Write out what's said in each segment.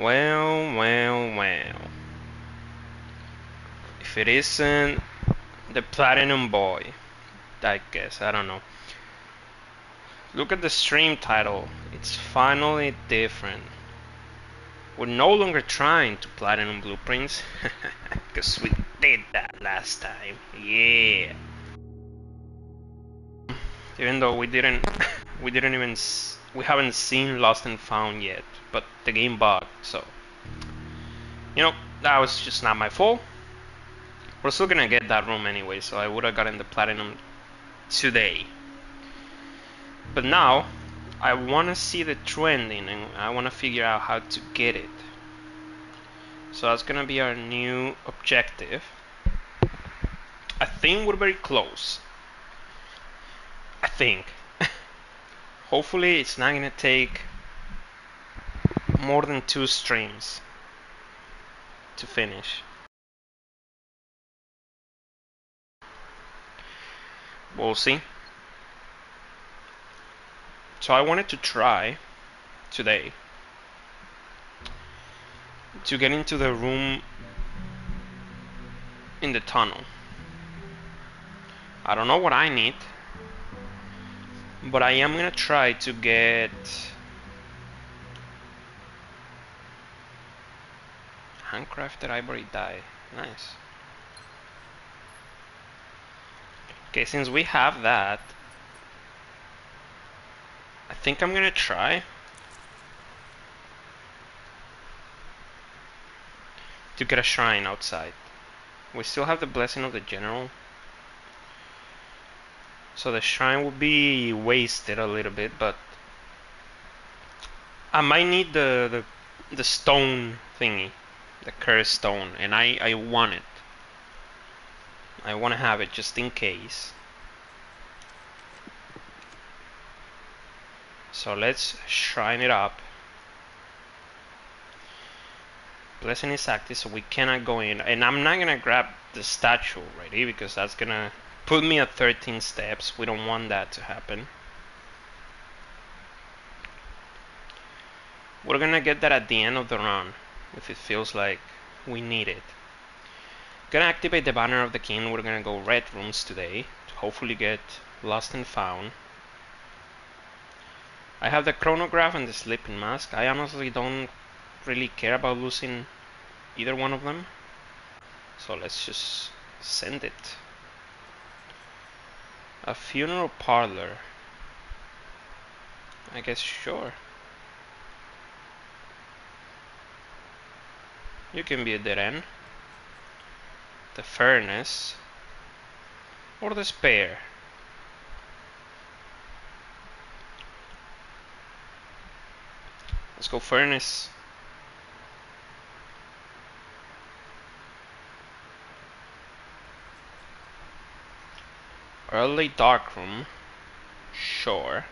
Well. If it isn't the Platinum Boy, I guess, I don't know. Look at the stream title. It's finally different. We're no longer trying to Platinum Blueprints, because we did that last time. Yeah. Even though we didn't even, we haven't seen Lost and Found yet, but the game bugged, so. That was just not my fault. We're still gonna get that room anyway, so I would have gotten the Platinum today. But now, I want to see the trending and I want to figure out how to get it. So that's gonna be our new objective. I think we're very close. I think. Hopefully it's not gonna take more than 2 streams to finish. We'll see. So I wanted to try today to get into the room in the tunnel. I don't know what I need, but I am gonna try to get handcrafted ivory dye. Nice. Okay, since we have that, I think I'm gonna try to get a shrine outside. We still have the blessing of the general, so the shrine will be wasted a little bit, but I might need the stone thingy, the cursed stone, and I want it. I want to have it just in case. So let's shrine it up. Blessing is active, so we cannot go in, and I'm not gonna grab the statue already because that's gonna put me at 13 steps. We don't want that to happen. We're gonna get that at the end of the run if it feels like we need it. Gonna activate the banner of the king. We're gonna go red rooms today to hopefully get Lost and Found. I have the chronograph and the sleeping mask. I honestly don't really care about losing either one of them, so let's just send it. A funeral parlor, I guess. Sure, you can be a dead end. The furnace or the spare. Let's go furnace. Early darkroom. Sure.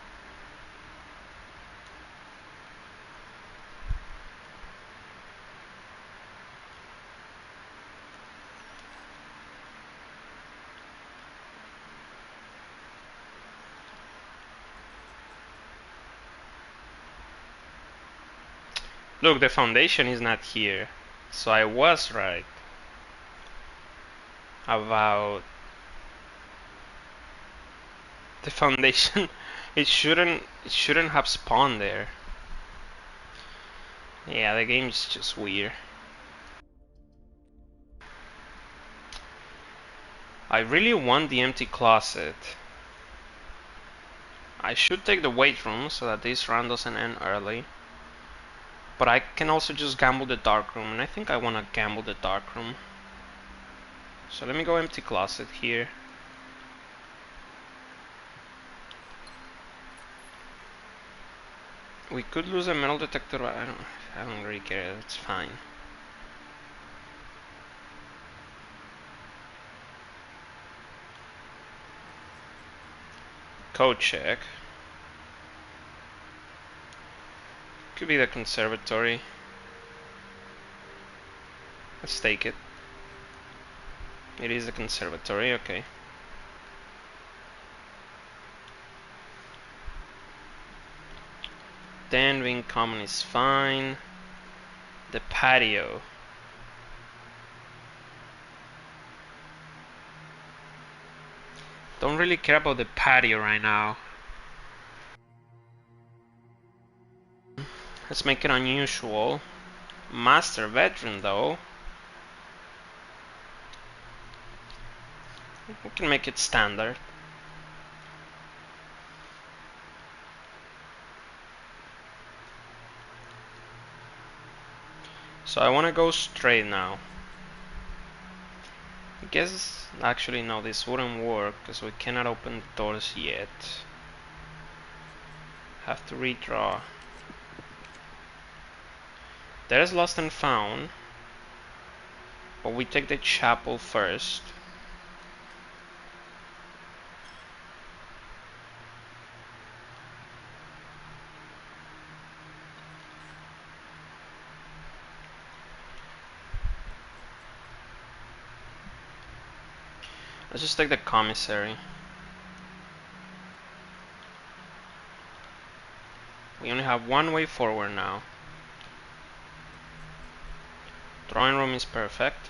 Look, the foundation is not here, so I was right about the foundation. It shouldn't have spawned there. Yeah, the game's just weird. I really want the empty closet. I should take the weight room so that this run doesn't end early. But I can also just gamble the dark room, and I think I want to gamble the dark room. So let me go empty closet here. We could lose a metal detector, but I don't really care. It's fine. Code check. Could be the conservatory. Let's take it. It is the conservatory, okay. Then being common is fine. The patio. Don't really care about the patio right now. Let's make it unusual. Master bedroom though. We can make it standard. So I want to go straight now. I guess actually no, this wouldn't work because we cannot open the doors yet. Have to redraw. There's lost and found. But we take the chapel first. Let's just take the commissary. We only have one way forward now. Drawing room is perfect.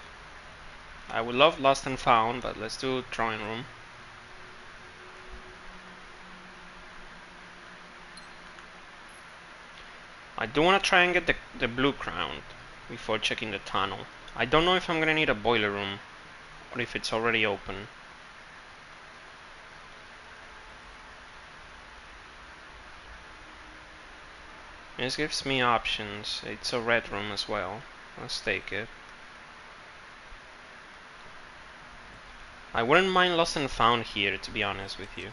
I would love lost and found, but let's do drawing room. I do want to try and get the blue crown before checking the tunnel. I don't know if I'm gonna need a boiler room or if it's already open. This gives me options. It's a red room as well. Let's take it. I wouldn't mind lost and found here, to be honest with you.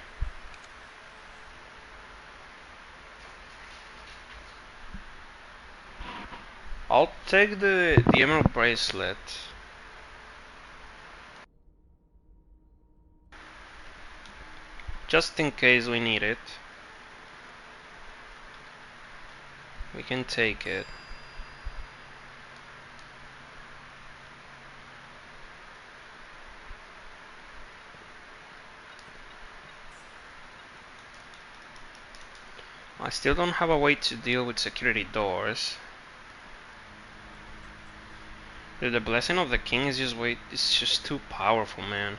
I'll take the emerald bracelet. Just in case we need it. We can take it. I still don't have a way to deal with security doors. Dude, the blessing of the king is it's just too powerful, man.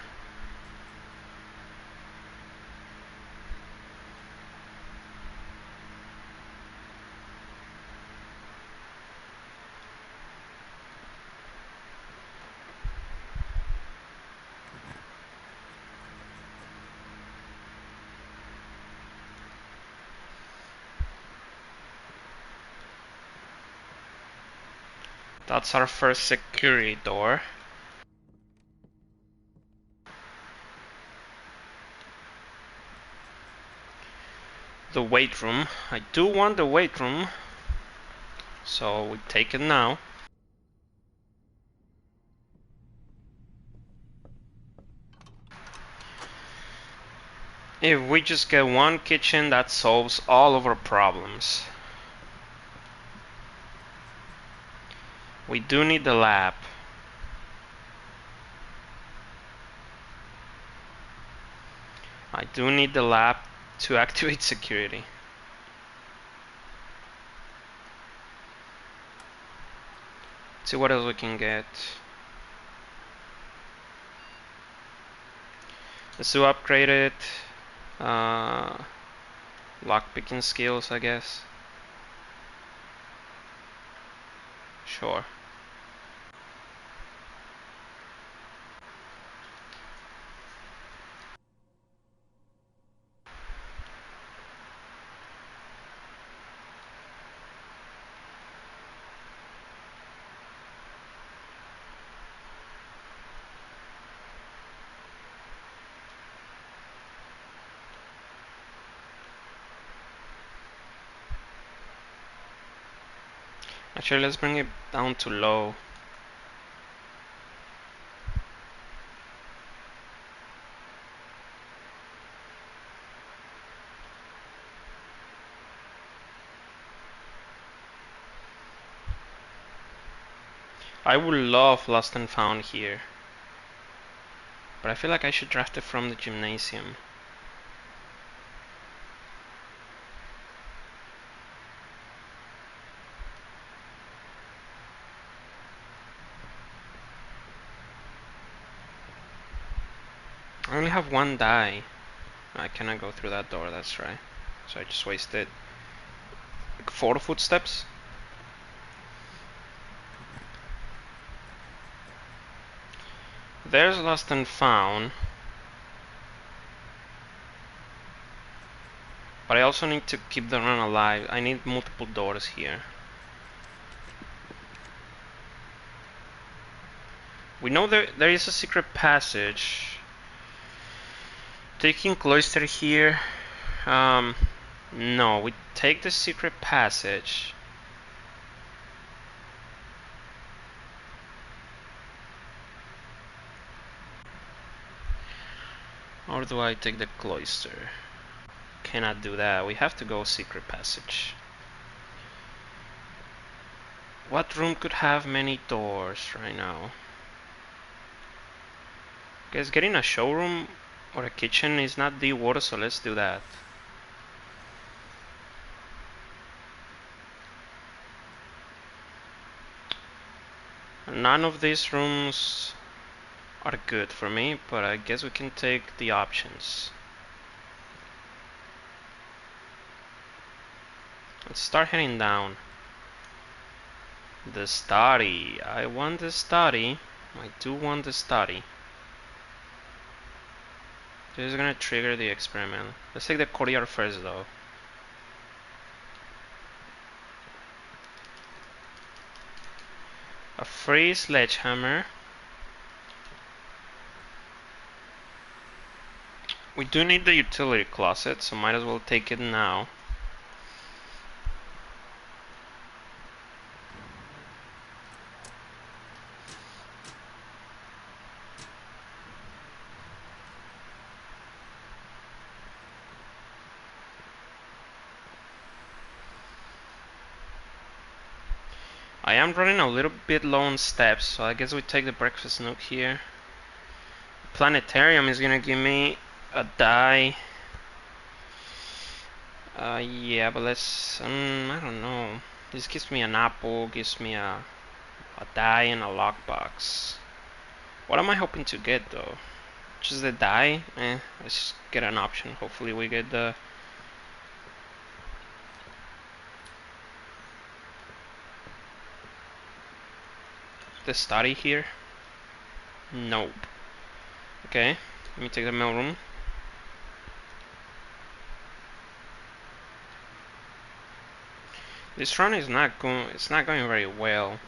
That's our first security door. The weight room. I do want the weight room. So we take it now. If we just get one kitchen, that solves all of our problems. We do need the lab. I do need the lab to activate security. Let's see what else we can get. Let's do upgraded lockpicking skills, I guess. Sure. Actually, let's bring it down to low. I would love Lost and Found here, but I feel like I should draft it from the gymnasium. I only have one die. I cannot go through that door, that's right. So I just wasted 4 footsteps. There's lost and found. But I also need to keep the run alive. I need multiple doors here. We know there is a secret passage. Taking Cloister here. No, we take the secret passage. Or do I take the Cloister? Cannot do that. We have to go secret passage. What room could have many doors right now? Guess getting a showroom or a kitchen is not the water, so let's do that. None of these rooms are good for me, but I guess we can take the options. Let's start heading down. The study. I want the study. I do want the study. This is gonna trigger the experiment. Let's take the courtyard first though. A free sledgehammer. We do need the utility closet, so might as well take it now. I am running a little bit low on steps, so I guess we take the breakfast nook here. Planetarium is gonna give me a die. Yeah, but let's. I don't know. This gives me an apple, gives me a die and a lockbox. What am I hoping to get though? Just the die? Let's just get an option. Hopefully we get the study here. Nope. Okay, let me take the mail room. This run is not going. It's not going very well.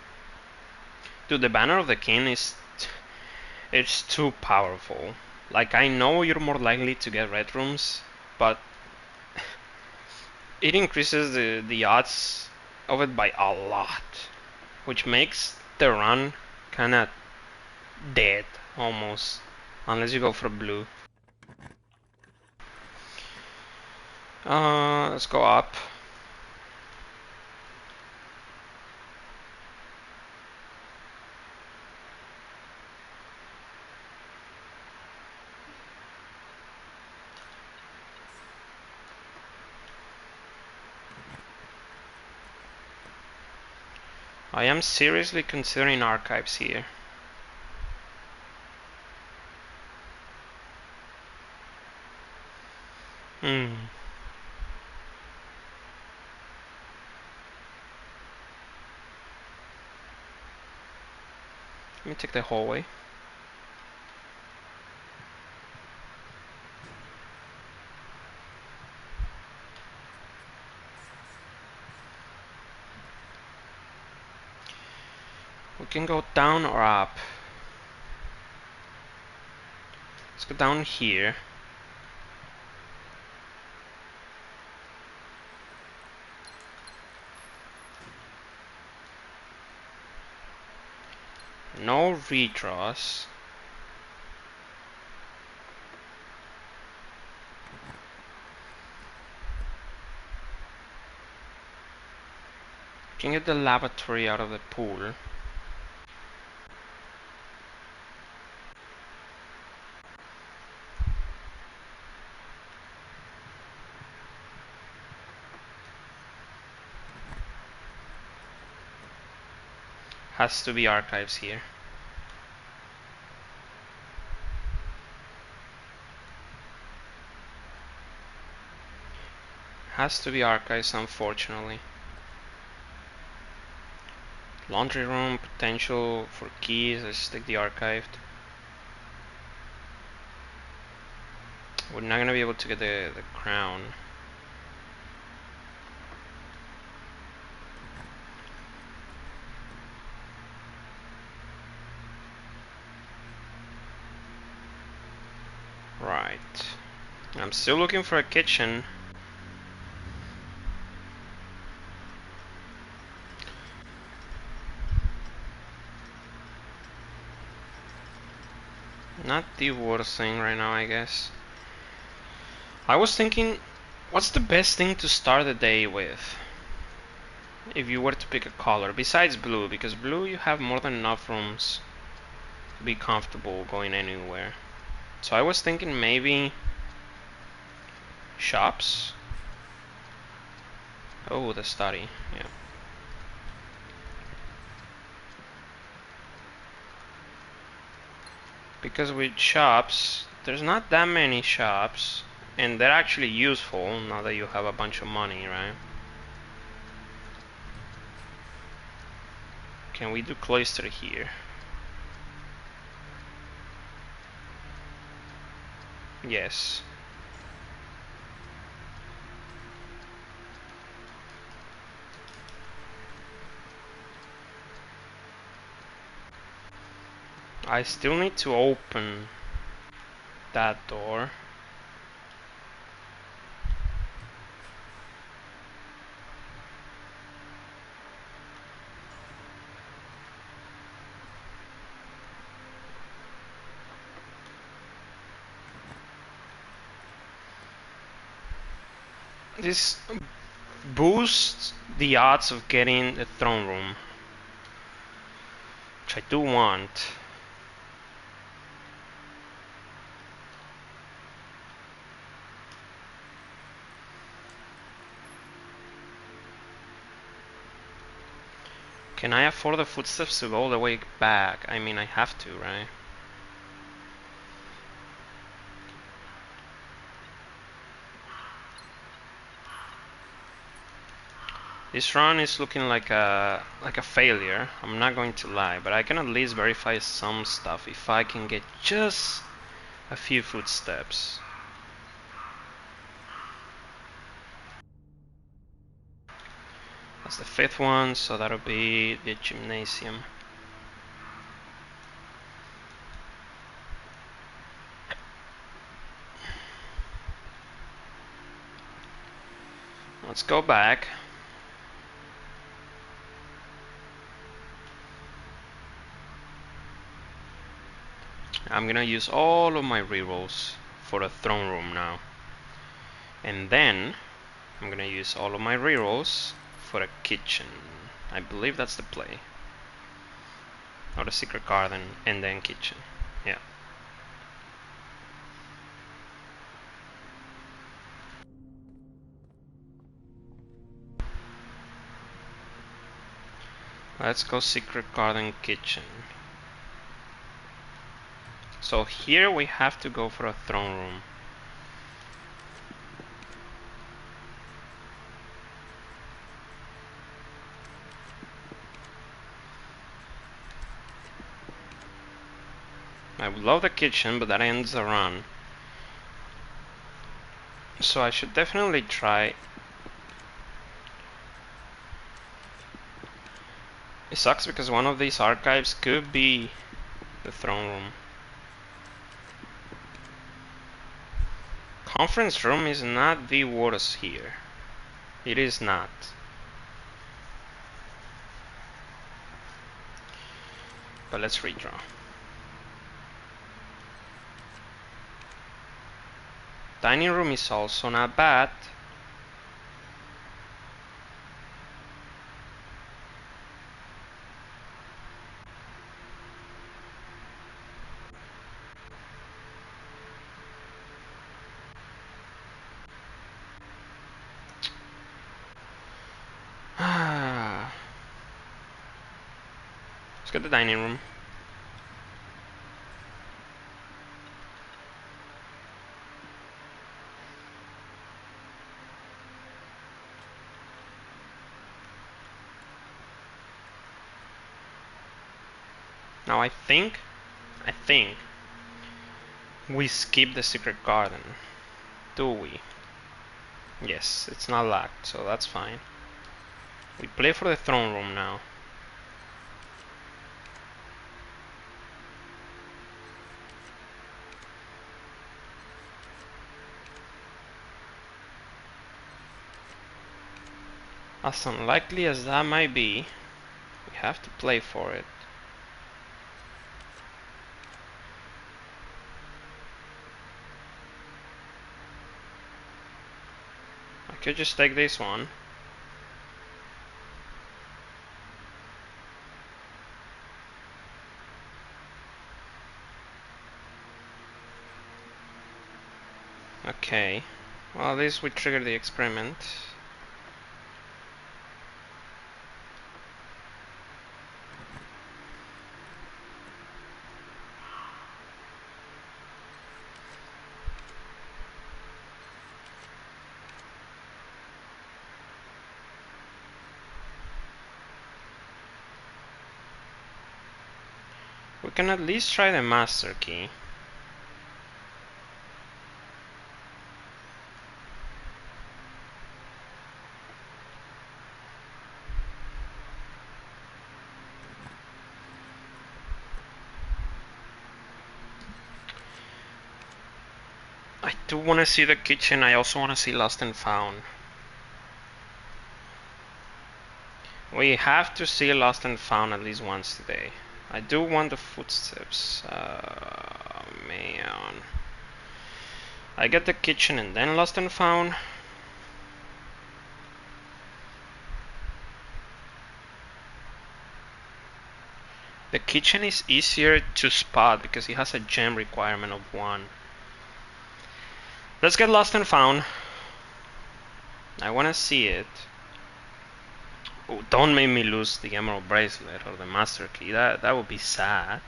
Dude, the banner of the king is. It's too powerful. Like I know you're more likely to get red rooms, but it increases the odds of it by a lot, which makes the run kind of dead almost, unless you go for blue. Let's go up. I am seriously considering archives here. Let me take the hallway. We can go down or up. Let's go down here. No redraws. Can get the lavatory out of the pool. Has to be archives here. has to be archives, unfortunately. Laundry room, potential for keys. Let's take the archived. We're not gonna be able to get the crown. Right. I'm still looking for a kitchen. Not the worst thing right now, I guess. I was thinking, what's the best thing to start the day with? If you were to pick a color, besides blue, because blue you have more than enough rooms to be comfortable going anywhere. So I was thinking maybe shops. Oh, the study, yeah. Because with shops, there's not that many shops, and they're actually useful now that you have a bunch of money, right? Can we do cloister here? Yes. I still need to open that door. This boosts the odds of getting the throne room, which I do want. Can I afford the footsteps to go all the way back? I mean, I have to, right? This run is looking like a failure. I'm not going to lie, but I can at least verify some stuff if I can get just a few footsteps. That's the fifth one, so that'll be the gymnasium. Let's go back. I'm gonna use all of my rerolls for the throne room now. And then I'm gonna use all of my rerolls for a kitchen. I believe that's the play. Or the secret garden and then kitchen. Yeah. Let's go secret garden kitchen. So here we have to go for a throne room. I would love the kitchen, but that ends the run. So I should definitely try. It sucks because one of these archives could be the throne room. Conference room is not the worst here. It is not. But let's redraw. Dining room is also not bad. Let's get the dining room. Now I think we skip the secret garden. Do we? Yes, it's not locked, so that's fine. We play for the throne room now. As unlikely as that might be, we have to play for it. I could just take this one. Okay. Well, at least we triggered the experiment. We can at least try the master key. I do want to see the kitchen. I also want to see Lost and Found. We have to see Lost and Found at least once today. I do want the footsteps. Man. I get the kitchen and then Lost and Found. The kitchen is easier to spot because it has a gem requirement of 1. Let's get Lost and Found. I want to see it. Oh, don't make me lose the emerald bracelet or the master key. That would be sad.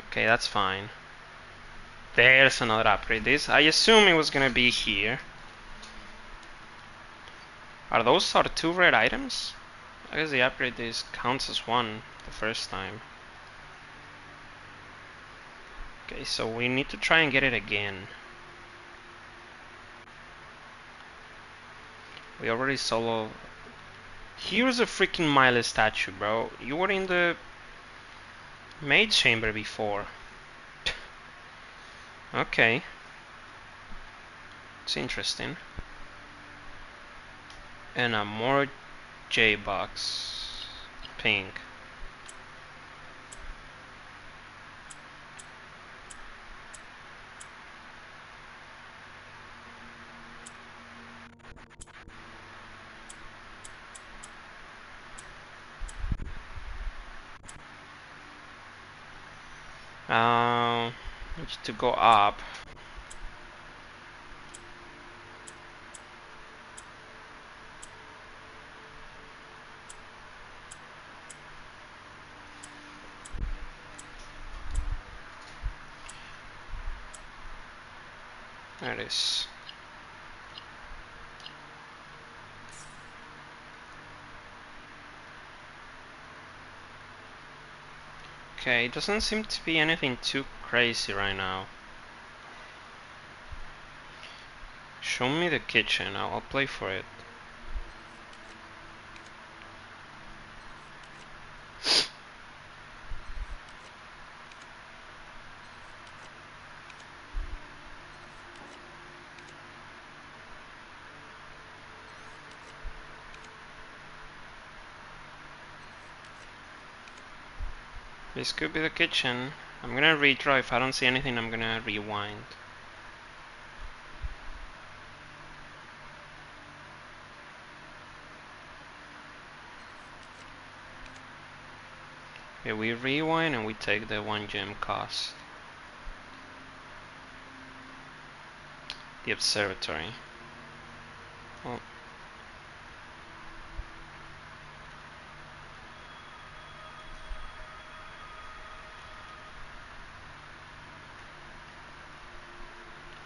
Okay, that's fine. There's another upgrade. This, I assume it was gonna be here. Are those our 2 red items? I guess the upgrade this counts as 1 the first time. Okay, so we need to try and get it again. We already solo. Here's a freaking Miles statue, bro. You were in the maid chamber before. Okay. It's interesting. And a more J-box. Pink. Need to go up. There it is. Okay, it doesn't seem to be anything too crazy right now. Show me the kitchen, I'll play for it. This could be the kitchen. I'm gonna redraw. If I don't see anything, I'm gonna rewind. Okay, we rewind and we take the 1 gem cost. The observatory. Well,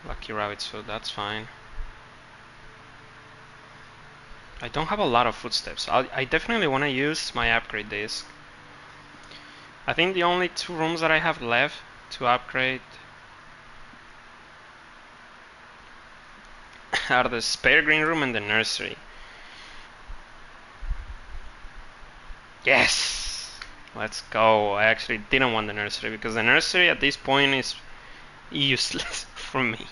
lucky rabbit, so that's fine. I don't have a lot of footsteps. I definitely want to use my upgrade disc. I think the only two rooms that I have left to upgrade are the spare green room and the nursery. Yes! Let's go. I actually didn't want the nursery because the nursery at this point is useless for me.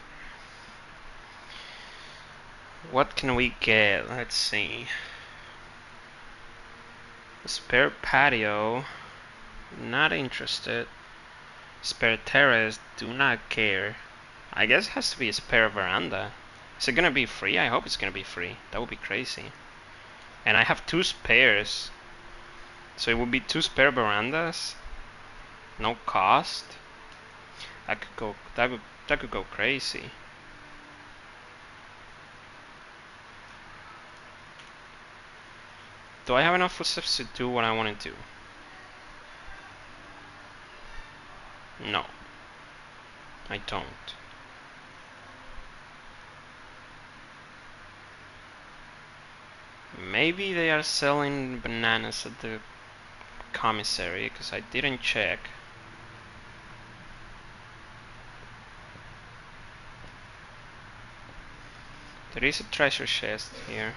What can we get? Let's see. Spare patio. Not interested. Spare terrace. Do not care. I guess it has to be a spare veranda. Is it gonna be free? I hope it's gonna be free. That would be crazy. And I have two spares. So it would be two spare verandas. No cost. That could go crazy. Do I have enough footsteps to do what I want to do? No. I don't. Maybe they are selling bananas at the commissary, because I didn't check. There is a treasure chest here.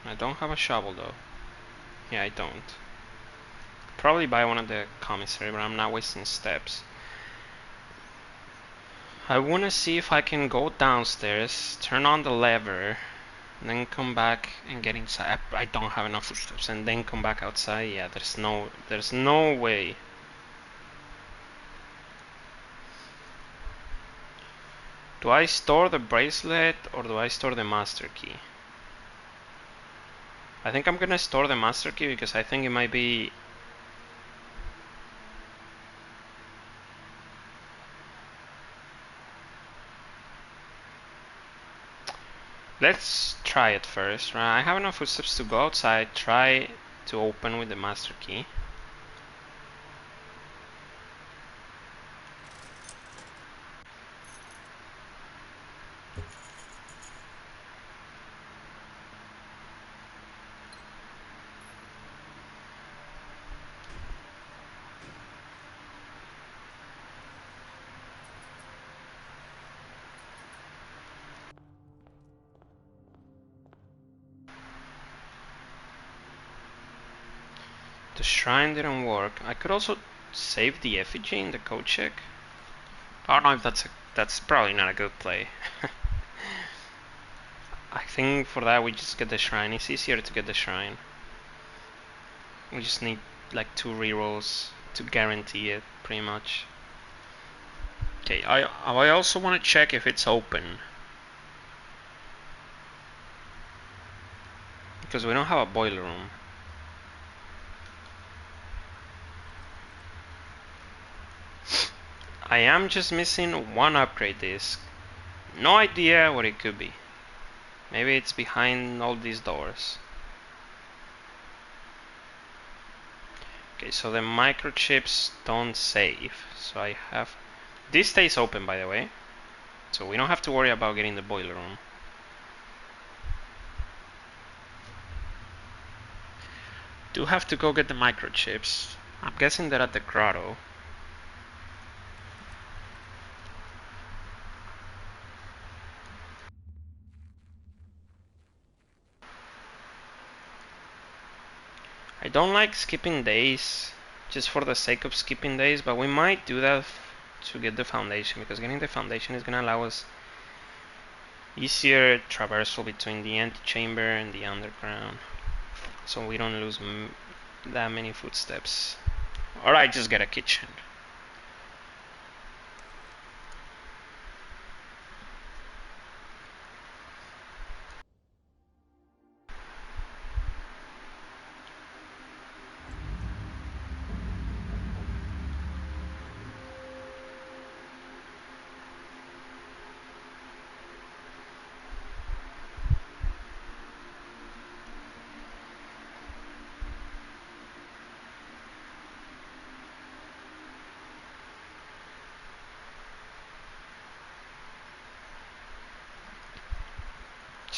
I don't have a shovel though. Yeah, I don't. Probably buy one at the commissary, but I'm not wasting steps. I want to see if I can go downstairs, turn on the lever, and then come back and get inside. I don't have enough footsteps, and then come back outside. Yeah, there's no way. Do I store the bracelet or do I store the master key? I think I'm gonna store the master key because I think it might be. Let's try it first. Right? I have enough footsteps to go outside, try to open with the master key. The shrine didn't work. I could also save the effigy in the code check. I don't know if that's probably not a good play. I think for that we just get the shrine. It's easier to get the shrine. We just need like 2 rerolls to guarantee it, pretty much. Okay, I also want to check if it's open. Because we don't have a boiler room. I am just missing one upgrade disc. No idea what it could be. Maybe it's behind all these doors. Okay, so the microchips don't save. So I have... This stays open, by the way. So we don't have to worry about getting the boiler room. Do have to go get the microchips. I'm guessing they're at the grotto. I don't like skipping days just for the sake of skipping days, but we might do that to get the foundation, because getting the foundation is going to allow us easier traversal between the antechamber and the underground, so we don't lose that many footsteps. Or I just get a kitchen.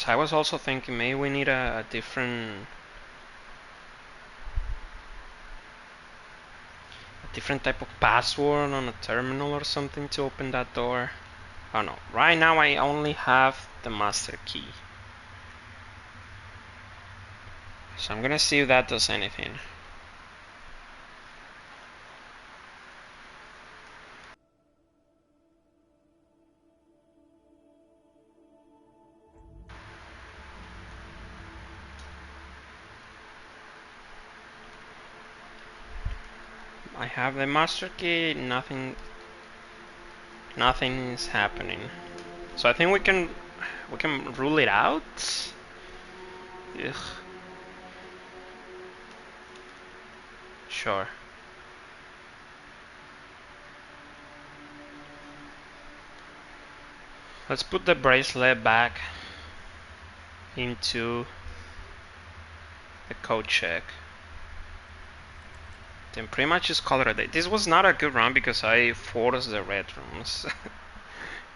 So I was also thinking maybe we need a different type of password on a terminal or something to open that door. Oh no, right now I only have the master key. So I'm gonna see if that does anything. I have the master key, nothing is happening. So I think we can rule it out. Ugh. Sure. Let's put the bracelet back into the code check. Then pretty much just call it a day. This was not a good run because I forced the red rooms.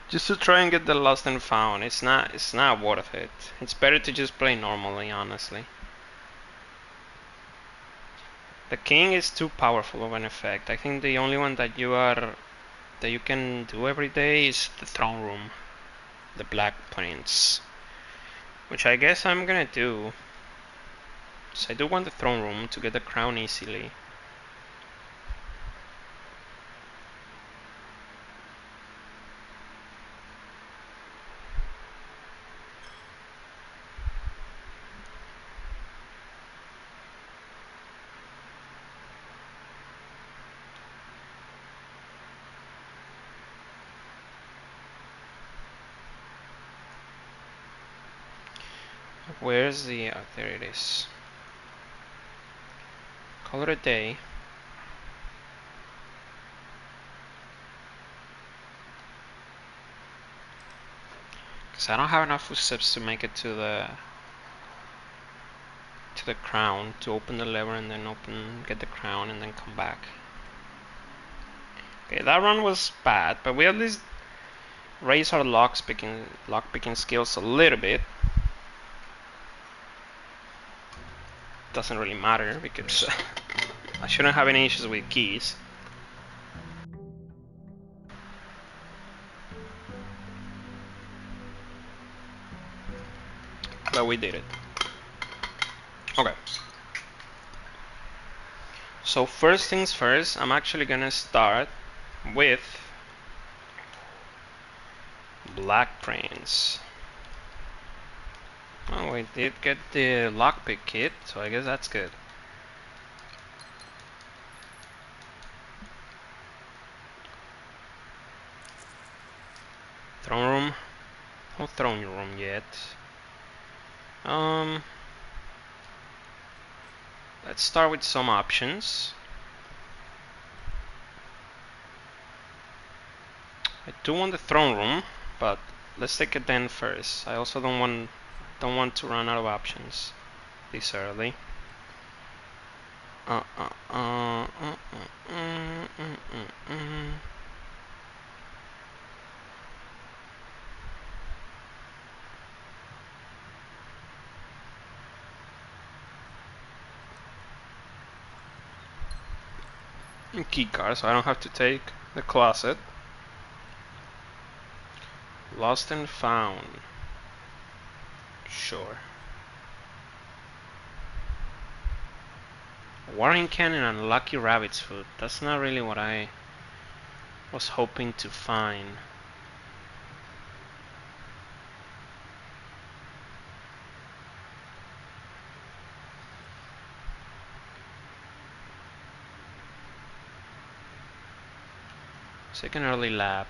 Just to try and get the lost and found. It's not worth it. It's better to just play normally, honestly. The king is too powerful of an effect. I think the only one that you can do every day is the throne room. The Black Prince. Which I guess I'm gonna do. So I do want the throne room to get the crown easily. Where's the... there it is. Call it a day. Because I don't have enough footsteps to make it to the crown, to open the lever and then get the crown and then come back. Okay, that run was bad, but we at least raise our lockpicking skills a little bit. Doesn't really matter because I shouldn't have any issues with keys. But we did it. Okay. So first things first, I'm actually gonna start with Black Prince. Oh, we did get the lockpick kit, so I guess that's good. Throne room. No throne room yet. Let's start with some options. I do want the throne room, but let's take it then first. I also don't want to run out of options this early. Key card, so I don't have to take the closet. Lost and found. Sure. Warring Cannon and Lucky Rabbit's Foot. That's not really what I was hoping to find. Second early lap.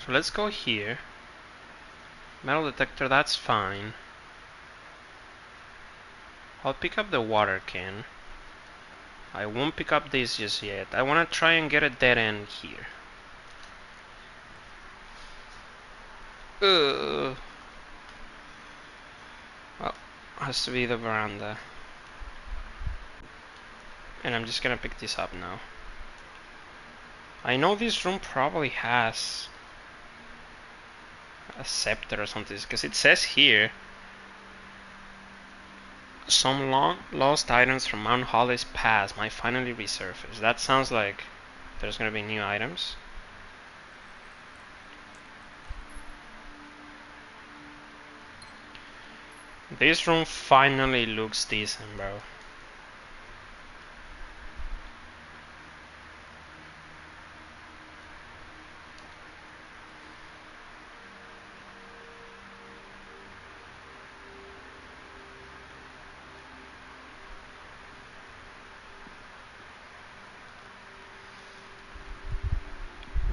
So let's go here. Metal detector, that's fine. I'll pick up the water can. I won't pick up this just yet. I want to try and get a dead end here. Well, has to be the veranda. And I'm just gonna pick this up now. I know this room probably has a scepter or something, because it says here some long lost items from Mount Hollis Pass might finally resurface. That sounds like there's gonna be new items. This room finally looks decent, bro.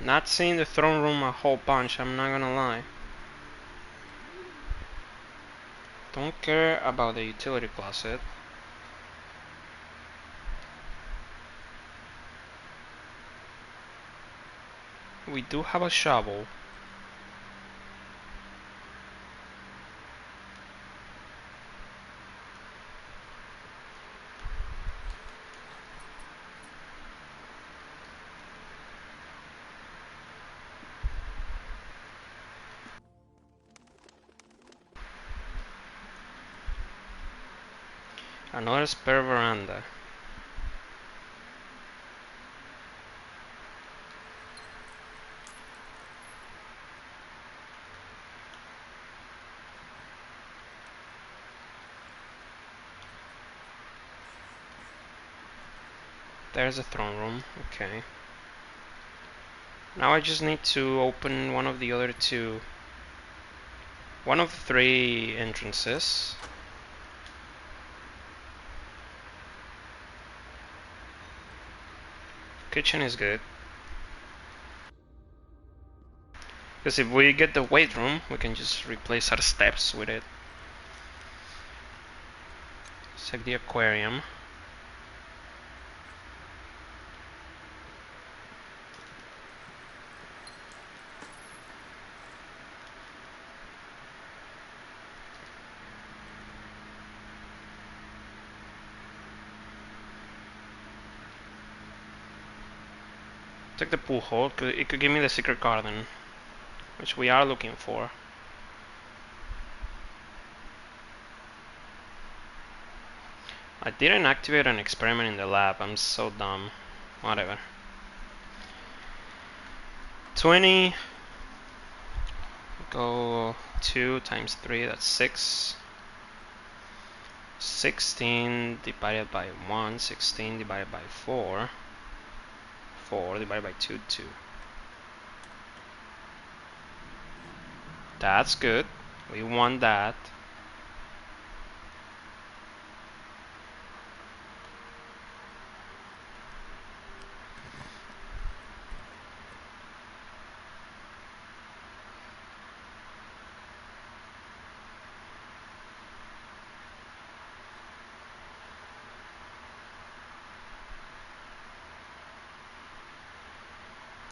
Not seeing the throne room a whole bunch, I'm not gonna lie. Don't care about the utility closet. We do have a shovel. Another spare veranda. There's a throne room, okay. Now I just need to open one of the other two. One of the three entrances. Kitchen is good. Because if we get the weight room, we can just replace our steps with it. Check the aquarium. Check the pool hole, it could give me the secret garden, which we are looking for. I didn't activate an experiment in the lab, I'm so dumb. Whatever. 20. Go 2 times 3, that's 6. 16 divided by 1, 16 divided by 4. 4 divided by 2, 2. That's good. We want that.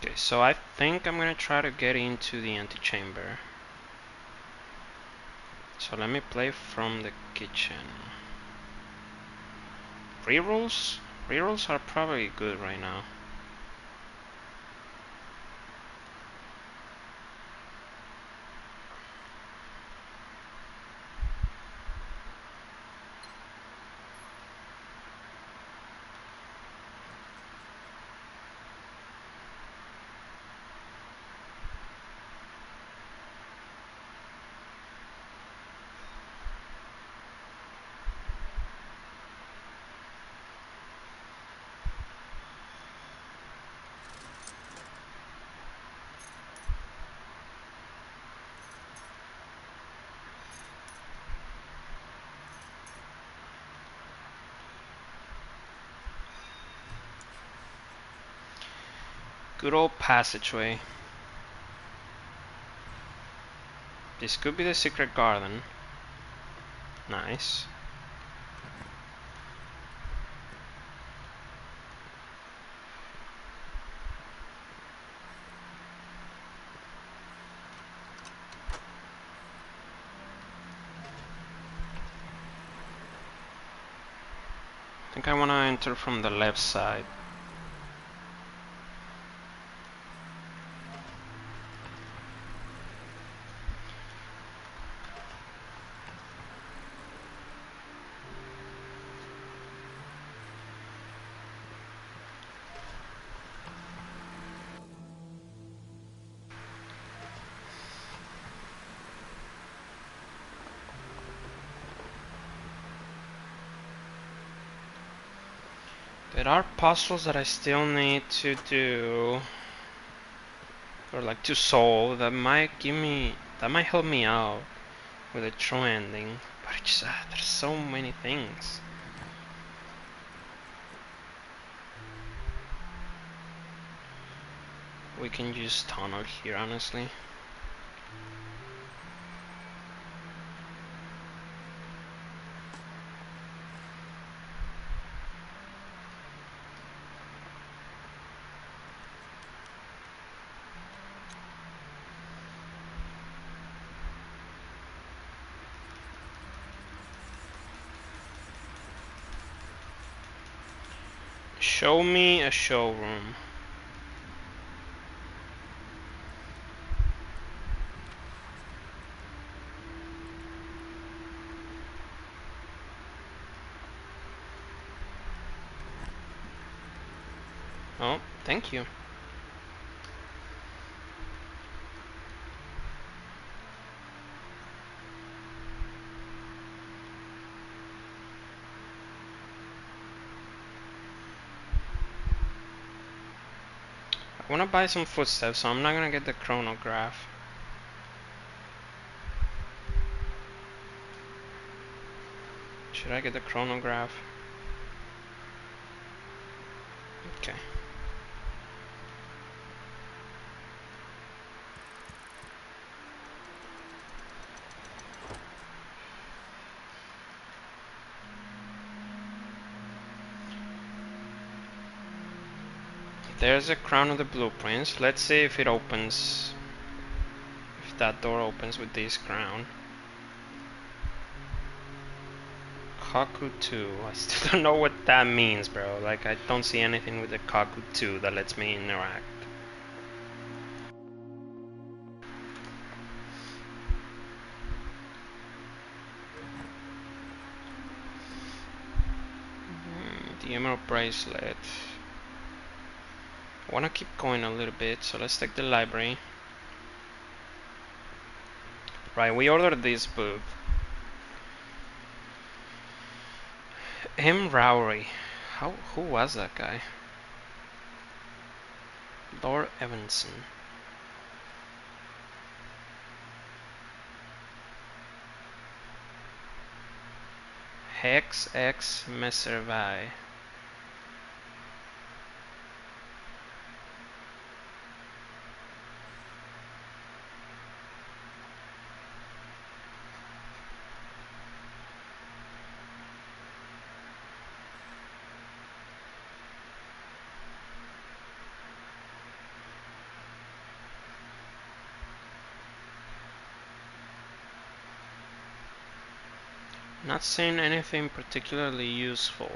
Okay, so I think I'm gonna try to get into the antechamber. So let me play from the kitchen. Rerolls? Rerolls are probably good right now. Good old passageway. This could be the secret garden. Nice. I think I want to enter from the left side. There are puzzles that I still need to do, or like to solve, that might help me out with a true ending. But it's just, there's so many things. We can use tunnel here, honestly. Show me a showroom. Oh, thank you. I wanna buy some footsteps, so I'm not gonna get the chronograph. Should I get the chronograph? Okay. There's a crown of the blueprints. Let's see if it opens. If that door opens with this crown. Kaku 2. I still don't know what that means, bro. Like, I don't see anything with the Kaku 2 that lets me interact. The emerald bracelet. I wanna keep going a little bit, so let's take the library. Right, we ordered this book. M. Rowry. Who was that guy? Lord Evanson. Hex X Messervai. Not seeing anything particularly useful.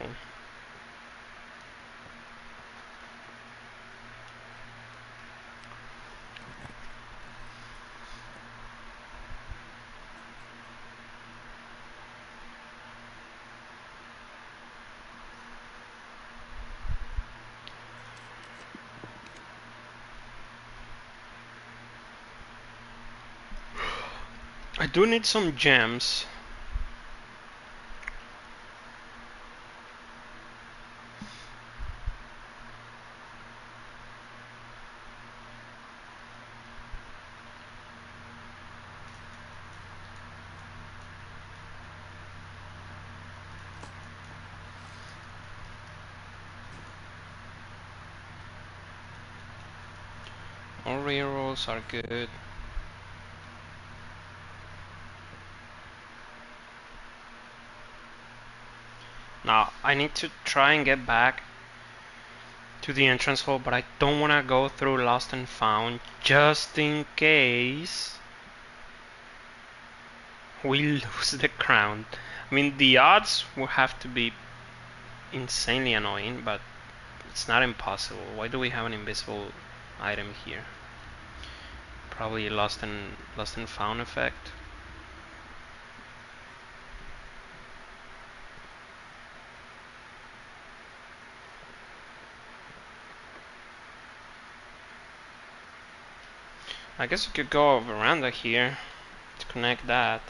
I do need some gems. All rerolls are good. Now, I need to try and get back to the entrance hall, but I don't want to go through Lost and Found just in case we lose the crown. I mean, the odds will have to be insanely annoying, but it's not impossible. Why do we have an invisible item here? Probably Lost and Found effect. I guess we could go a veranda here to connect that.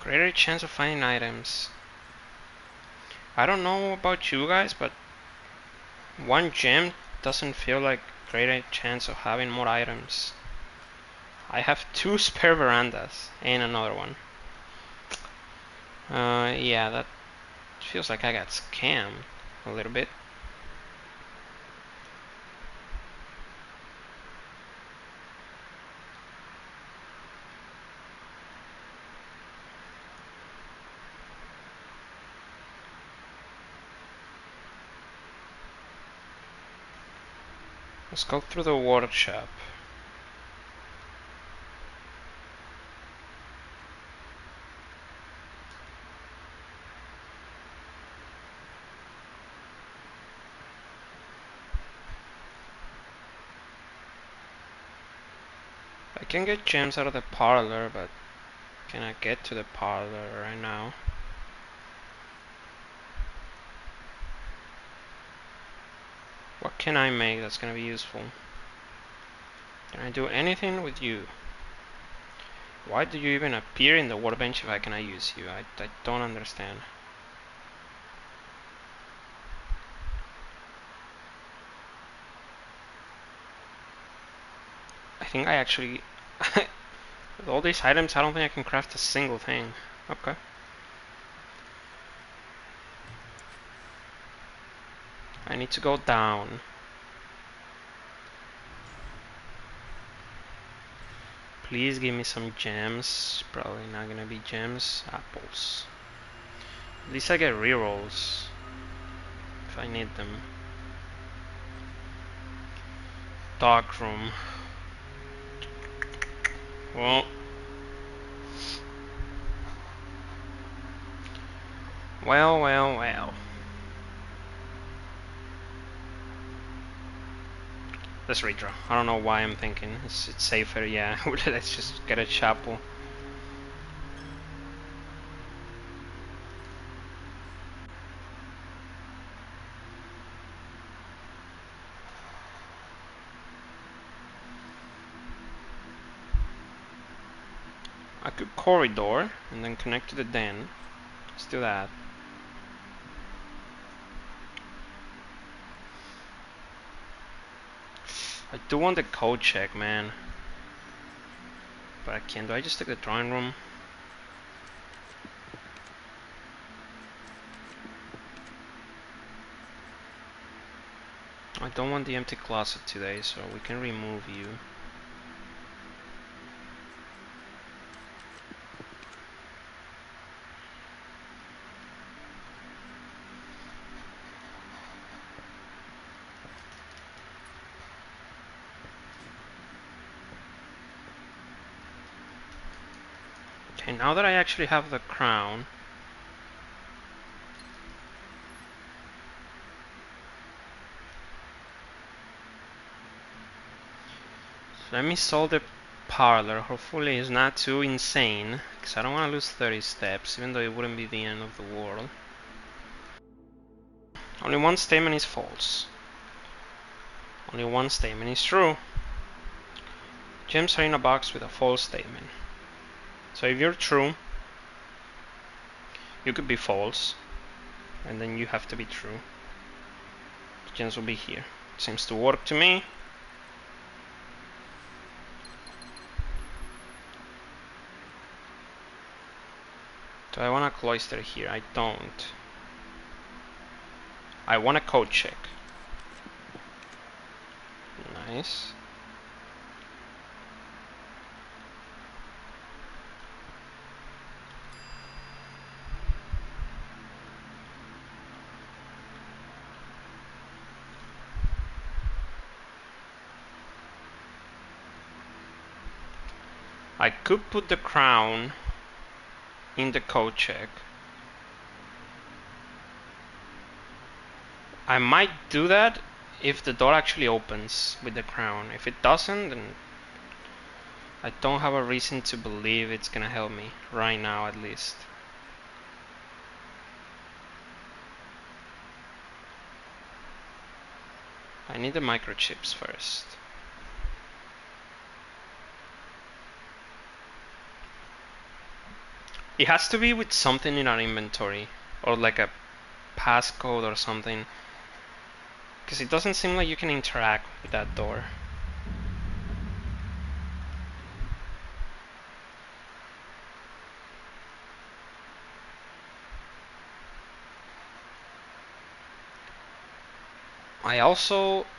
Greater chance of finding items. I don't know about you guys, but one gem doesn't feel like greater chance of having more items. I have 2 spare verandas and another one. Yeah, that feels like I got scammed a little bit. Let's go through the workshop. I can get gems out of the parlor, but can I get to the parlor right now? What can I make that's gonna be useful? Can I do anything with you? Why do you even appear in the workbench if I cannot use you? I don't understand. I think I actually... with all these items, I don't think I can craft a single thing. Okay. I need to go down. Please give me some gems. Probably not gonna be gems. Apples. At least I get rerolls if I need them. Dark room. Well. Well. Let's redraw. I don't know why I'm thinking. It's safer, yeah. Let's just get a chapel. I could corridor and then connect to the den. Let's do that. I do want the code check, man. But I can't. Do I just take the drawing room? I don't want the empty closet today, so we can remove you. Okay, now that I actually have the crown, so let me solve the parlor. Hopefully it's not too insane, because I don't want to lose 30 steps, even though it wouldn't be the end of the world. Only one statement is false. Only one statement is true. Gems are in a box with a false statement. So if you're true, you could be false, and then you have to be true. The gems will be here. Seems to work to me. Do I want a cloister here? I don't. I want a code check. Nice. I could put the crown in the code check. I might do that if the door actually opens with the crown. If it doesn't, then I don't have a reason to believe it's gonna help me, right now at least. I need the microchips first. It has to be with something in our inventory, or like a passcode or something, because it doesn't seem like you can interact with that door.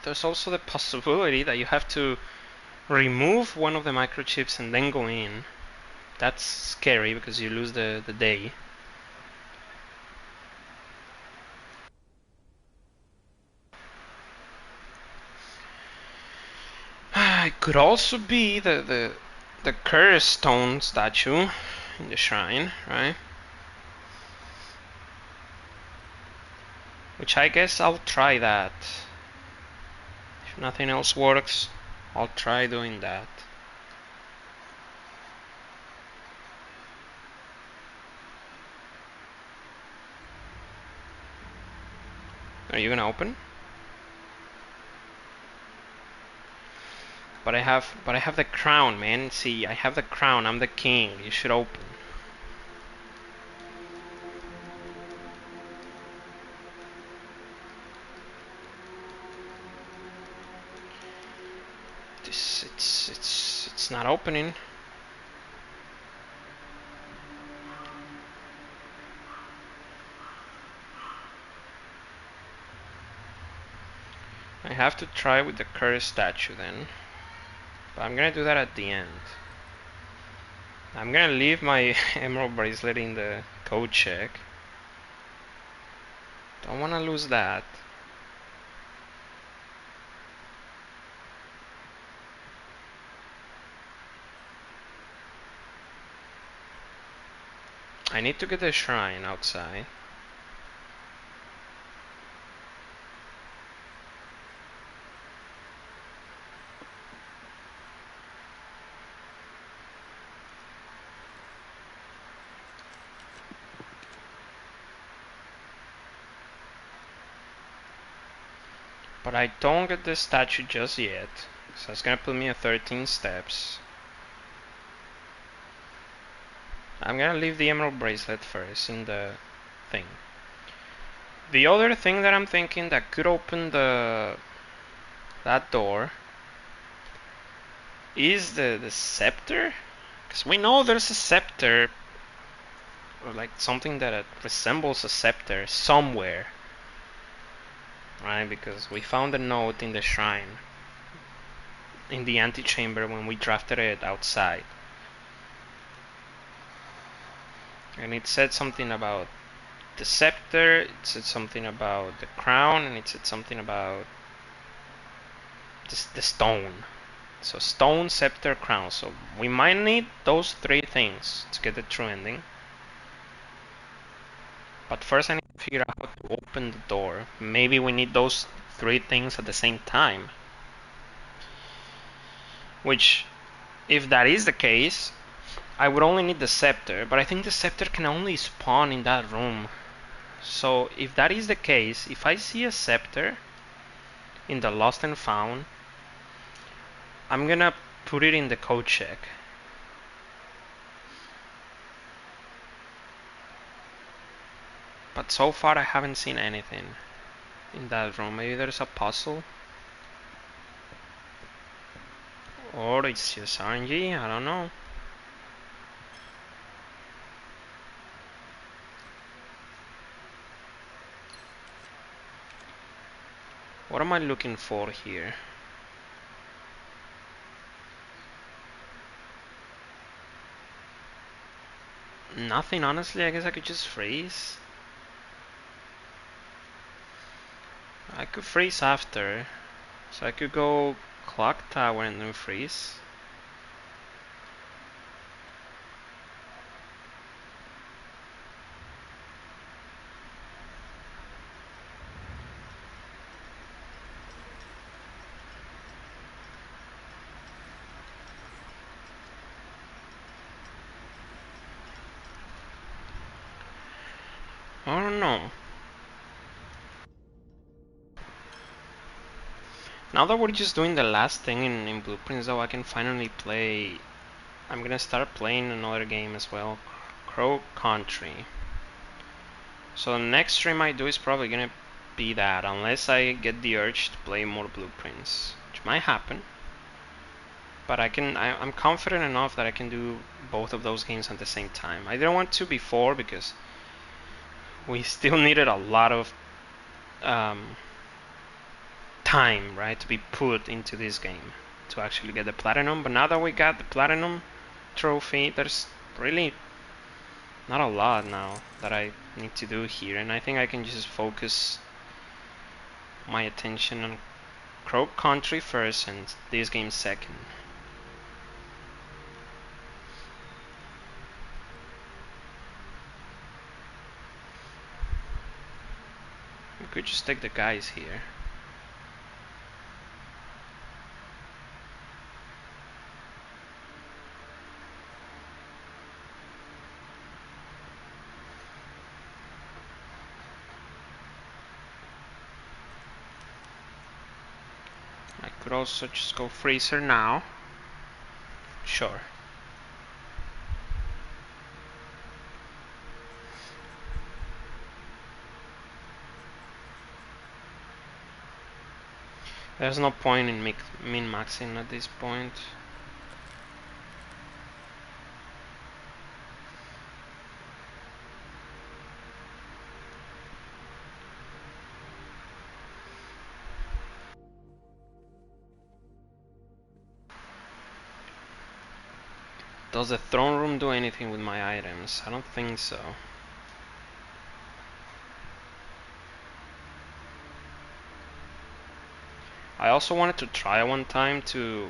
There's also the possibility that you have to remove one of the microchips and then go in. That's scary because you lose the day. It could also be the Curse Stone statue in the shrine, right? Which I guess I'll try that. If nothing else works, I'll try doing that. Are you gonna open? But I have the crown, man. See, I have the crown. I'm the king. You should open. It's not opening. I have to try with the Curse statue then. But I'm gonna do that at the end. I'm gonna leave my emerald bracelet in the code check. Don't wanna lose that. I need to get the shrine outside. But I don't get the statue just yet. So it's gonna put me at 13 steps. I'm gonna leave the emerald bracelet first in the thing. The other thing that I'm thinking that could open that door is the scepter. Because we know there's a scepter, or like something that resembles a scepter somewhere. Right? Because we found a note in the shrine, in the antechamber when we drafted it outside. And it said something about the scepter, it said something about the crown, and it said something about the stone. So stone, scepter, crown. So we might need those three things to get the true ending. But first I need to figure out how to open the door. Maybe we need those three things at the same time. Which, if that is the case, I would only need the scepter. But I think the scepter can only spawn in that room. So if that is the case, if I see a scepter in the lost and found, I'm gonna put it in the code check. But so far I haven't seen anything in that room. Maybe there's a puzzle. Or it's just RNG, I don't know. What am I looking for here? Nothing, honestly. I guess I could just freeze. I could freeze after. So I could go clock tower and then freeze. I don't know. Now that we're just doing the last thing in Blueprints though, I can finally play. I'm gonna start playing another game as well. Crow Country. So the next stream I do is probably gonna be that, unless I get the urge to play more Blueprints, which might happen. But I'm confident enough that I can do both of those games at the same time. I didn't want to before because we still needed a lot of time, right, to be put into this game to actually get the platinum. But now that we got the platinum trophy, there's really not a lot now that I need to do here, and I think I can just focus my attention on Crow Country first and this game second. We could just take the guys here. I could also just go Freezer now. Sure. There's no point in min-maxing at this point. Does the throne room do anything with my items? I don't think so. I also wanted to try one time to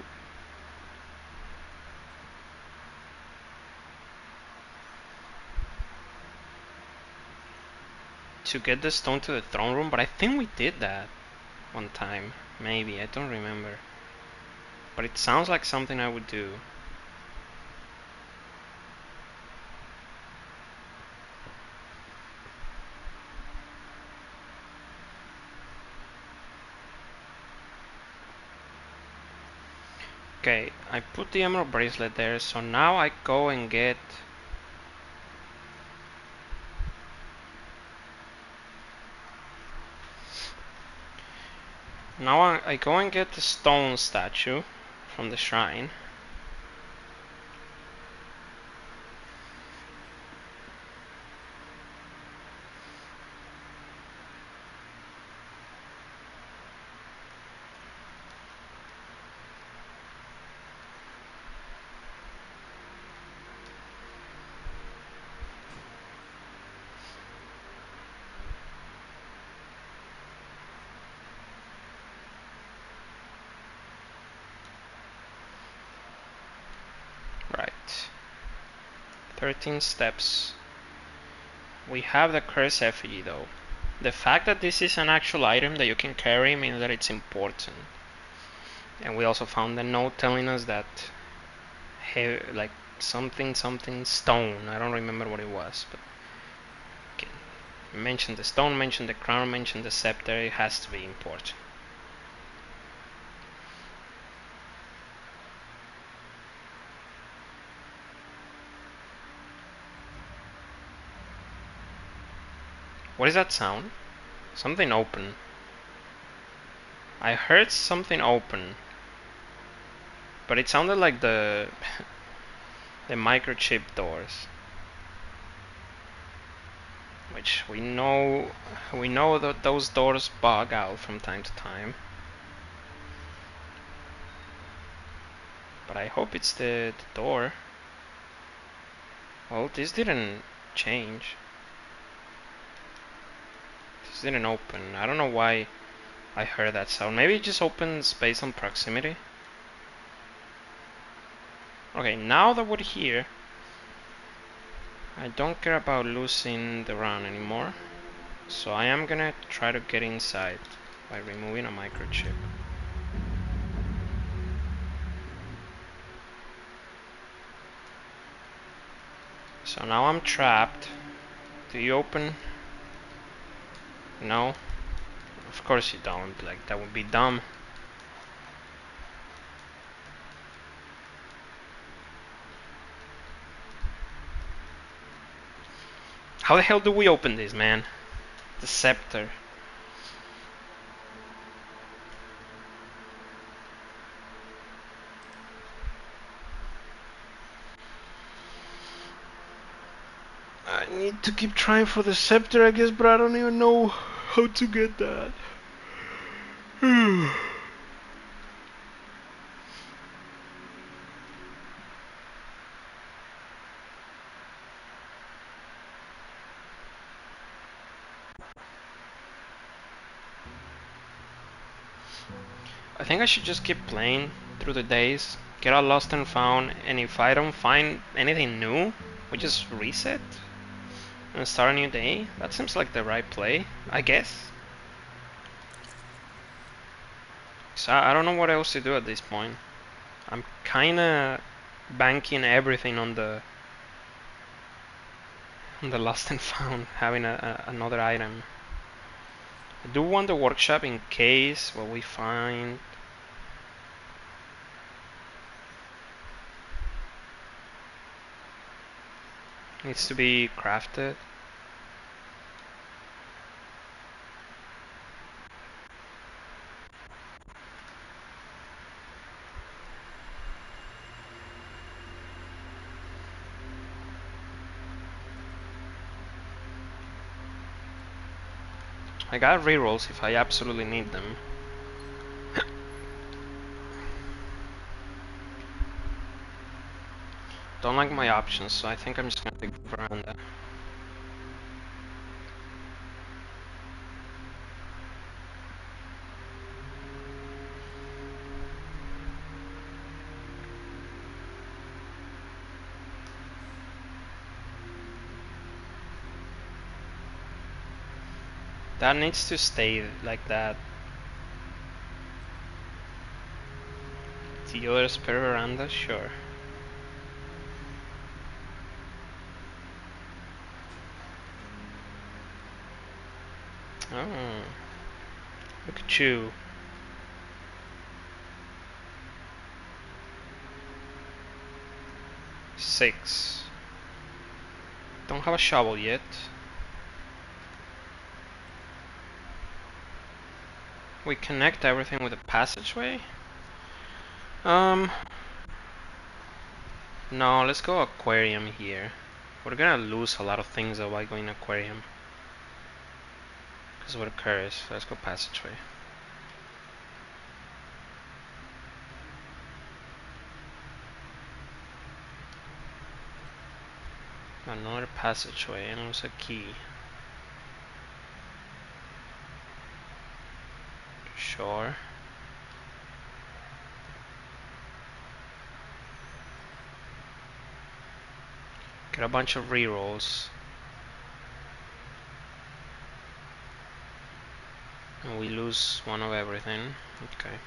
get the stone to the throne room, but I think we did that one time. Maybe, I don't remember. But it sounds like something I would do. Okay, I put the emerald bracelet there, so now I go and get... Now I go and get the stone statue from the shrine. Right. 13 steps. We have the curse effigy though. The fact that this is an actual item that you can carry means that it's important. And we also found a note telling us that like something stone. I don't remember what it was, but okay. Mention the stone, mention the crown, mention the scepter. It has to be important. What is that sound? Something open. I heard something open, but it sounded like the the microchip doors, which we know that those doors bug out from time to time. But I hope it's the door. Well, this didn't change. This didn't open. I don't know why I heard that sound. Maybe it just opens based on proximity. Okay, now that we're here, I don't care about losing the run anymore. So I am gonna try to get inside by removing a microchip. So now I'm trapped. Do you open? No? Of course you don't. Like, that would be dumb. How the hell do we open this, man? The scepter. I need to keep trying for the scepter, I guess, but I don't even know how to get that. I think I should just keep playing through the days, get all lost and found, and if I don't find anything new, we just reset and start a new day. That seems like the right play, I guess. So I don't know what else to do at this point. I'm kinda banking everything on the lost and found, having another item. I do want the workshop in case what we find. Needs to be crafted. I got rerolls if I absolutely need them. Don't like my options, so I think I'm just gonna take the veranda. That needs to stay like that. The other spare veranda, sure. Oh, look at you. Six. Don't have a shovel yet. We connect everything with a passageway? No, let's go aquarium here. We're gonna lose a lot of things though by going aquarium. Because what occurs? Let's go passageway. Another passageway and also a key. Sure. Get a bunch of rerolls. And we lose one of everything. Okay.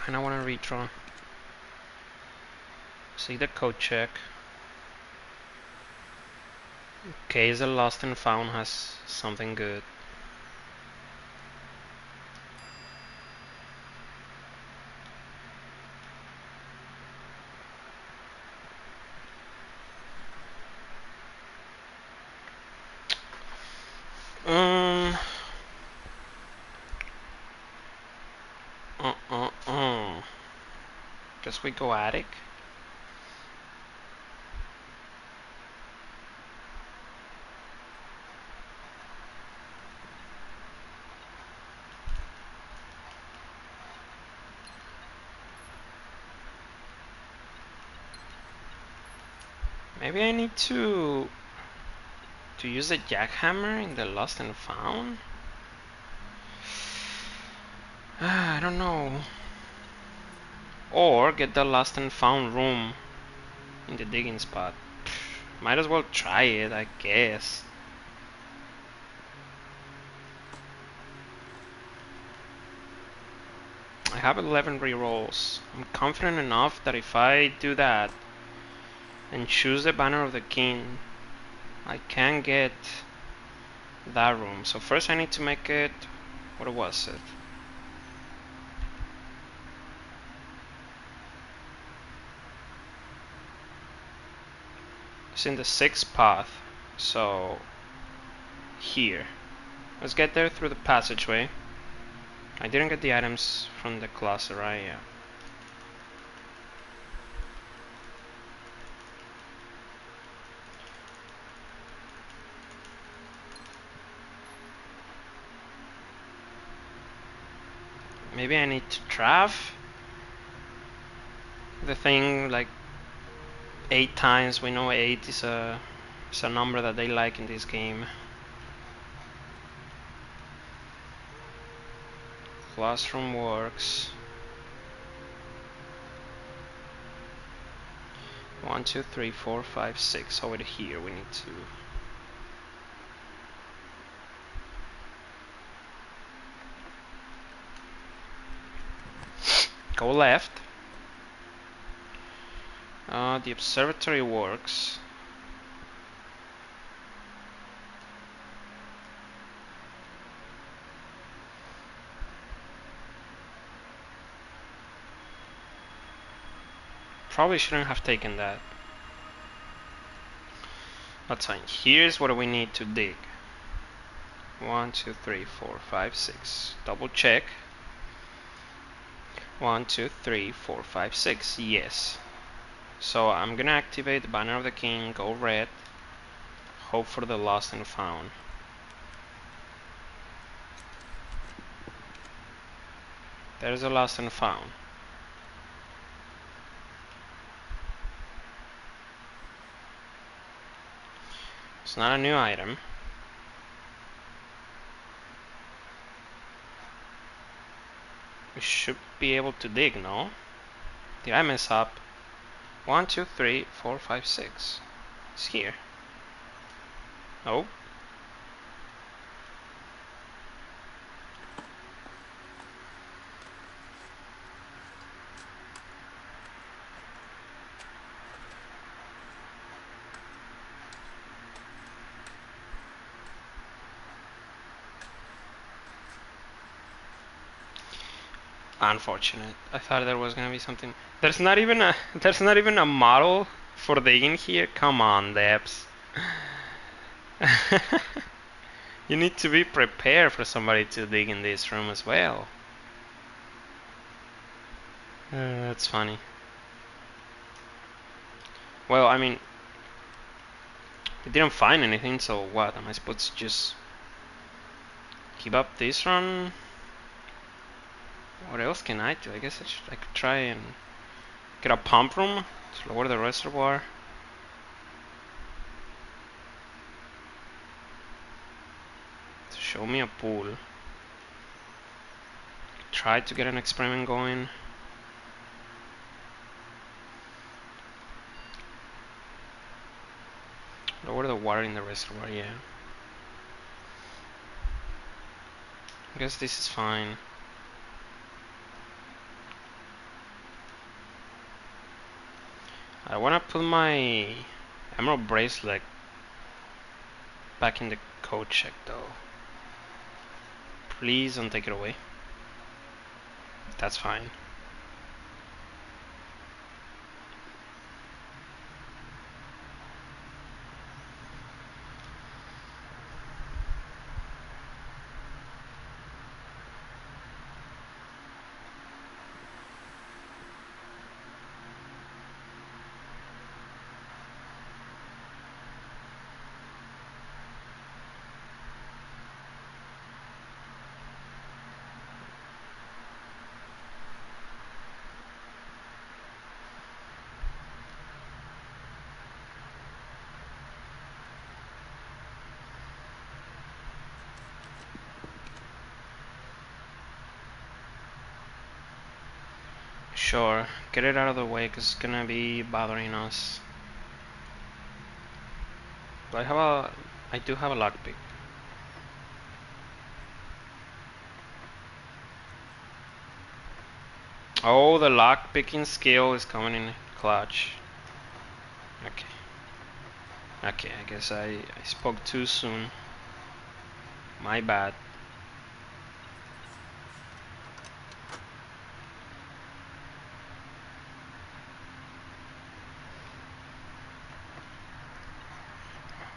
Kinda wanna redraw. See the code check. Okay, the lost and found has something good. Um. Guess we go attic. Maybe I need to use the jackhammer in the lost and found. I don't know. Or get the lost and found room in the digging spot. Might as well try it, I guess. I have 11 rerolls. I'm confident enough that if I do that and choose the Banner of the King, I can get that room. So first I need to make it, what was it? It's in the 6th path, so here. Let's get there through the passageway. I didn't get the items from the closet, right? Yeah. Maybe I need to trav the thing like 8 times. We know 8 is a number that they like in this game. Classroom works. 1, 2, 3, 4, 5, 6. Over here we need to. Go left. The observatory works. Probably shouldn't have taken that. That's fine. Here's what we need to dig. 1, 2, 3, 4, 5, 6. Double check. 1, 2, 3, 4, 5, 6. Yes. So I'm gonna activate the Banner of the King, go red, hope for the lost and found. There's a lost and found. It's not a new item. We should be able to dig, no? Did I mess up? 1, 2, 3, 4, 5, 6. It's here. Oh. Unfortunate. I thought there was gonna be something. There's not even a model for digging here. Come on, Debs. You need to be prepared for somebody to dig in this room as well. That's funny. Well, I mean, I didn't find anything, so what? Am I supposed to just keep up this run? What else can I do? I guess I could try and get a pump room to lower the reservoir. To show me a pool. Try to get an experiment going. Lower the water in the reservoir, yeah. I guess this is fine. I wanna put my emerald bracelet back in the code check though. Please don't take it away. That's fine. Sure, get it out of the way because it's gonna be bothering us. I do have a lockpick. Oh, the lock picking skill is coming in clutch. Okay. Okay, I guess I spoke too soon. My bad.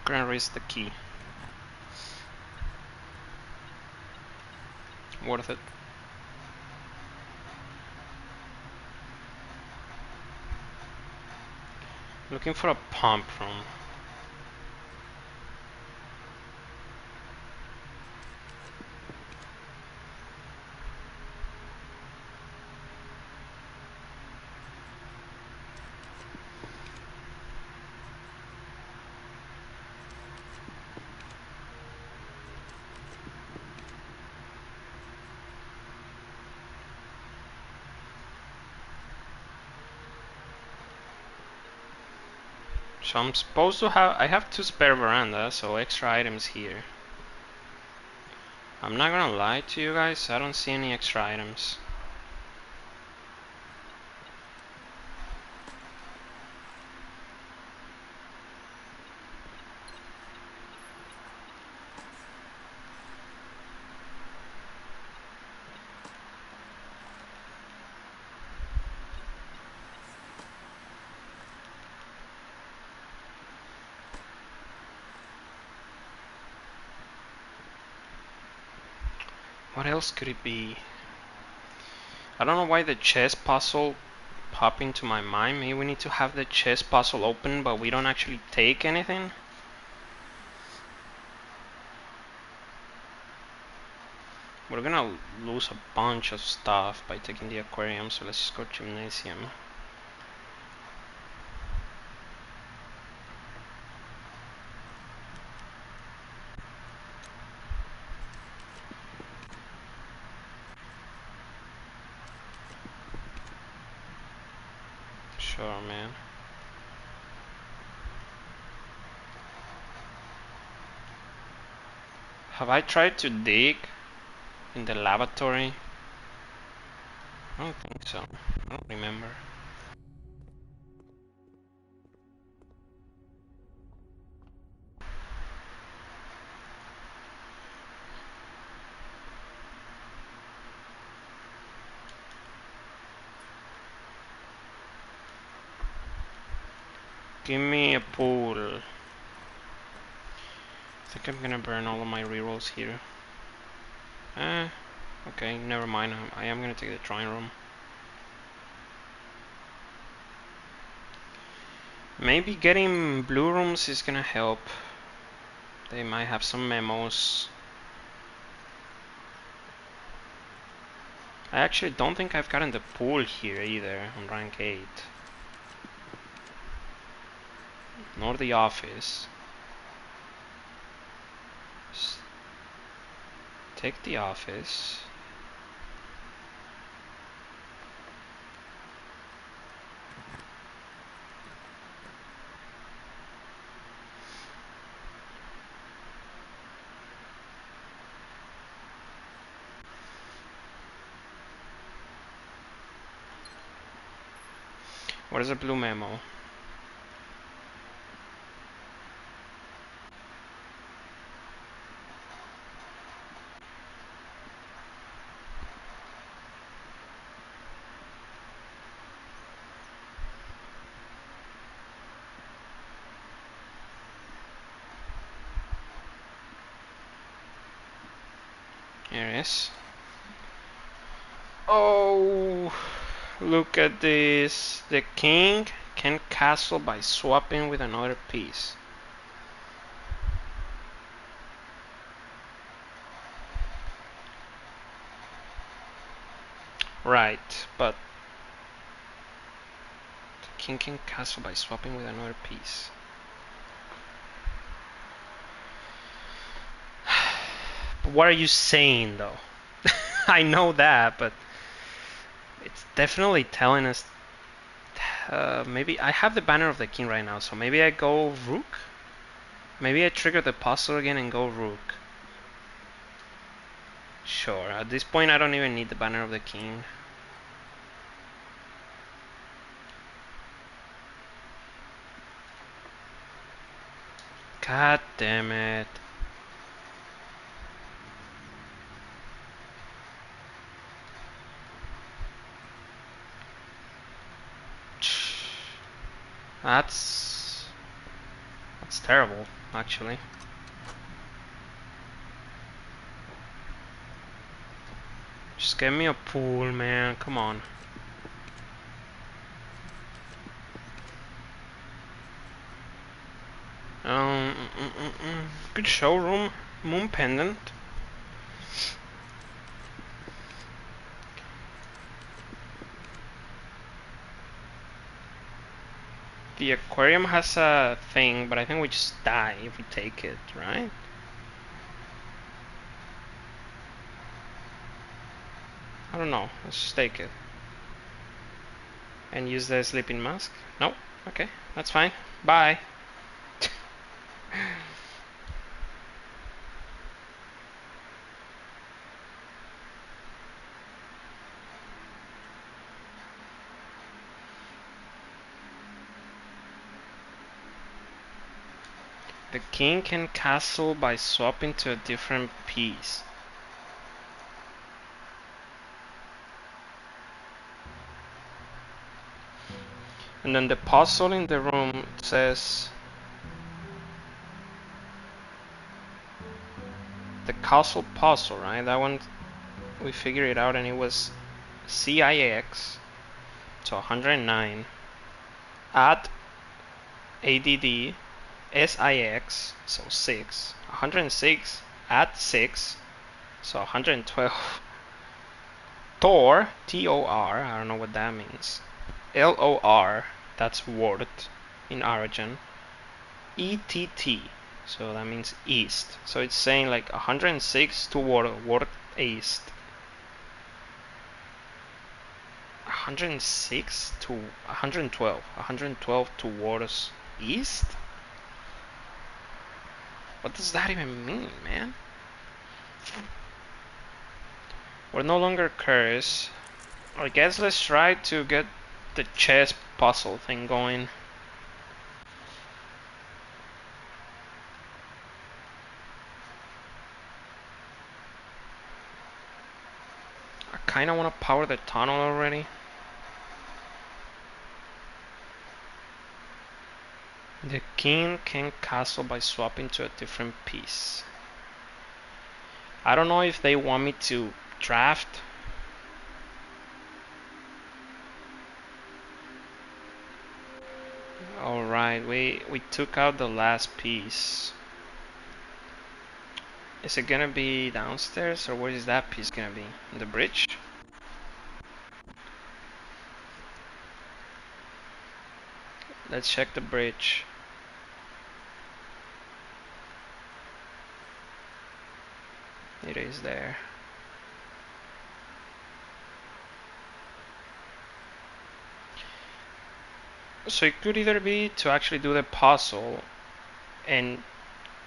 Gonna risk the key. Worth it. Looking for a pump room. So I'm supposed to have, I have 2 spare verandas, so extra items here. I'm not gonna lie to you guys, I don't see any extra items. What else could it be? I don't know why the chess puzzle popped into my mind. Maybe we need to have the chess puzzle open, but we don't actually take anything. We're gonna lose a bunch of stuff by taking the aquarium, so let's just go gymnasium. Sure, man. Have I tried to dig in the lavatory? I don't think so. I don't remember. Give me a pool. I think I'm gonna burn all of my rerolls here. Okay, never mind. I am gonna take the drawing room. Maybe getting blue rooms is gonna help. They might have some memos. I actually don't think I've gotten the pool here either on rank 8. Nor the office. Take the office. What is a blue memo? Here it is. Oh, look at this. The king can castle by swapping with another piece. Right, but the king can castle by swapping with another piece. But what are you saying though? I know that, but it's definitely telling us. Maybe I have the banner of the king right now, so maybe I go rook? Maybe I trigger the puzzle again and go rook. Sure, at this point I don't even need the banner of the king. God damn it. That's terrible, actually. Just get me a pool, man. Come on. Good showroom. Moon pendant. The aquarium has a thing, but I think we just die if we take it, right? I don't know. Let's just take it. And use the sleeping mask? Nope. Okay, that's fine. Bye. The king can castle by swapping to a different piece. And then the puzzle in the room says the castle puzzle, right? That one we figured it out, and it was CIX, so 109, at ADD SIX, so 6, 106 at 6, so 112. Tor, TOR, I don't know what that means. LOR, that's word in origin. ETT, so that means east. So it's saying like 106 toward east. 106 to 112. 112 towards east? What does that even mean, man? We're no longer cursed. I guess let's try to get the chess puzzle thing going. I kinda wanna power the tunnel already. The king can castle by swapping to a different piece. I don't know if they want me to draft. Alright, we took out the last piece. Is it gonna be downstairs, or where is that piece gonna be? In the bridge? Let's check the bridge. It is there. So it could either be to actually do the puzzle and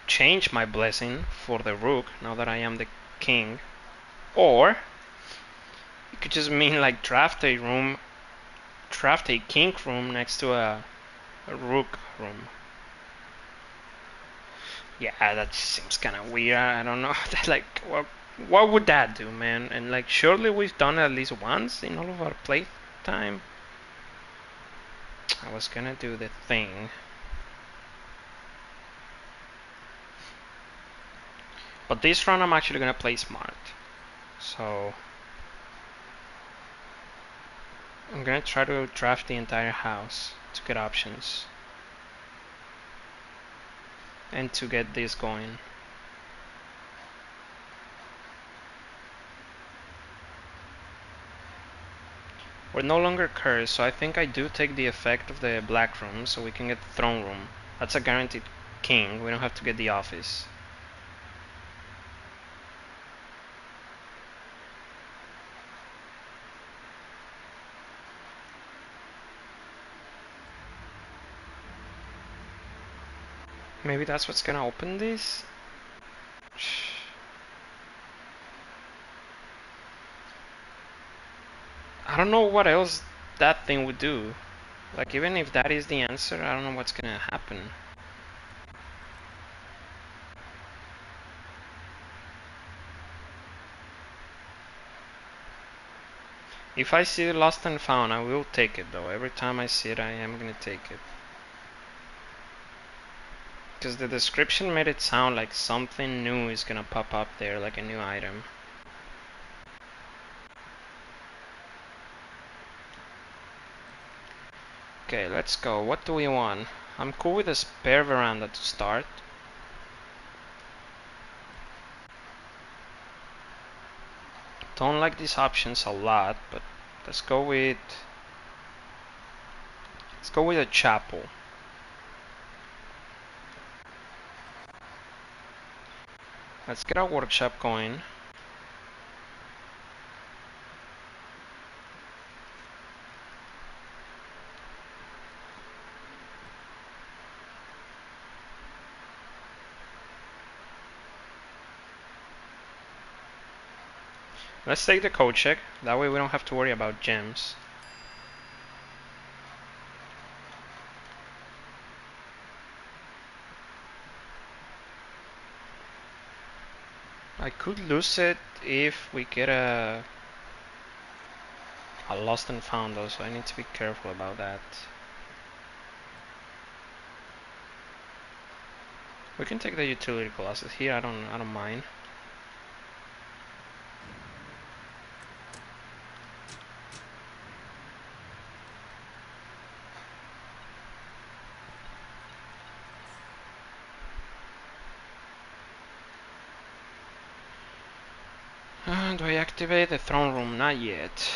change my blessing for the rook now that I am the king, or it could just mean like draft a king room next to a rook room. Yeah, that seems kind of weird. I don't know. Like, what would that do, man? And like, surely we've done it at least once in all of our playtime. I was gonna do the thing, but this round I'm actually gonna play smart. So I'm gonna try to draft the entire house to get options and to get this going. We're no longer cursed, so I think I do take the effect of the black room, so we can get the throne room. That's a guaranteed king. We don't have to get the office. Maybe that's what's gonna open this? I don't know what else that thing would do. Like, even if that is the answer, I don't know what's gonna happen. If I see lost and found, I will take it though. Every time I see it, I am gonna take it. Because the description made it sound like something new is gonna pop up there, like a new item. Okay, let's go. What do we want? I'm cool with a spare veranda to start. Don't like these options a lot, but let's go with a chapel. Let's get our workshop going. Let's take the code check. That way we don't have to worry about gems. I could lose it if we get a lost and found though, so I need to be careful about that. We can take the utility classes here. I don't mind. Do I activate the throne room? Not yet.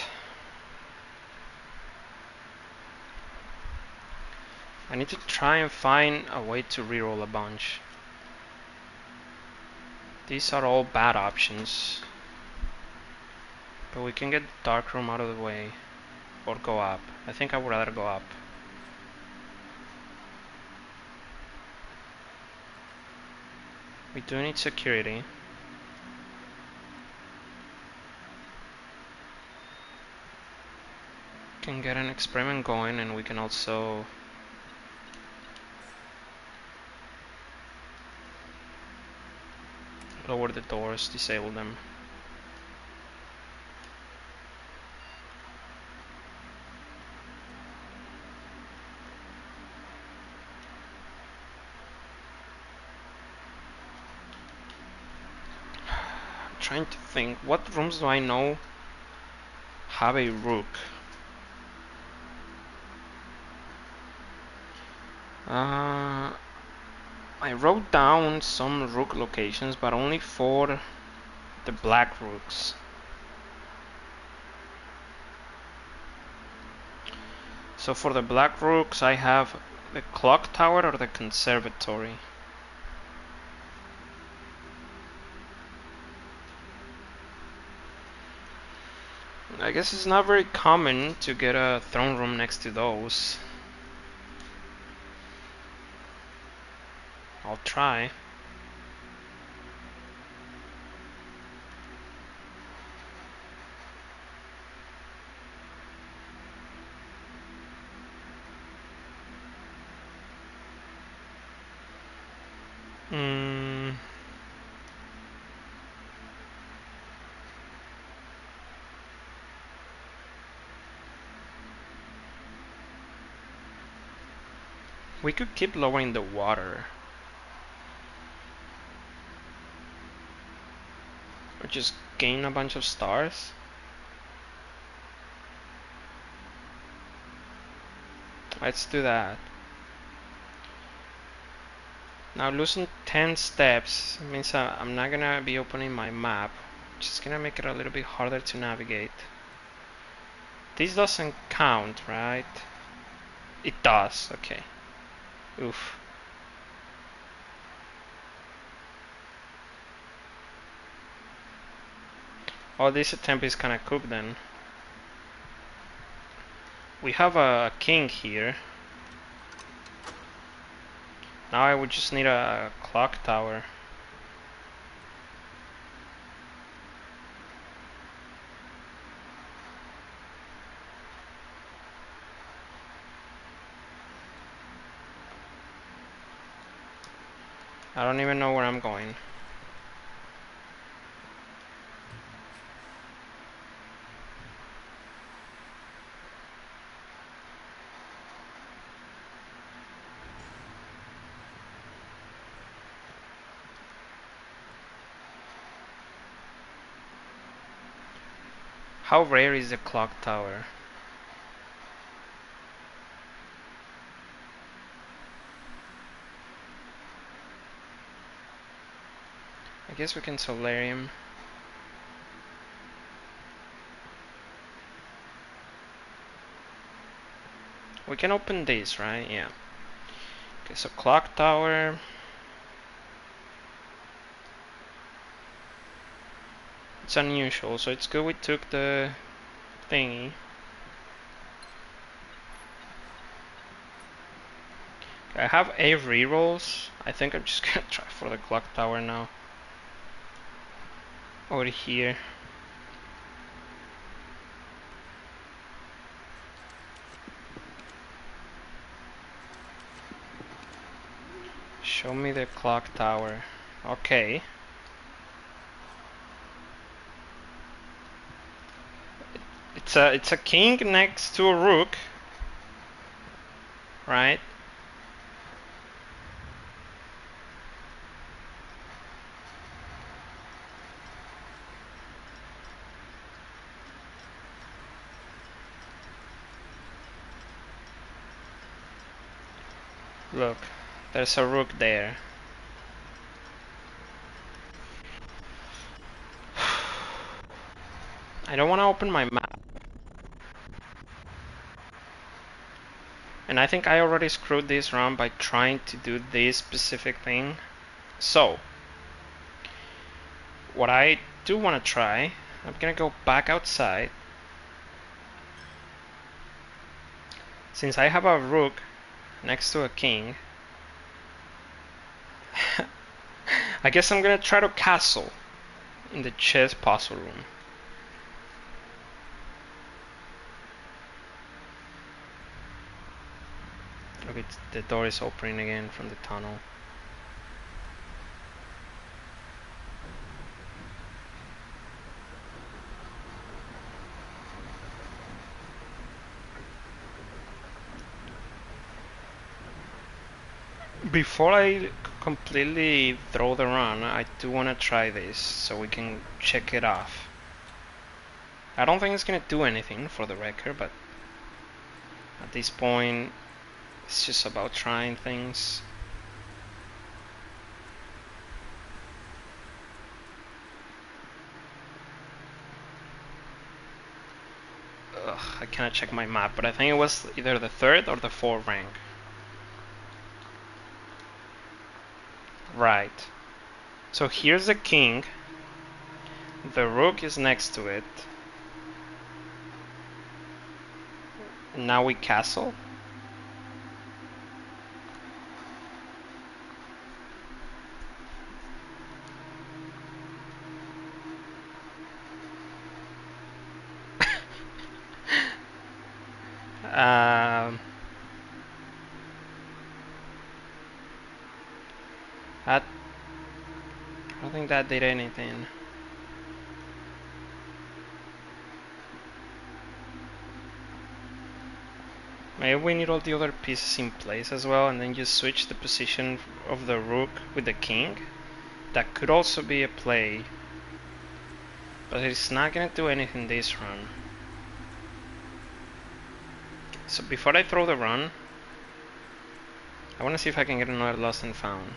I need to try and find a way to reroll a bunch. These are all bad options. But we can get the dark room out of the way. Or go up. I think I would rather go up. We do need security. Can get an experiment going, and we can also lower the doors, disable them. I'm trying to think, what rooms do I know have a rook? I wrote down some rook locations, but only for the black rooks. So for the black rooks, I have the clock tower or the conservatory. I guess it's not very common to get a throne room next to those. I'll try. We could keep lowering the water. Or just gain a bunch of stars. Let's do that. Now losing 10 steps means I'm not gonna be opening my map. Just gonna make it a little bit harder to navigate. This doesn't count, right? It does, okay. Oof. Oh, this attempt is kinda cooked then. We have a king here. Now I would just need a clock tower. I don't even know where I'm going. How rare is the clock tower? I guess we can Solarium. We can open this, right? Yeah. Okay, so clock tower. It's unusual, so it's good we took the thingy. I have a rerolls. I think I'm just gonna try for the clock tower now. Over here. Show me the clock tower. Okay. It's a king next to a rook, right? Look, there's a rook there. I don't want to open my map. And I think I already screwed this round by trying to do this specific thing. So, what I do want to try, I'm gonna go back outside. Since I have a rook next to a king, I guess I'm gonna try to castle in the chess puzzle room. Look, the door is opening again from the tunnel. Before I completely throw the run, I do want to try this so we can check it off. I don't think it's gonna do anything for the record, but at this point, it's just about trying things. Ugh, I cannot check my map, but I think it was either the 3rd or the 4th rank. Right. So here's the king. The rook is next to it. And now we castle. um, I don't think that did anything. Maybe we need all the other pieces in place as well, and then just switch the position of the rook with the king. That could also be a play, but it's not gonna do anything this run. So before I throw the run, I wanna see if I can get another lost and found.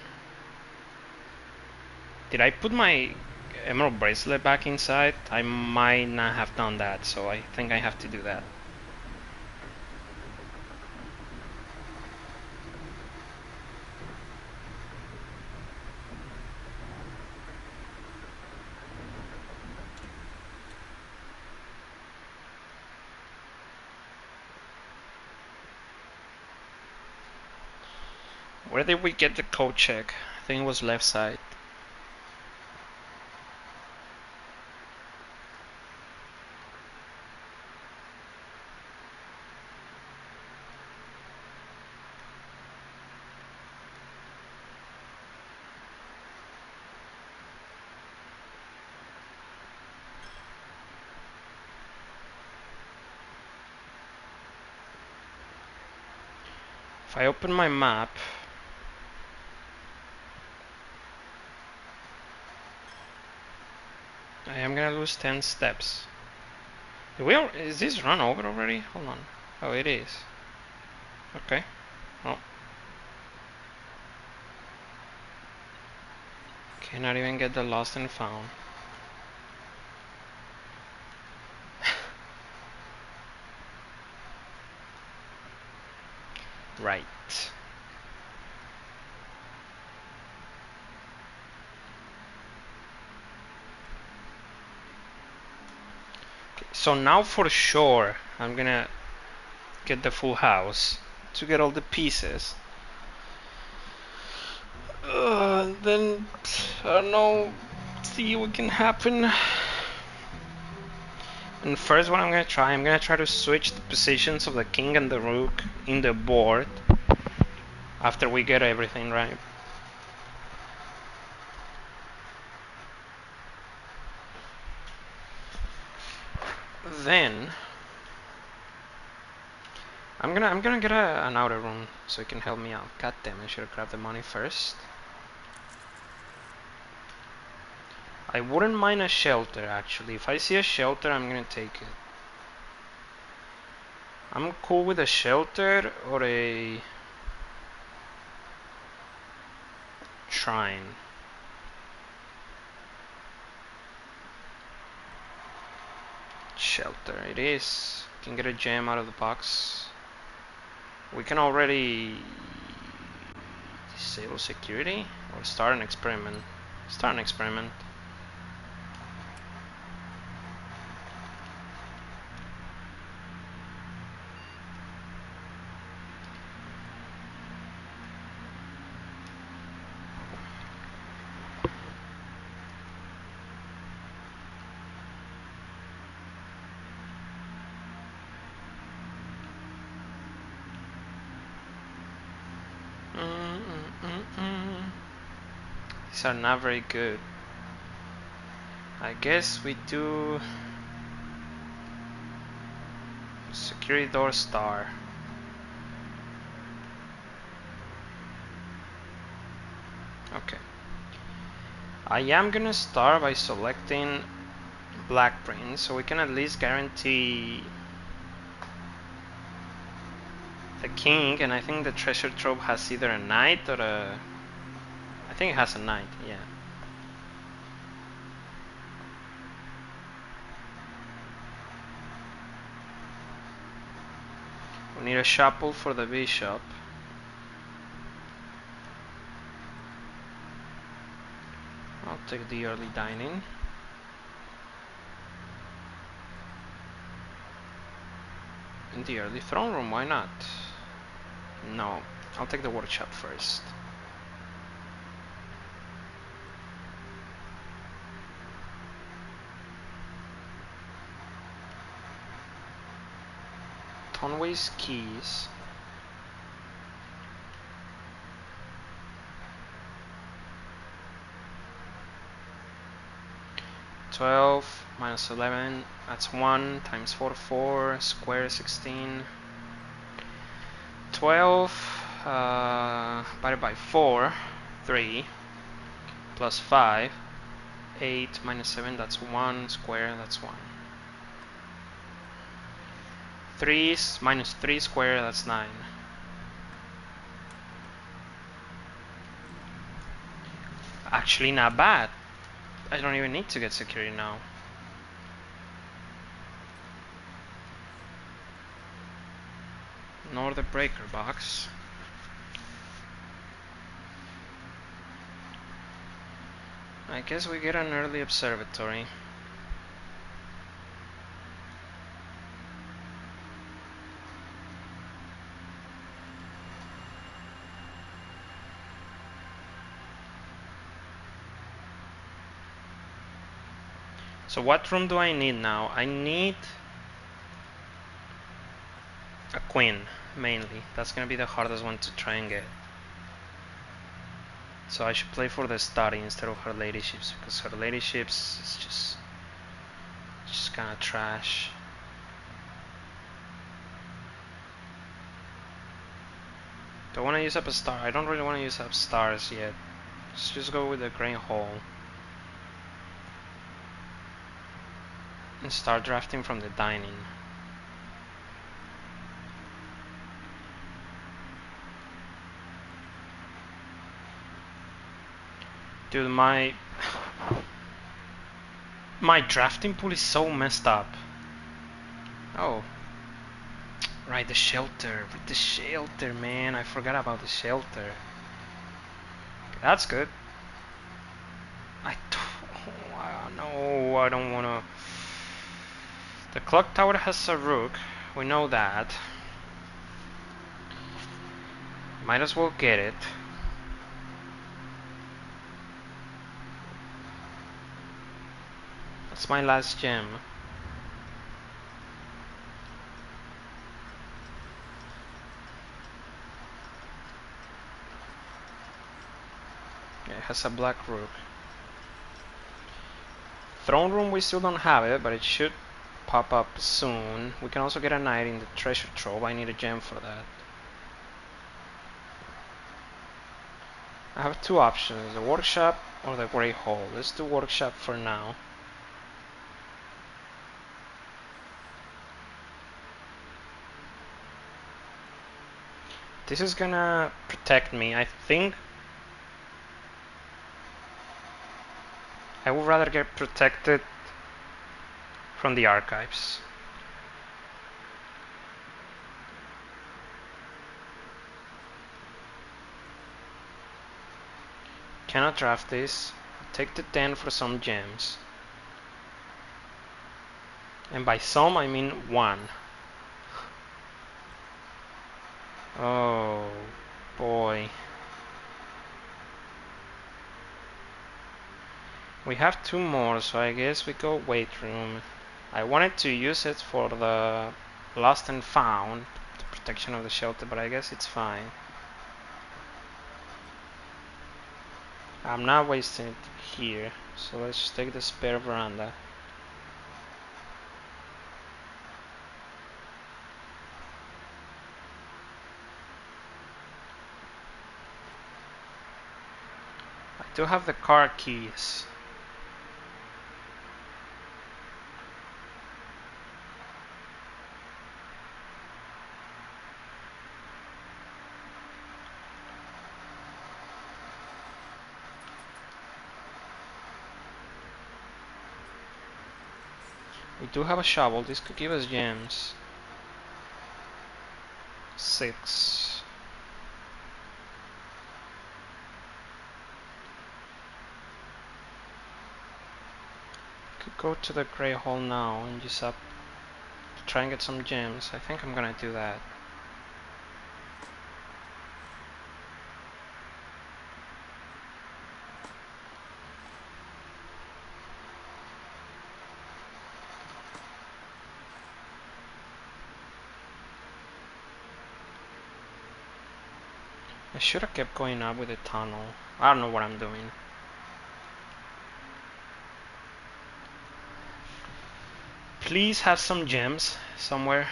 Did I put my emerald bracelet back inside? I might not have done that, so I think I have to do that. Where did we get the code check? I think it was left side. If I open my map, I am gonna lose 10 steps. Is this run over already? Hold on. Oh, it is. Okay. Oh. Cannot even get the lost and found. Right. So now for sure, I'm gonna get the full house to get all the pieces. Then I don't know. See what can happen. And first, what I'm gonna try to switch the positions of the king and the rook in the board after we get everything right. Then I'm gonna get an outer room so it can help me out. God damn, I should have grabbed the money first. I wouldn't mind a shelter actually. If I see a shelter, I'm gonna take it. I'm cool with a shelter or a shrine. Shelter it is. Can get a gem out of the box. We can already disable security or start an experiment. Start an experiment. These are not very good. I guess we do security door star. Okay. I am gonna start by selecting Black Prince so we can at least guarantee the king, and I think the treasure trove has either a knight or a... I think it has a knight, yeah. We need a chapel for the bishop. I'll take the early dining. In the early throne room, why not? No, I'll take the workshop first. Conway's keys. $12 minus 11, that's 1 times 4, 4, square 16. 12 divided by 4, 3, plus 5, 8 minus 7, that's 1, square, that's 1. 3 minus 3 square, that's 9. Actually not bad. I don't even need to get security now. Nor the breaker box. I guess we get an early observatory. So what room do I need now? I need a queen, mainly. That's gonna be the hardest one to try and get. So I should play for the study instead of her ladyships, because her ladyships is just kinda trash. Do I wanna use up a star? I don't really wanna use up stars yet. Let's just go with the green hole. and start drafting from the dining. Dude, my drafting pool is so messed up. Oh, right, the shelter. With the shelter, man. I forgot about the shelter. That's good. No, I don't wanna. The clock tower has a rook. We know that. Might as well get it. That's my last gem. Yeah, it has a black rook. Throne room, we still don't have it, but it should pop up soon. We can also get a knight in the treasure trove. I need a gem for that. I have two options, the workshop or the Grey Hall. Let's do workshop for now. This is gonna protect me. I think I would rather get protected from the archives. Cannot draft this. Take the 10 for some gems. And by some, I mean one. Oh boy. We have two more, so I guess we go weight room. I wanted to use it for the lost and found, the protection of the shelter, but I guess it's fine. I'm not wasting it here, so let's just take the spare veranda. I do have the car keys. We do have a shovel. This could give us gems. 6. Could go to the Grey Hall now and use up to try and get some gems. I think I'm gonna do that. I should have kept going up with the tunnel. I don't know what I'm doing. Please have some gems somewhere.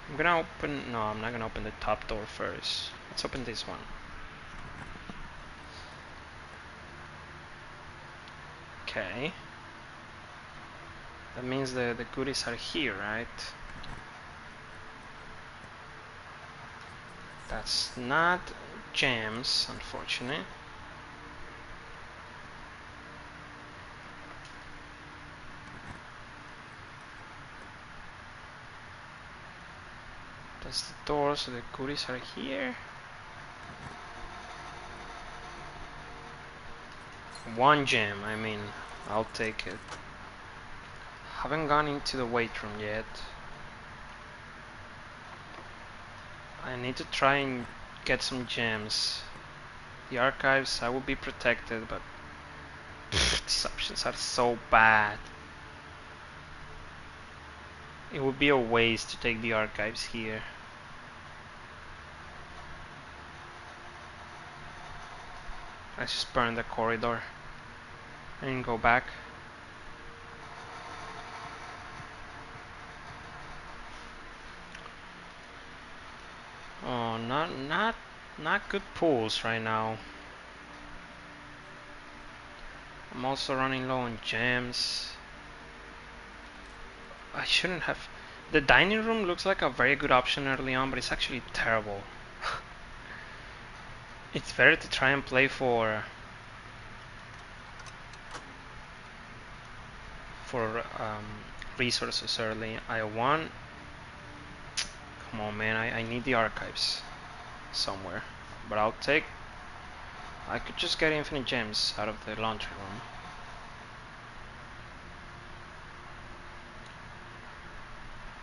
I'm gonna open... No, I'm not gonna open the top door first. Let's open this one. Okay. That means the goodies are here, right? That's not gems, unfortunately. That's the door, so the goodies are here. One gem, I mean, I'll take it. Haven't gone into the weight room yet. I need to try and get some gems. The archives, I will be protected, but these options are so bad. It would be a waste to take the archives here. Let's just burn the corridor and go back. Oh, not good pulls right now. I'm also running low on gems. I shouldn't have. The dining room looks like a very good option early on, but it's actually terrible. It's better to try and play for resources early. I want. Come on, man. I need the archives somewhere, but I'll take. I could just get infinite gems out of the laundry room.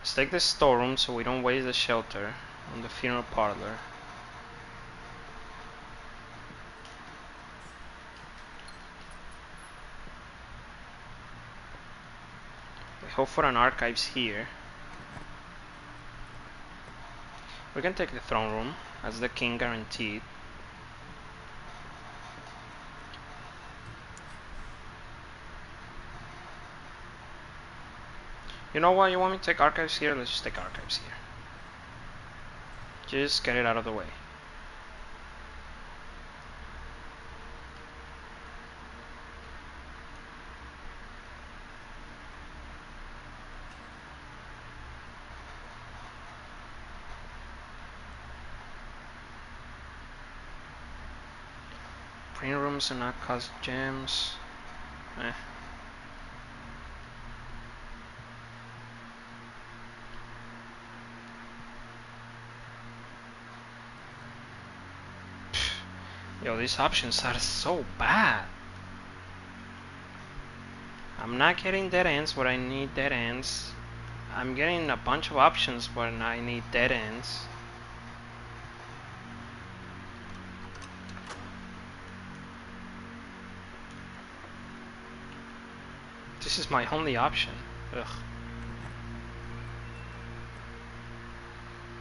Let's take the storeroom so we don't waste the shelter on the funeral parlor. We hope for an archives here. We can take the throne room as the king guaranteed. You know what? You want me to take archives here? Let's just take archives here. Just get it out of the way. Print rooms and not cost gems. Eh. Yo, these options are so bad. I'm not getting dead ends where I need dead ends. I'm getting a bunch of options when I need dead ends. This is my only option. Ugh.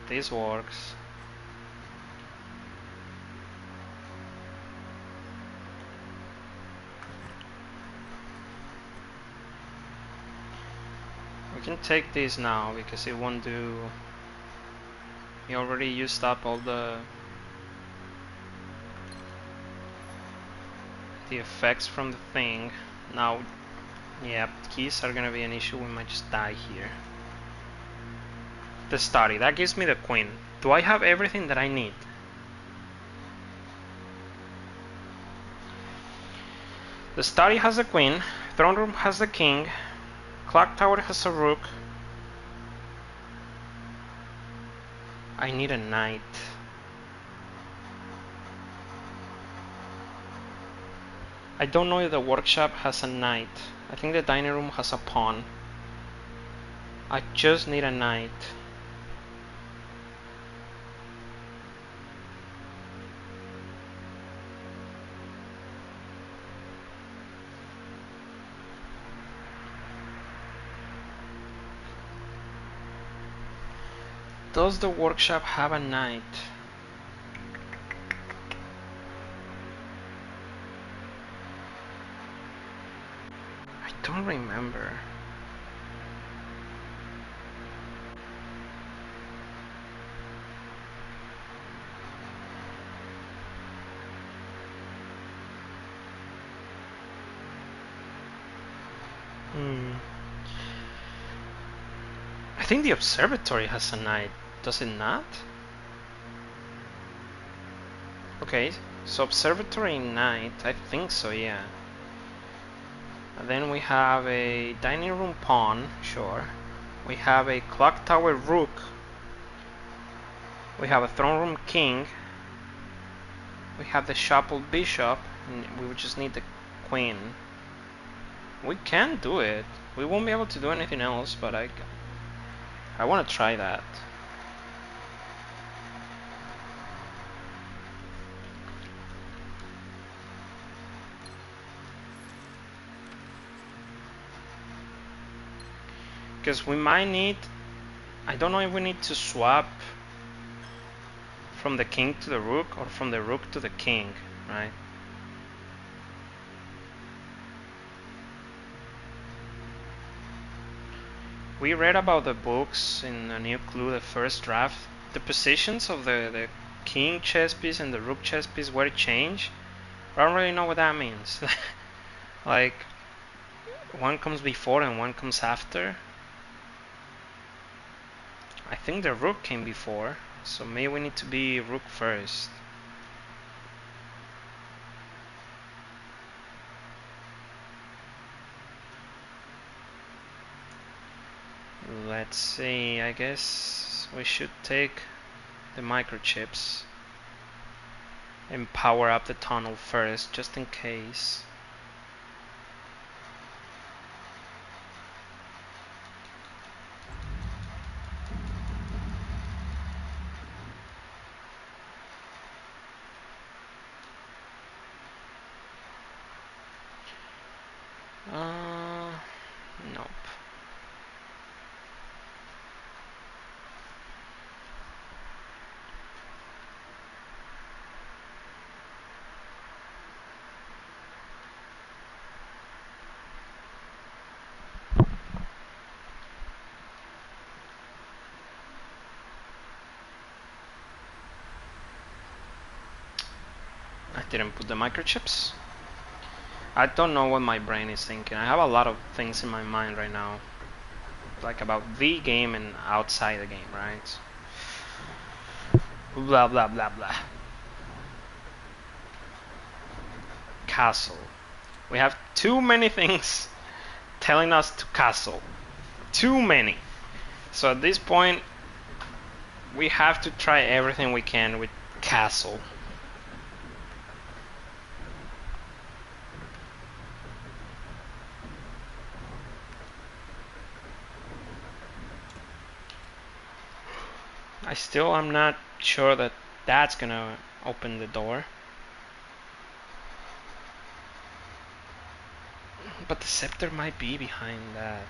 This works. We can take this now because it won't do. We already used up all the effects from the thing. Now, yeah, keys are gonna be an issue. We might just die here. The study, that gives me the queen. Do I have everything that I need? The study has the queen. Throne room has the king. Clock tower has a rook. I need a knight. I don't know if the workshop has a knight. I think the dining room has a pawn. I just need a knight. Does the workshop have a knight? I don't remember. I think the observatory has a knight. Does it not? Okay, so observatory knight, I think so, yeah. And then we have a dining room pawn, sure. We have a clock tower rook. We have a throne room king. We have the shuffle bishop, and we would just need the queen. We can do it. We won't be able to do anything else, but I want to try that. Because we might need, I don't know if we need to swap from the king to the rook or from the rook to the king, right? We read about the books in A New Clue, the first draft. The positions of the king chess piece and the rook chess piece were changed. I don't really know what that means. Like, one comes before and one comes after. I think the rook came before, so maybe we need to be rook first. Let's see, I guess we should take the microchips and power up the tunnel first, just in case. Nope. I didn't put the microchips. I don't know what my brain is thinking. I have a lot of things in my mind right now, like about the game and outside the game, right? Blah blah blah blah. Castle. We have too many things telling us to castle. Too many. So at this point, we have to try everything we can with castle. I still am not sure that that's gonna open the door. But the scepter might be behind that.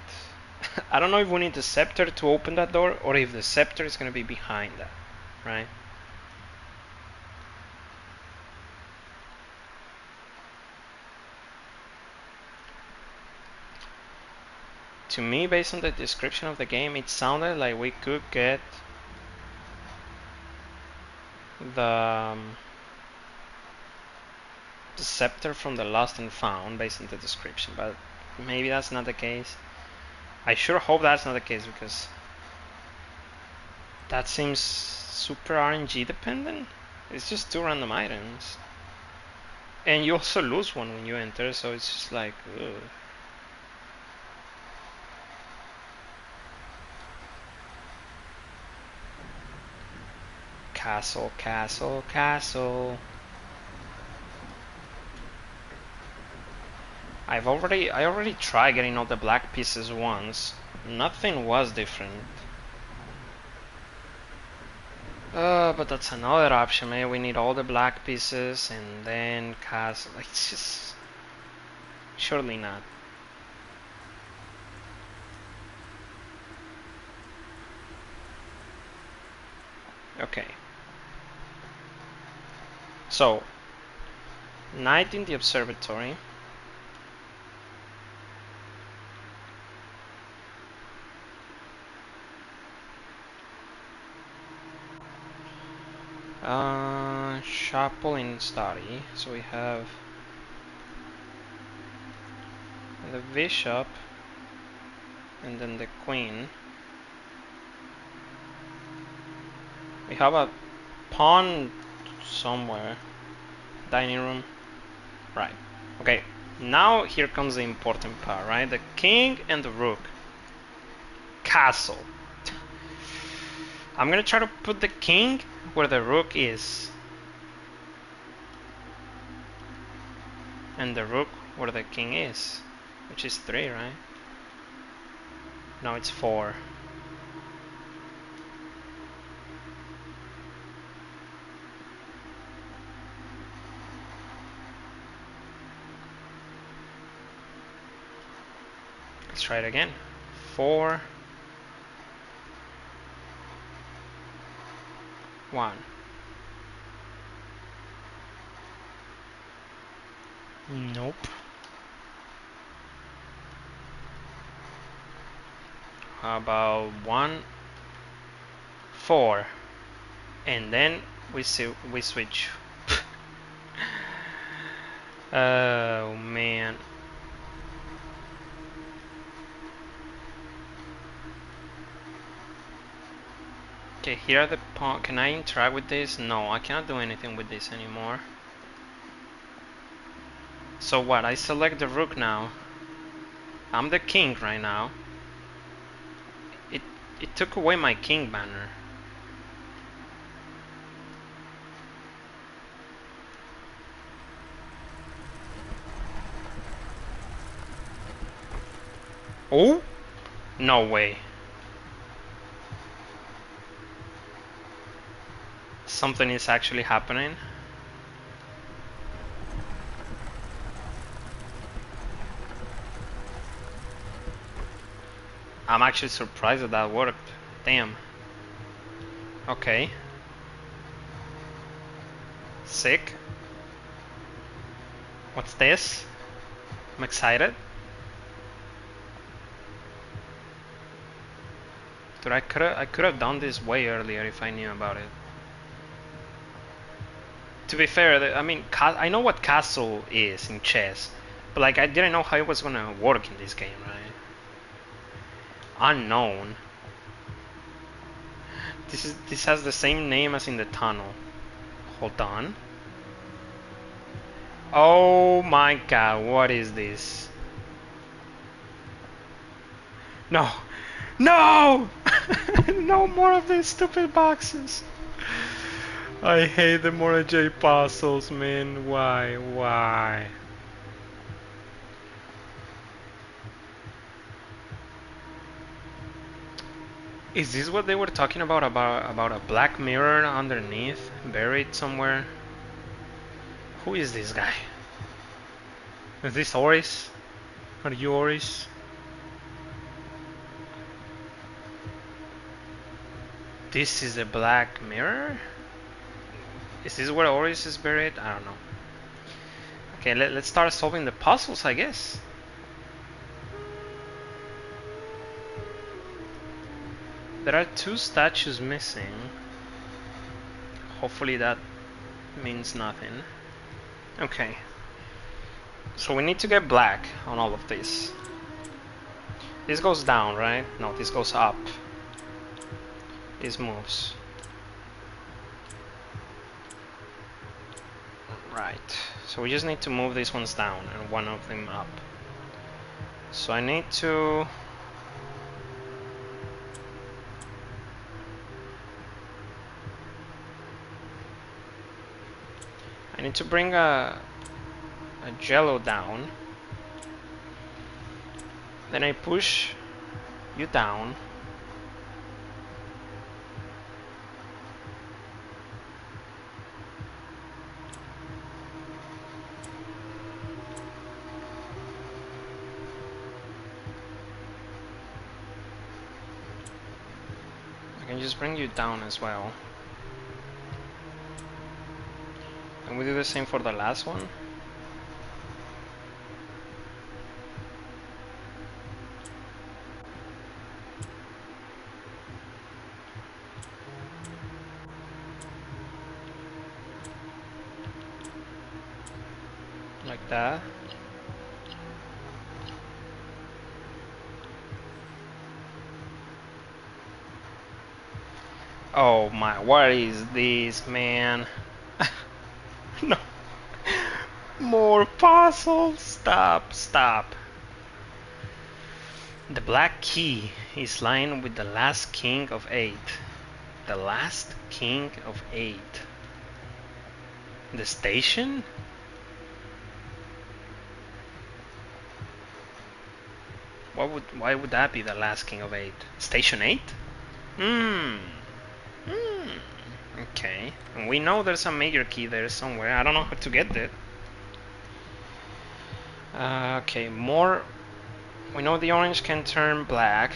I don't know if we need the scepter to open that door or if the scepter is gonna be behind that, right? To me, based on the description of the game, it sounded like we could get the scepter from the Lost and Found based on the description, but maybe that's not the case. I sure hope that's not the case because that seems super RNG dependent. It's just two random items. And you also lose one when you enter, so it's just like, ugh. Castle, castle, castle. I already tried getting all the black pieces once. Nothing was different. But that's another option. Maybe we need all the black pieces and then castle. It's just surely not. Okay. So, night in the observatory. Chapel in study. So we have the bishop and then the queen. We have a pawn somewhere. Dining room. Right. Okay. Now here comes the important part, right? The king and the rook. Castle. I'm gonna try to put the king where the rook is. And the rook where the king is. Which is 3, right? No, it's 4. Let's try it again. 4, 1. Nope. How about 1, 4, and then we switch. Oh man. Okay, here are the pawn. Can I interact with this? No, I cannot do anything with this anymore. So what? I select the rook now. I'm the king right now. It it took away my king banner. Oh? No way. Something is actually happening. I'm actually surprised that that worked. Damn. Okay. Sick. What's this? I'm excited. Dude, I could have done this way earlier if I knew about it. To be fair, I mean, I know what castle is in chess, but like I didn't know how it was gonna work in this game, right? Unknown. This has the same name as in the tunnel. Hold on. Oh my god, what is this? No! No! No more of these stupid boxes. I hate the Mora J puzzles, man. Why? Why? Is this what they were talking about a black mirror underneath, buried somewhere? Who is this guy? Is this Oris? Are you Oris? This is a black mirror? Is this where Oris is buried? I don't know. Okay, let's start solving the puzzles, I guess. There are 2 statues missing. Hopefully that means nothing. Okay. So we need to get black on all of this. This goes down, right? No, this goes up. This moves. Right. So we just need to move these ones down and one of them up. So I need to... bring a jello down. Then I push you down. I can just bring you down as well. And we do the same for the last one. Like that. Oh my, what is this, man? No. More puzzles. Stop, stop. The black key is lying with the last king of 8. The last king of 8. The station? Why would that be the last king of 8? Station 8? Okay. And we know there's a major key there somewhere. I don't know how to get it. Okay, more. We know the orange can turn black.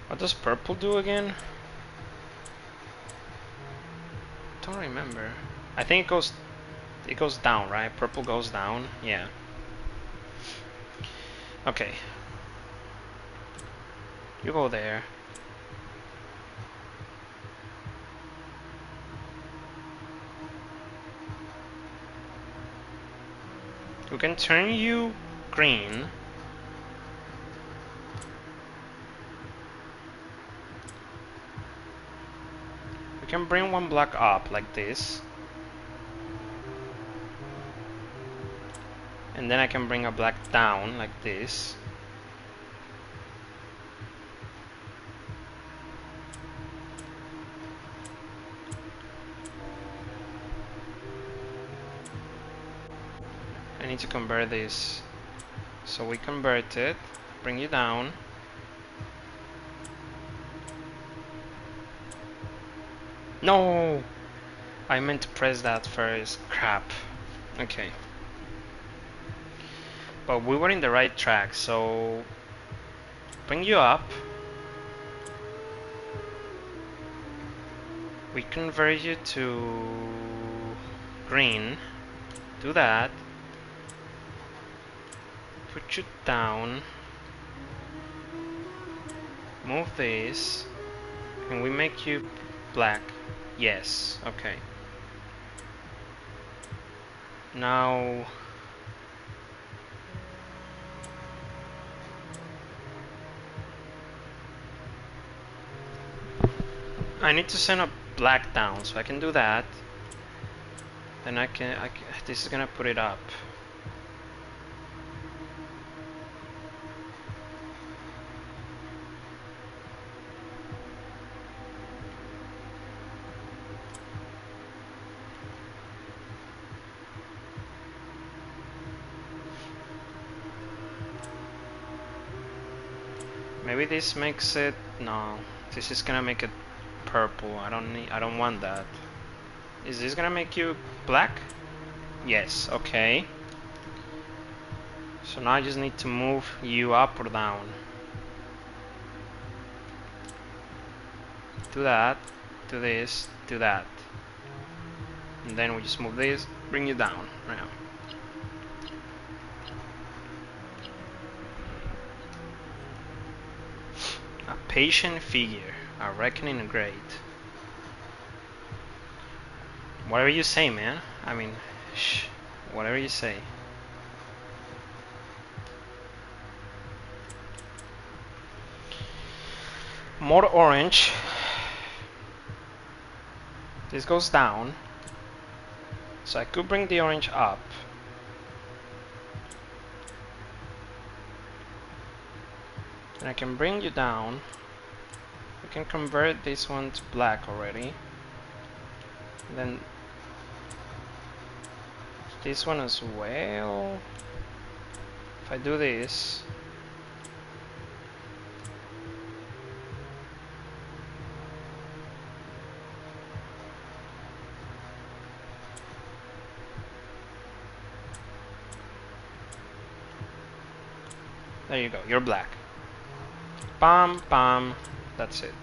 What does purple do again? Don't remember. I think it goes down, right? Purple goes down. Yeah. Okay. You go there. We can turn you green. We can bring one black up like this. And then I can bring a black down like this. I need to convert this. So we convert it, bring you down. No! I meant to press that first. Crap. Okay. But we were in the right track, so bring you up. We convert you to green. Do that. Put you down. Move this. And we make you black. Yes, okay. Now I need to send a black down, so I can do that. Then this is gonna put it up. Maybe this makes it, no, this is gonna make it purple. I don't want that. Is this gonna make you black? Yes, okay. So now I just need to move you up or down. Do that, do this, do that. And then we just move this, bring you down. Now. A patient figure, a reckoning great. Whatever you say, man. I mean, shh, whatever you say. More orange. This goes down. So I could bring the orange up. And I can bring you down. We can convert this one to black already. Then this one as well. If I do this, there you go, you're black. Bam, bam, that's it.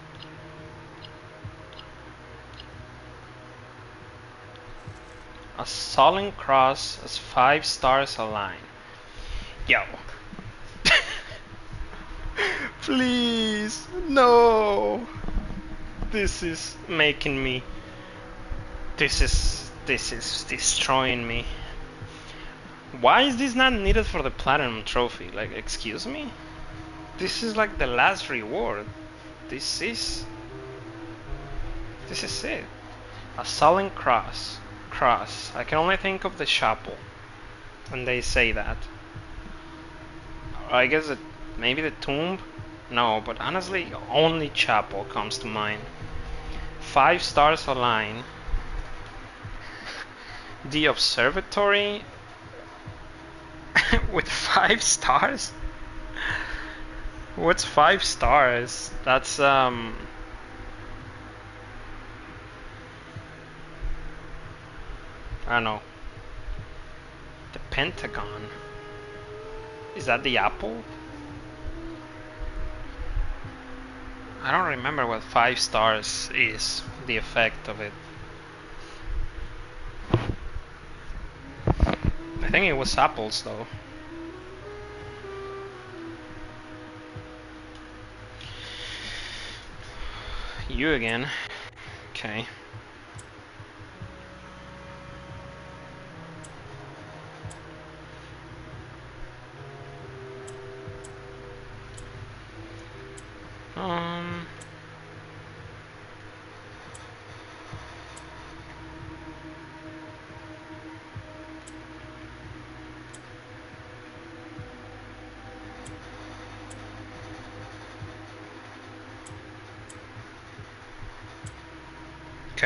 A solemn cross as 5 stars align. Yo. Please, no. This is making me. This is destroying me. Why is this not needed for the platinum trophy? Like, excuse me? This is like the last reward. This is it. A solemn cross. I can only think of the chapel when they say that. I guess maybe the tomb? No, but honestly, only chapel comes to mind. 5 stars align. The observatory with 5 stars? What's 5 stars? That's I don't know. The Pentagon. Is that the apple? I don't remember what 5 stars is, the effect of it. I think it was apples though. You again. Okay.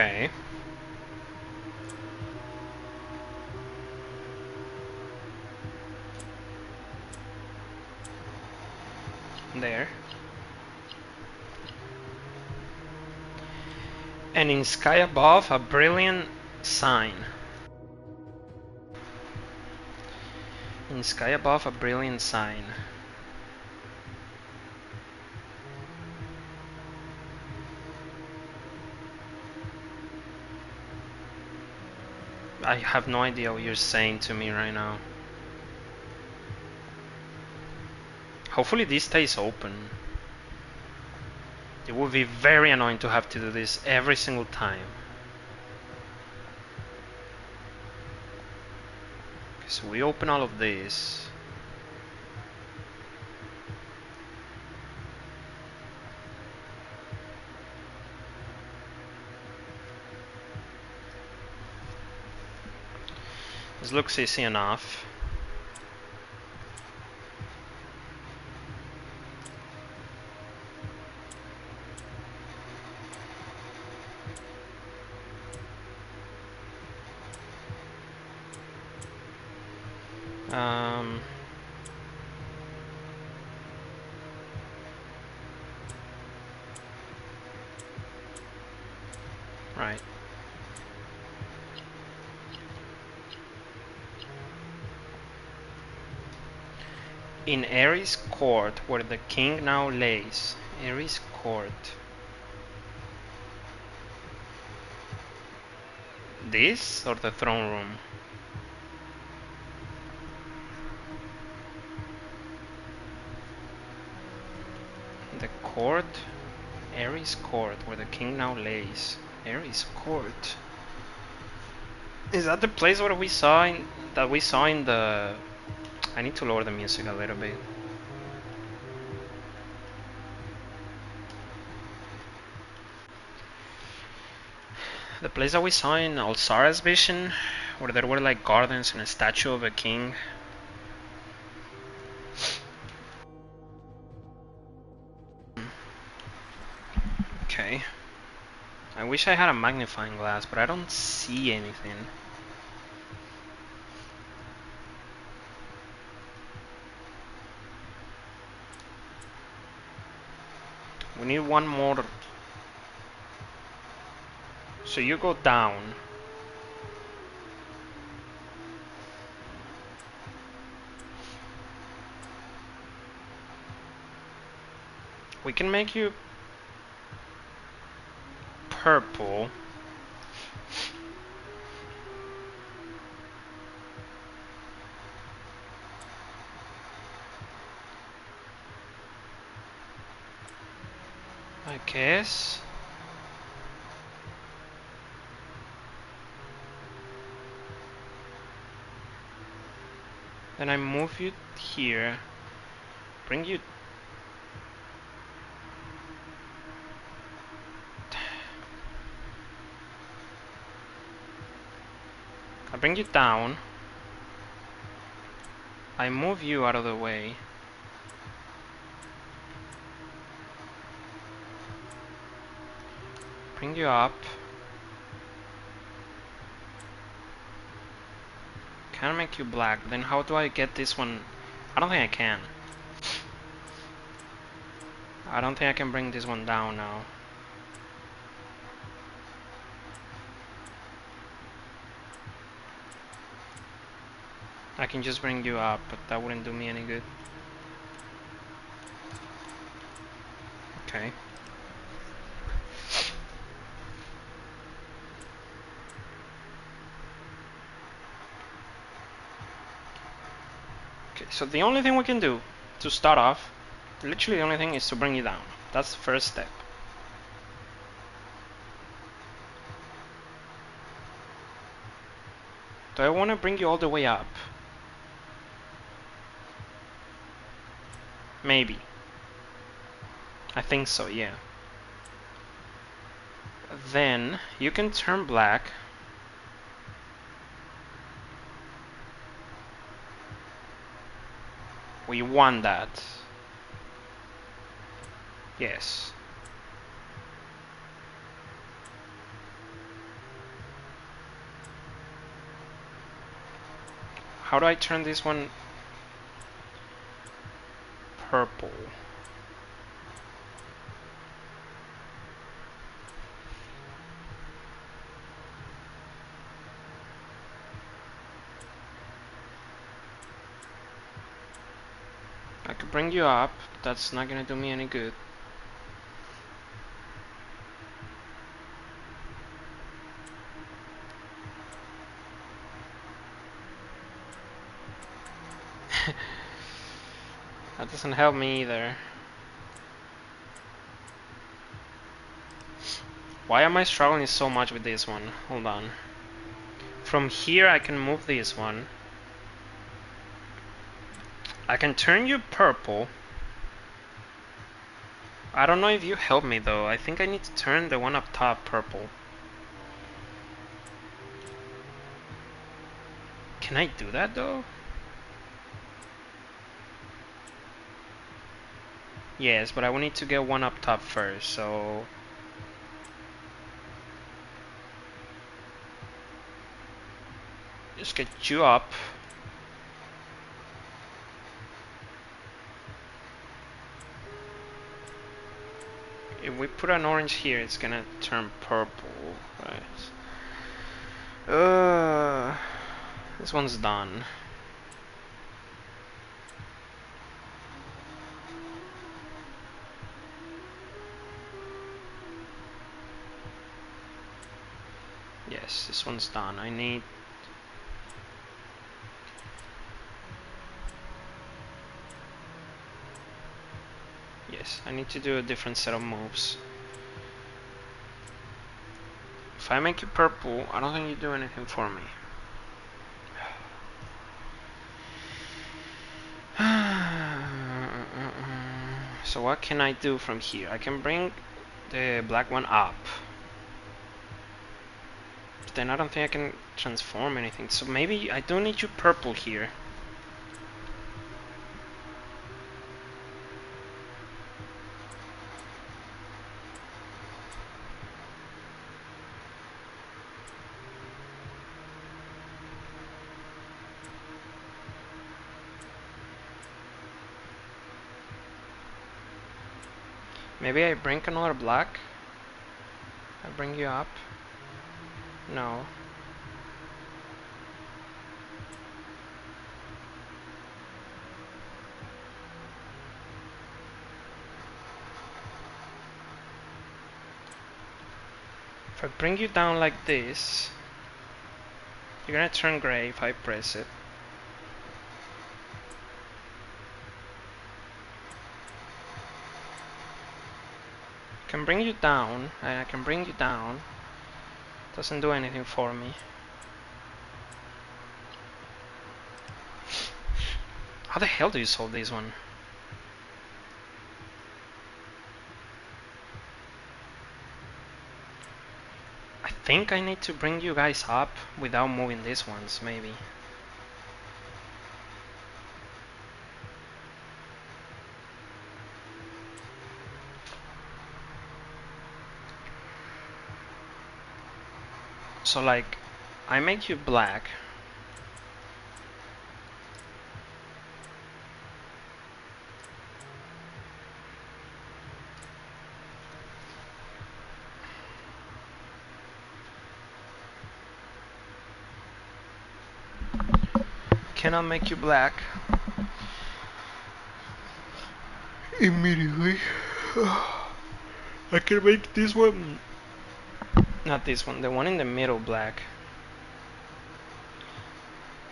Okay. There. And in sky above, a brilliant sign. In sky above, a brilliant sign. I have no idea what you're saying to me right now. Hopefully this stays open. It would be very annoying to have to do this every single time. Okay, so we open all of this. This looks easy enough. Right. In Ares' court, where the king now lays. Ares' court. This or the throne room? The court? Ares' court, where the king now lays. Ares' court. Is that the place where we saw in the? I need to lower the music a little bit. The place that we saw in Alzara's vision, where there were like gardens and a statue of a king. Okay. I wish I had a magnifying glass, but I don't see anything. We need one more. So you go down. We can make you purple. I guess. Then I move you here. Bring you. I bring you down. I move you out of the way. Bring you up. Can make you black. Then how do I get this one? I don't think I can. I don't think I can bring this one down now. I can just bring you up, but that wouldn't do me any good. Okay. Okay, so the only thing we can do to start off, literally the only thing is to bring you down. That's the first step. Do I want to bring you all the way up? Maybe. I think so, yeah. Then you can turn black. We want that. Yes. How do I turn this one purple? I could bring you up. That's not gonna do me any good. That doesn't help me either. Why am I struggling so much with this one? Hold on. From here I can move this one. I can turn you purple. I don't know if you help me though. I think I need to turn the one up top purple. Can I do that though? Yes, but I will need to get one up top first, so... Just get you up. If we put an orange here, it's gonna turn purple, right? This one's done. Yes, this one's done. I need... Yes, I need to do a different set of moves. If I make you purple, I don't think you do anything for me. So what can I do from here? I can bring the black one up. But then I don't think I can transform anything. So maybe I do need you purple here. Maybe I bring another black. I bring you up. No. If I bring you down like this, you're gonna turn gray if I press it. I can bring you down, and I can bring you down. Doesn't do anything for me. How the hell do you solve this one? I think I need to bring you guys up without moving these ones, maybe. So like, I make you black. Cannot make you black. Immediately. I can make this one. Not this one, the one in the middle black.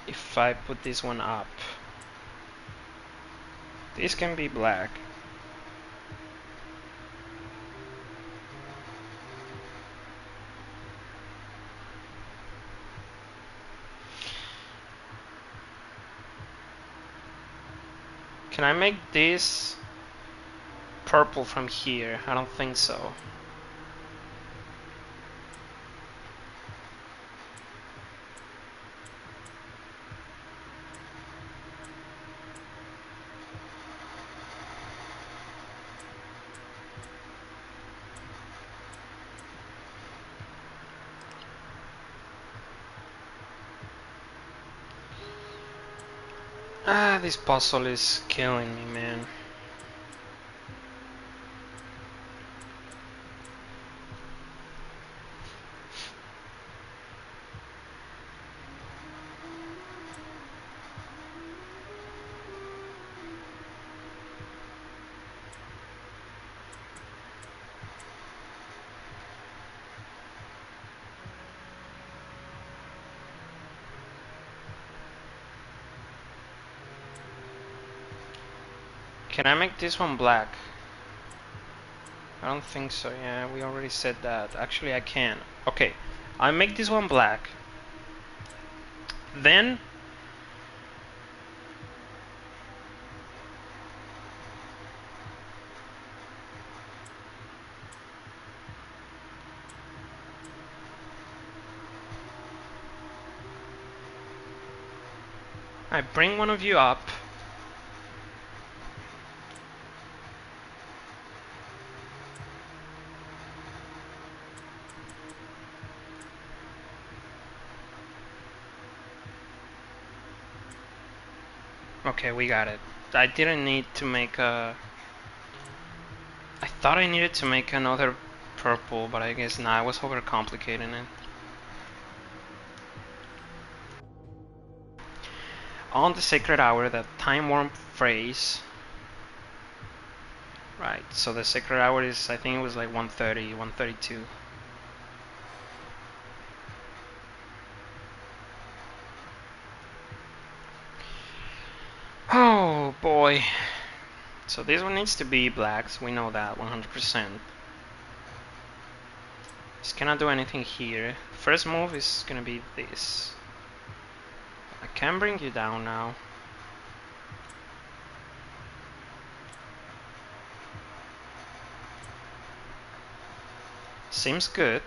If I put this one up. This can be black. Can I make this purple from here? I don't think so. Ah, this puzzle is killing me, man. Can I make this one black? I don't think so. Yeah, we already said that. Actually, I can. Okay, I make this one black. Then I bring one of you up. Okay, we got it. I didn't need to make a... I thought I needed to make another purple, but I guess not. I was overcomplicating it. On the sacred hour, that time worm phrase. Right, so the sacred hour is, I think it was like 1:30, 1:32. Oh boy. So this one needs to be blacks, we know that 100%. Just cannot do anything here. First move is gonna be this. I can bring you down now. Seems good.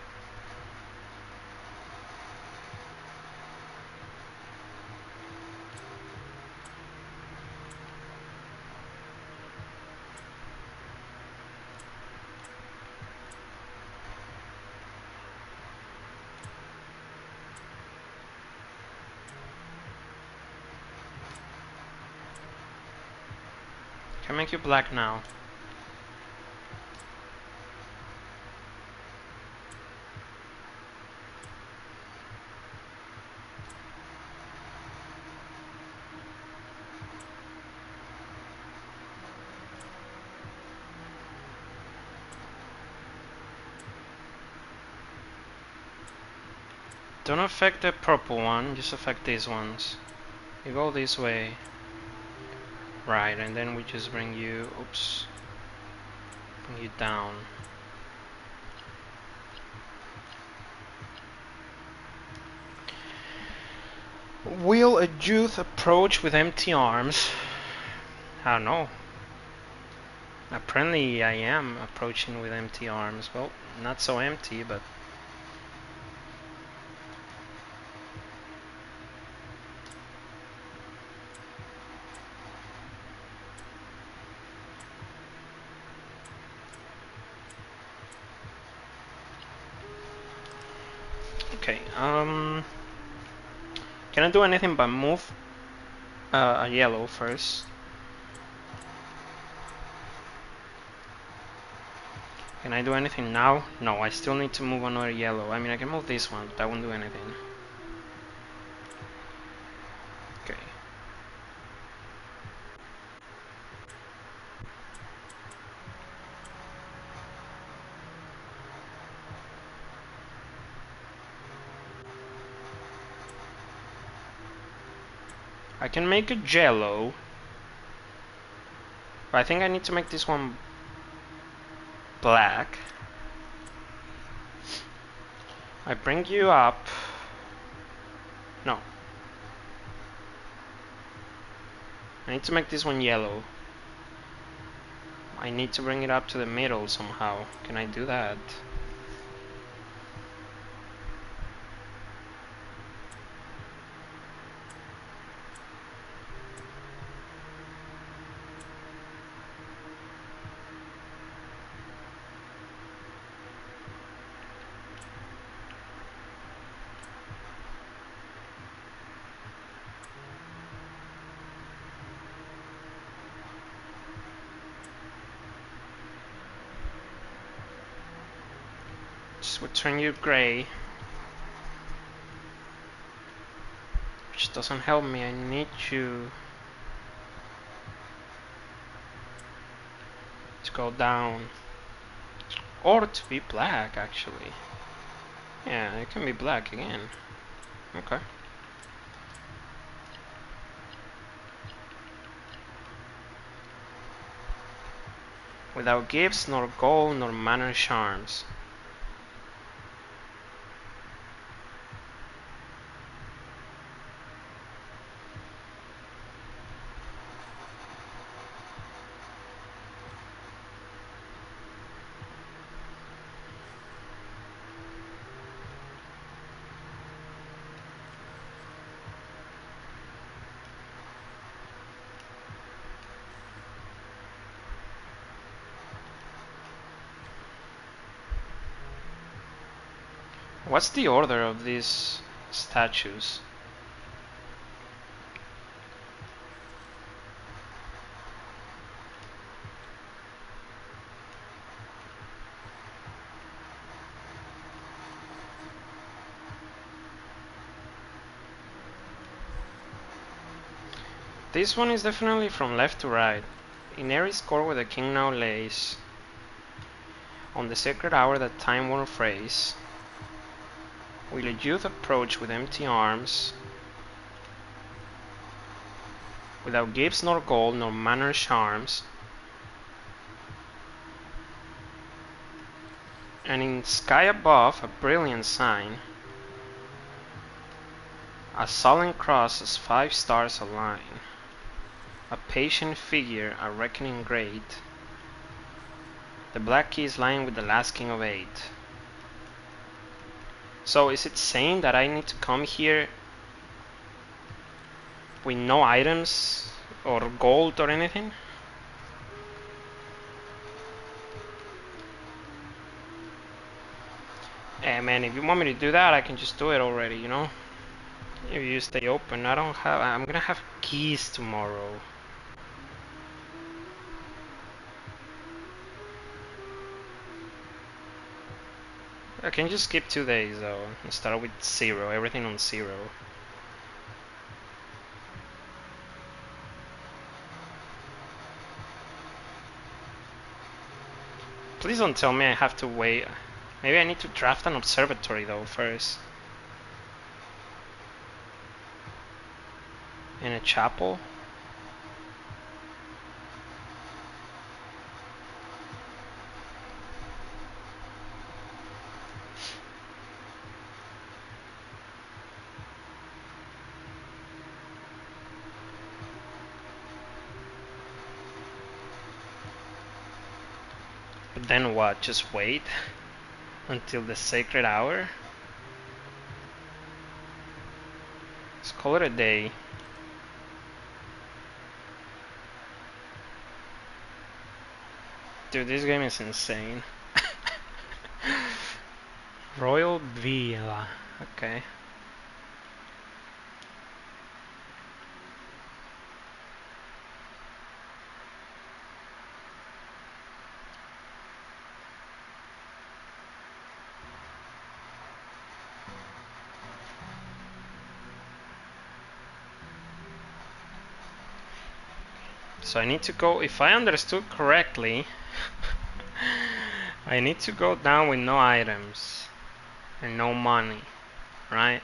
Can make you black now. Don't affect the purple one, just affect these ones. You go this way. Right, and then we just bring you, oops, bring you down. Will a youth approach with empty arms? I don't know. Apparently I am approaching with empty arms. Well, not so empty, but... Okay, can I do anything but move a yellow first? Can I do anything now? No, I still need to move another yellow. I mean, I can move this one, but that won't do anything. Okay. I can make a yellow. But I think I need to make this one black. I bring you up. No. I need to make this one yellow. I need to bring it up to the middle somehow. Can I do that? Charms would turn you gray, which doesn't help me. I need you to go down, or to be black actually. Yeah, it can be black again. Okay. Without gifts, nor gold, nor manner charms. What's the order of these statues? This one is definitely from left to right. In Ares' court where the king now lays, on the sacred hour that time won't phrase, will a youth approach with empty arms, without gifts nor gold nor manner charms, and in sky above a brilliant sign, a sullen cross as 5 stars align, a patient figure, a reckoning great, the black key is lying with the last king of 8. So is it saying that I need to come here with no items or gold or anything? Man, if you want me to do that, I can just do it already, you know? If you stay open, I'm gonna have keys tomorrow. I can just skip 2 days though, and start with 0, everything on 0. Please don't tell me I have to wait. Maybe I need to draft an observatory though first. In a chapel? But then what? Just wait until the sacred hour? Let's call it a day. Dude, this game is insane. Royal Villa. Okay. So I need to go, if I understood correctly, I need to go down with no items and no money, right?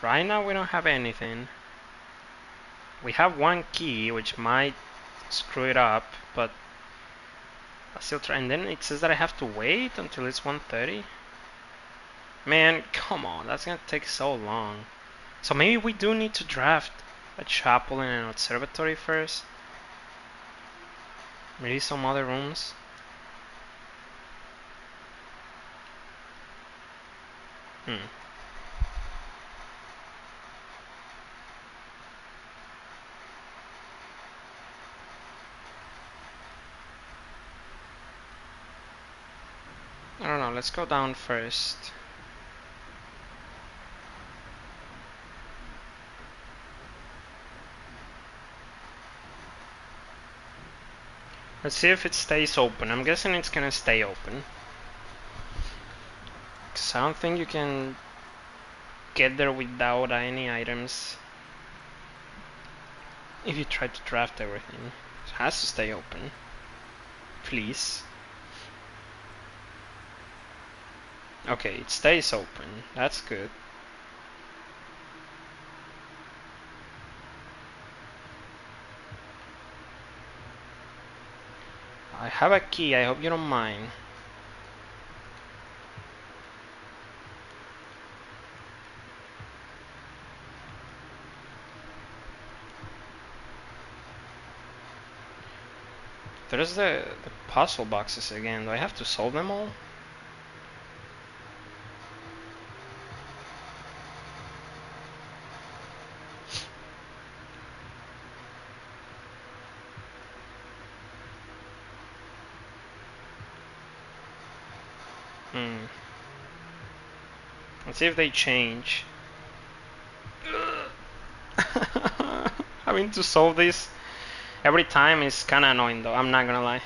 Right now we don't have anything. We have 1 key, which might screw it up, but I'll still try. And then it says that I have to wait until it's 1:30. Man, come on, that's gonna take so long. So maybe we do need to draft a chapel and an observatory first. Maybe some other rooms. Hmm. I don't know, let's go down first. Let's see if it stays open. I'm guessing it's gonna stay open. Cause I don't think you can get there without any items. If you try to draft everything, it has to stay open. Please. Okay, it stays open. That's good. I have a key, I hope you don't mind. There's the puzzle boxes again. Do I have to solve them all? Let's see if they change. Having to solve this every time is kinda annoying though, I'm not gonna lie.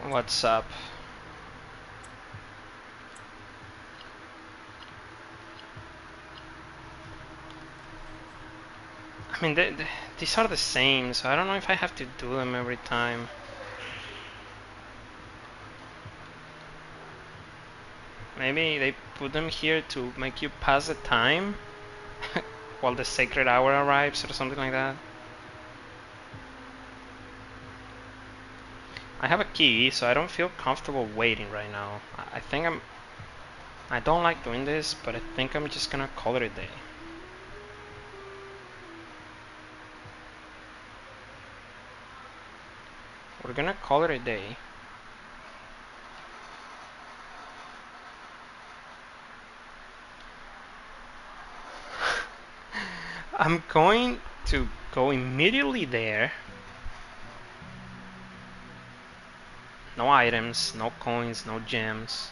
What's up? I mean, these are the same, so I don't know if I have to do them every time. Maybe they put them here to make you pass the time while the sacred hour arrives or something like that. I have a key, so I don't feel comfortable waiting right now. I don't like doing this, but I think I'm just gonna call it a day. We're gonna call it a day. I'm going to go immediately there. No items, no coins, no gems,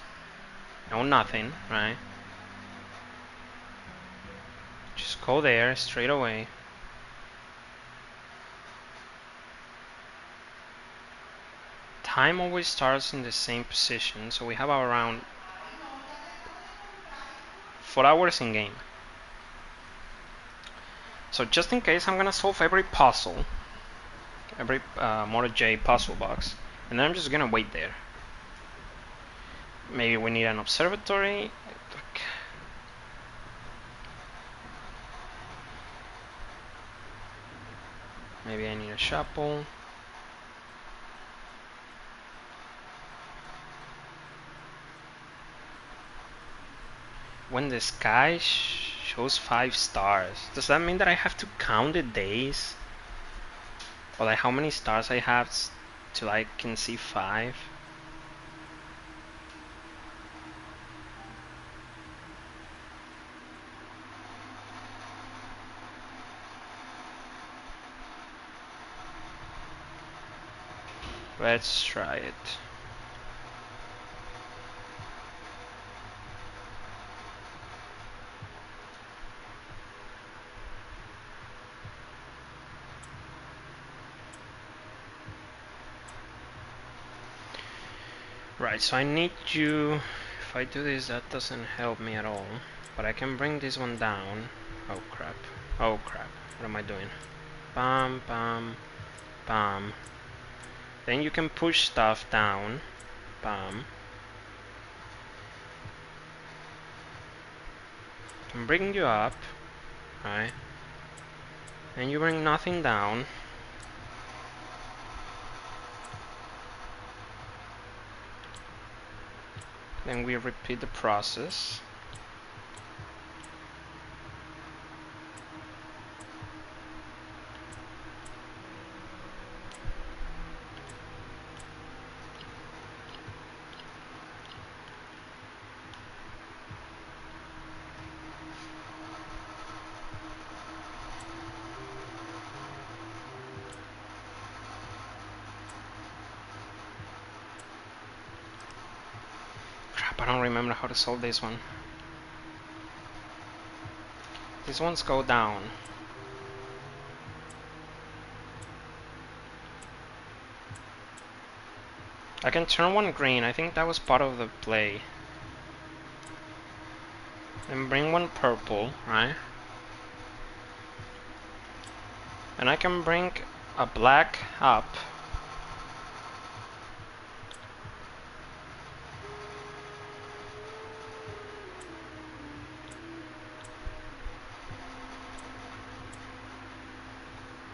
no nothing, right? Just go there straight away. Time always starts in the same position, so we have around 4 hours in game. So just in case, I'm gonna solve every puzzle, every Moto J puzzle box, and then I'm just gonna wait there. Maybe we need an observatory. Maybe I need a chapel. When the sky shows 5 stars, does that mean that I have to count the days? Or like how many stars I have till I can see 5? Let's try it. Right, so I need you. If I do this, that doesn't help me at all. But I can bring this one down. Oh crap. Oh crap. What am I doing? Bam, bam, bam. Then you can push stuff down. Bam. Can bring you up. Right. And you bring nothing down. Then we repeat the process. Crap, I don't remember how to solve this one. These ones go down. I can turn one green. I think that was part of the play. And bring one purple, right? And I can bring a black up.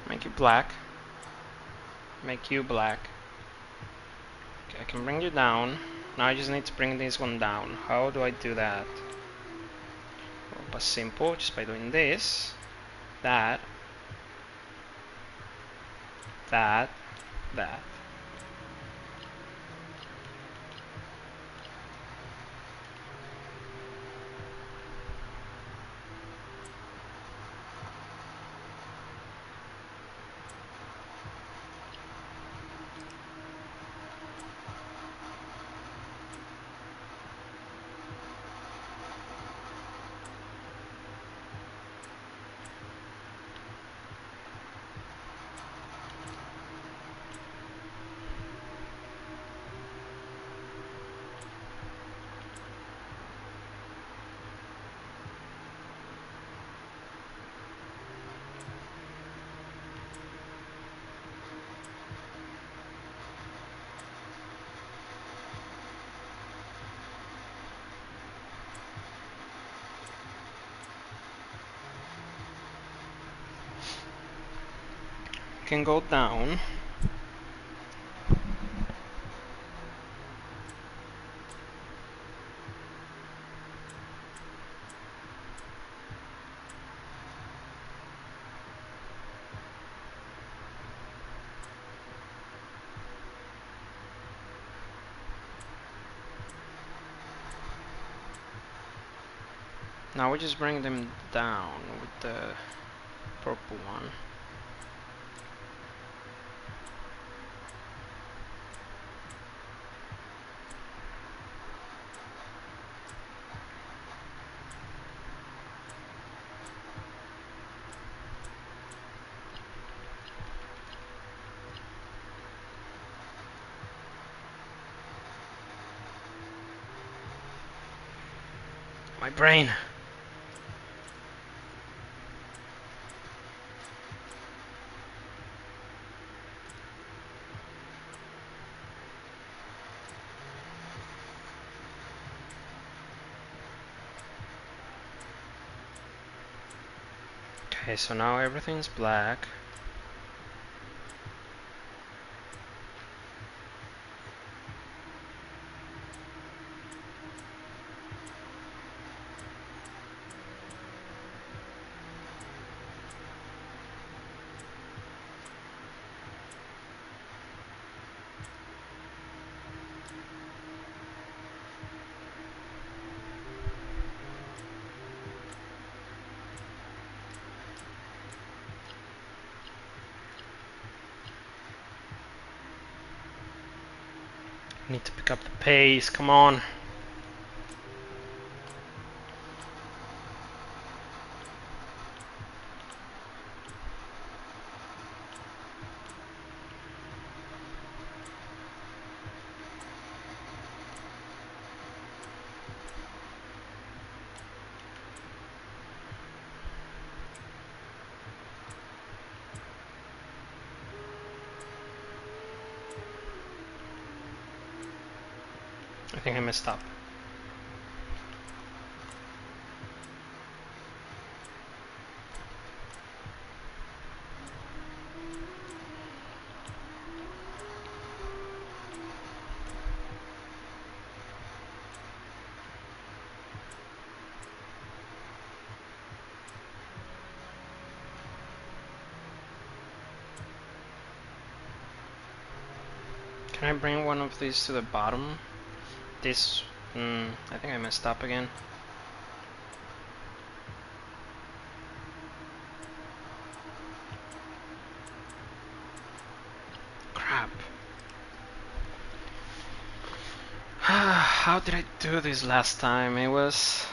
Make you black. Make you black. Okay, I can bring you down. Now I just need to bring this one down. How do I do that? Well, but simple, just by doing this, that, that. Can go down. Now we just bring them down with the purple one. My brain. Okay, so now everything's black. Need to pick up the pace, come on. I think I messed up. Can I bring one of these to the bottom? This, I think I messed up again. Crap. How did I do this last time? It was...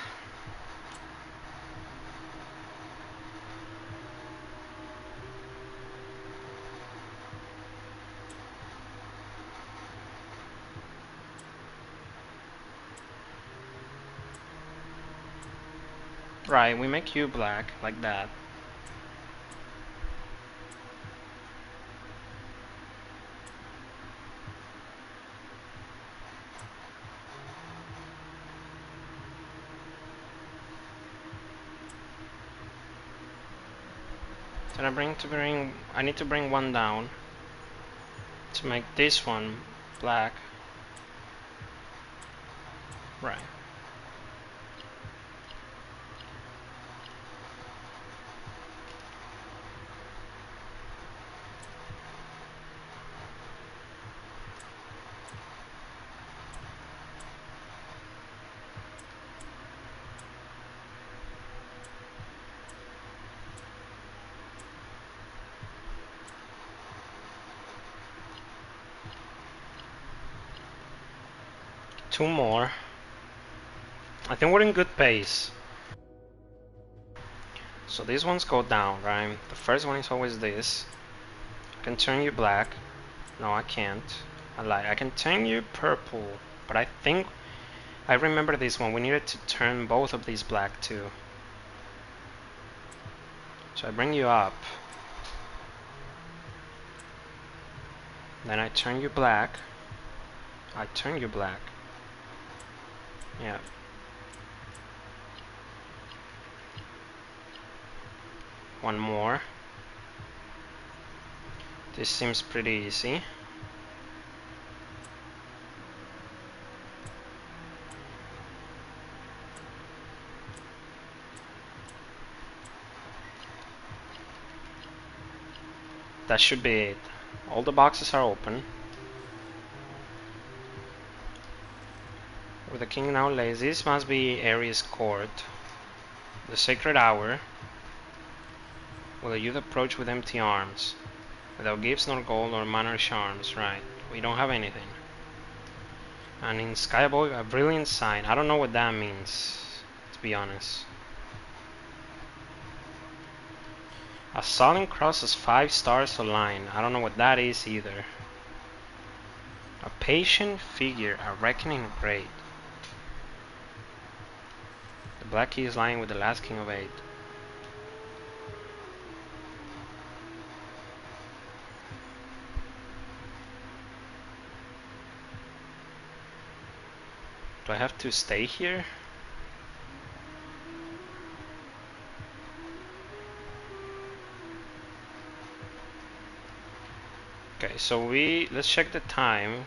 Right, we make you black, like that. Then I need to bring one down to make this one black. Right. Two more. I think we're in good pace. So these ones go down, right? The first one is always this. I can turn you black. No, I can't. I lie. I can turn you purple. But I think I remember this one. We needed to turn both of these black too. So I bring you up. Then I turn you black. I turn you black. Yeah. One more. This seems pretty easy. That should be it. All the boxes are open. Where the king now lays. This must be Ares' court. The sacred hour. Will the youth approach with empty arms, without gifts nor gold or manner charms? Right. We don't have anything. And in Skyboy, a brilliant sign. I don't know what that means, to be honest. A solemn cross has 5 stars aligned. I don't know what that is either. A patient figure, a reckoning great. The black key is lying with the last king of 8. Do I have to stay here? Okay, so let's check the time.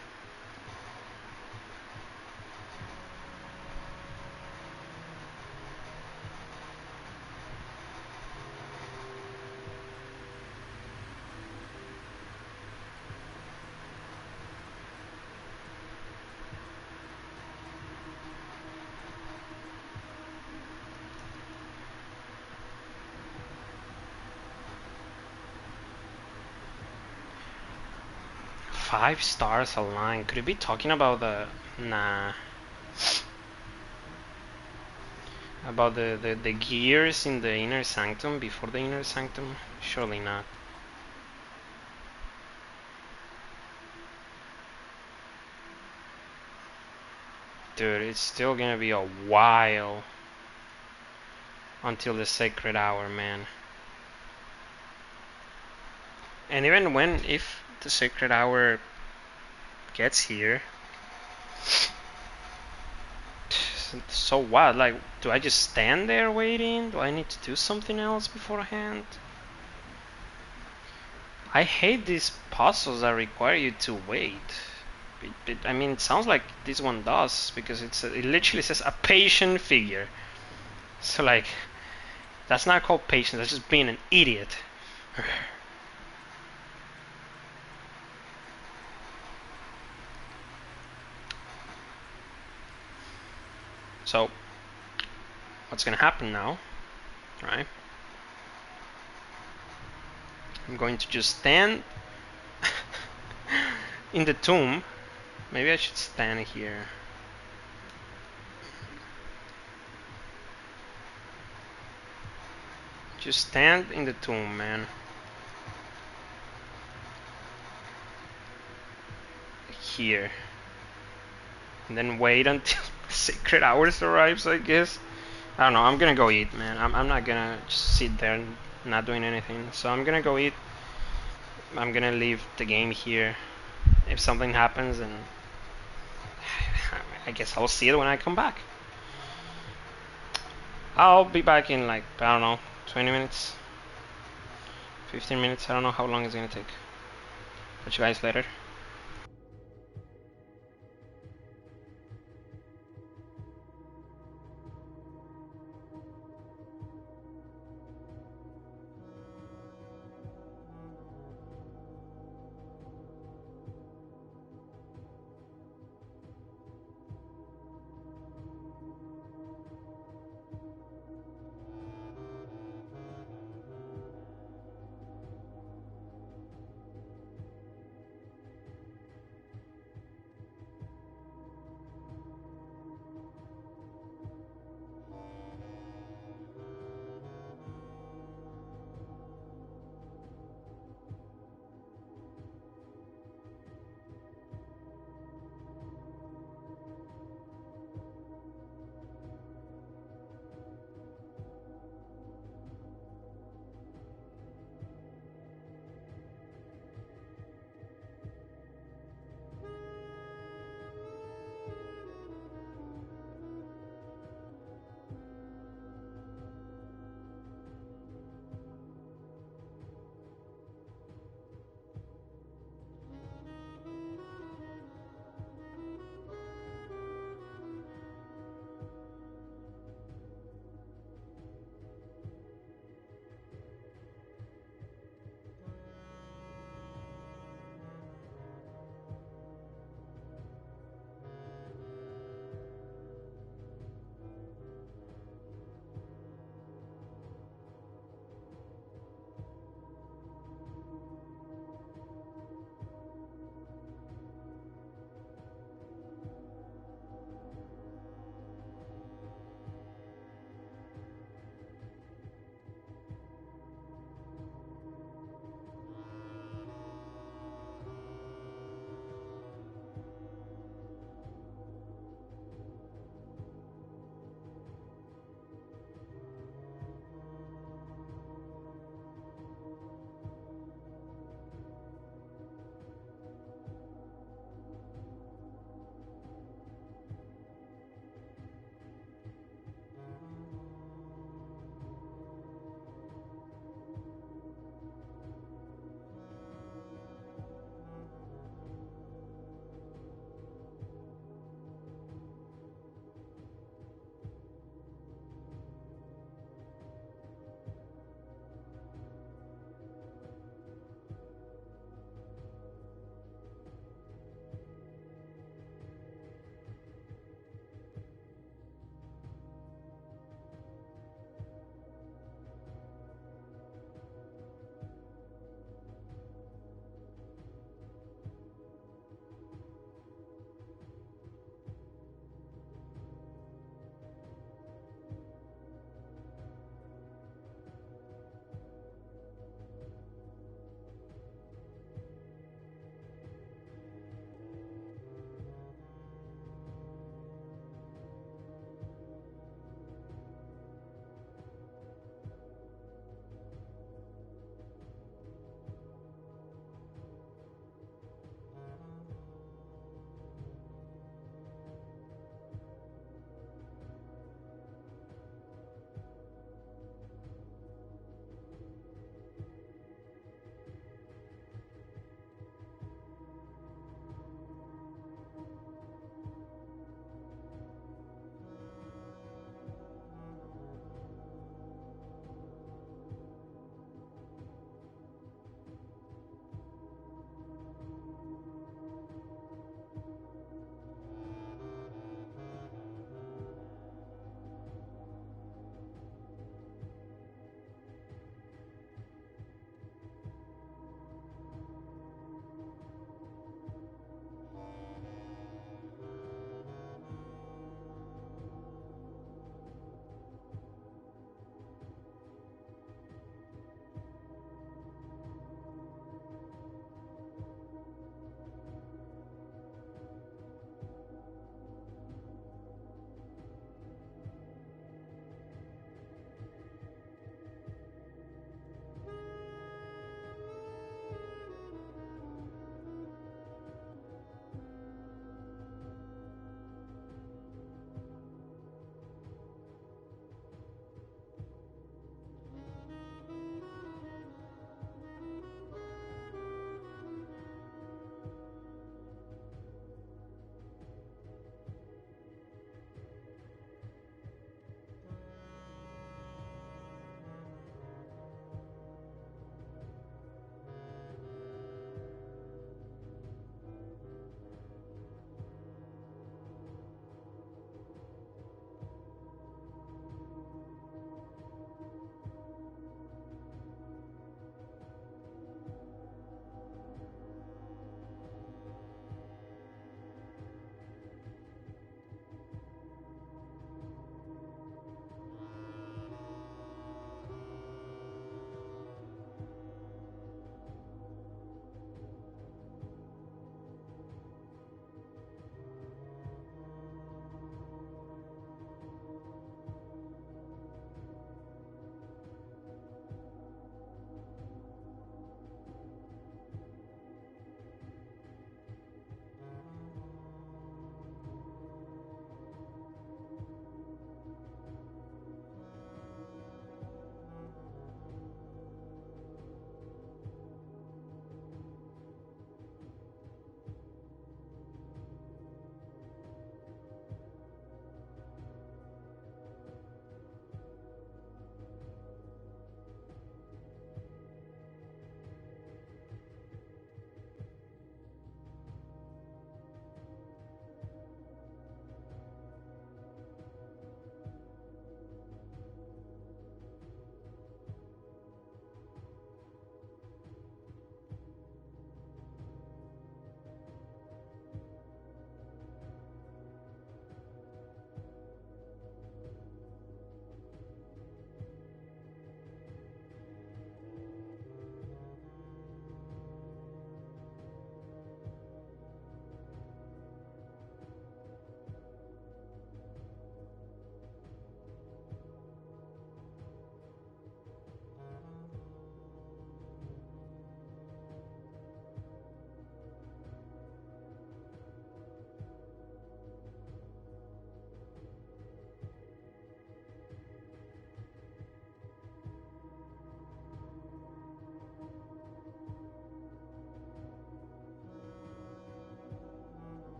Five stars aligned. Could it be talking about the... Nah. About the gears in the inner sanctum before the inner sanctum? Surely not. Dude, it's still gonna be a while until the sacred hour, man. And even if the sacred hour gets here, so what? Like, do I just stand there waiting? Do I need to do something else beforehand? I hate these puzzles that require you to wait. I mean, it sounds like this one does, because it literally says a patient figure. So like, that's not called patience, that's just being an idiot. So, what's gonna happen now, right? I'm going to just stand in the tomb. Maybe I should stand here. Just stand in the tomb, man. Here. And then wait until sacred hours arrives, I guess. I don't know, I'm gonna go eat, man. I'm not gonna just sit there and not doing anything. So I'm gonna go eat. I'm gonna leave the game here. If something happens, and I guess I'll see it when I come back. I'll be back in like, I don't know, 20 minutes, 15 minutes. I don't know how long it's gonna take. Catch you guys later.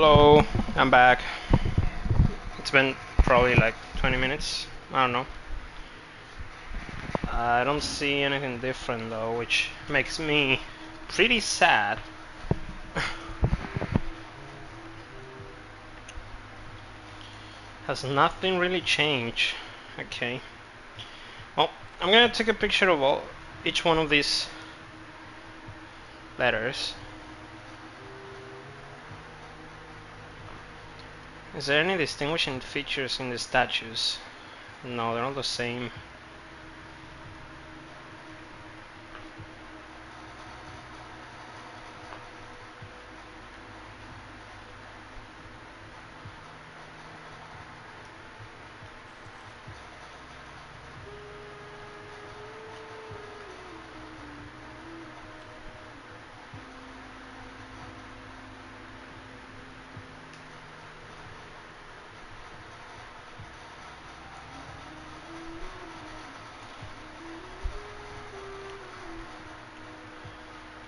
Hello, I'm back. It's been probably like 20 minutes. I don't know. I don't see anything different though, which makes me pretty sad. Has nothing really changed. Okay. Well, I'm gonna take a picture of each one of these letters. Is there any distinguishing features in the statues? No, they're all the same.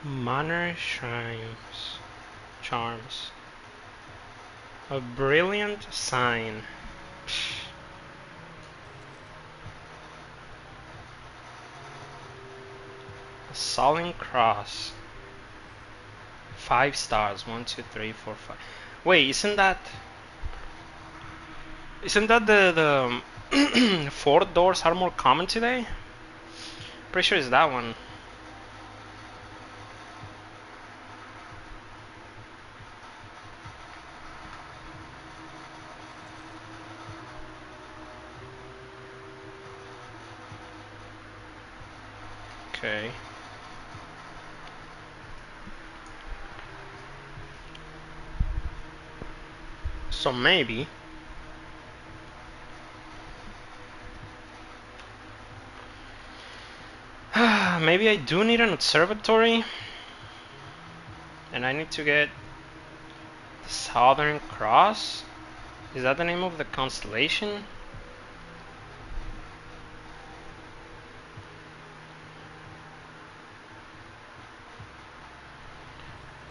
Manor shrines. Charms. A brilliant sign. A solemn cross. 5 stars. 1, 2, 3, 4, 5. Wait, isn't that the 4 doors are more common today? Pretty sure it's that one. Okay. So maybe maybe I do need an observatory, and I need to get the Southern Cross. Is that the name of the constellation?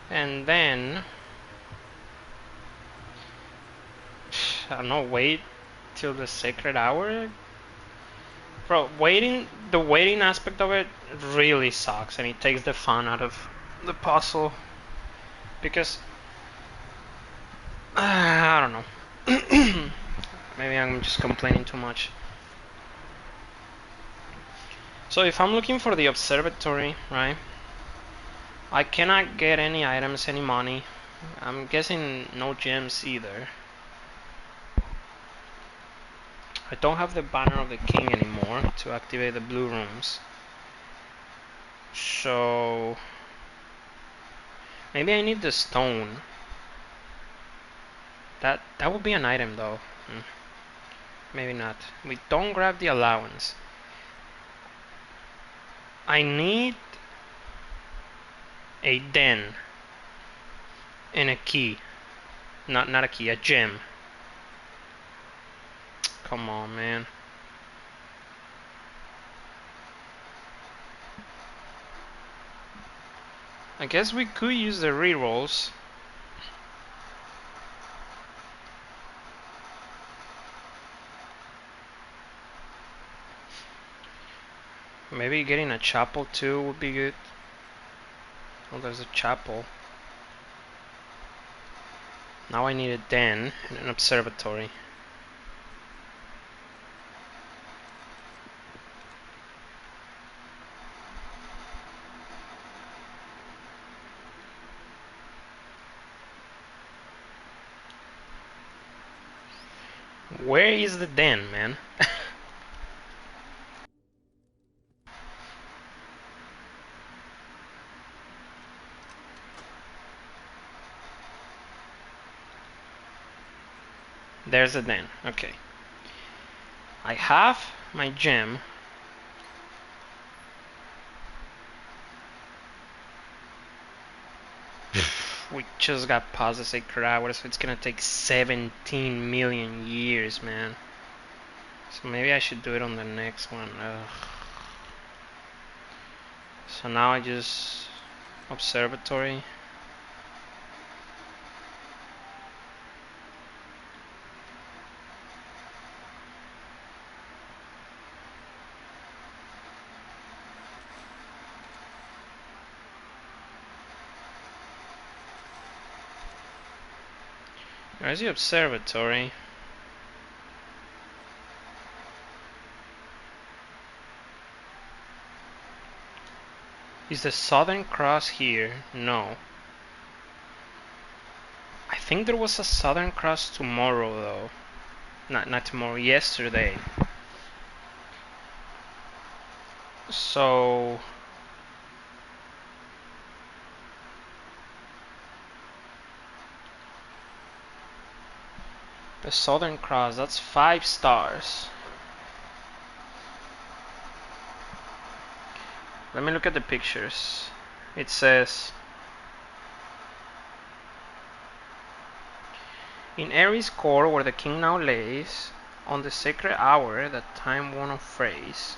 And then I don't know, wait till the sacred hour. Bro, the waiting aspect of it really sucks, and it takes the fun out of the puzzle because I don't know. Maybe I'm just complaining too much. So if I'm looking for the observatory, right? I cannot get any items, any money. I'm guessing no gems either. I don't have the banner of the king anymore to activate the blue rooms. So maybe I need the stone. That would be an item though. Maybe not. We don't grab the allowance. I need a den and a key. Not a key, a gem. Come on, man. I guess we could use the rerolls. Maybe getting a chapel too would be good. Oh, there's a chapel. Now I need a den and an observatory. Where is the den, man? There's a den. Okay. I have my gem. We just got past the sacred hour, so it's gonna take 17 million years, man. So maybe I should do it on the next one. Ugh. So now I just observatory. There's the observatory. Is the Southern Cross here? No. I think there was a Southern Cross tomorrow though. Not tomorrow, yesterday. So the Southern Cross, that's 5 stars. Let me look at the pictures. It says in Ares' core, where the king now lays, on the sacred hour, that time-worn phrase,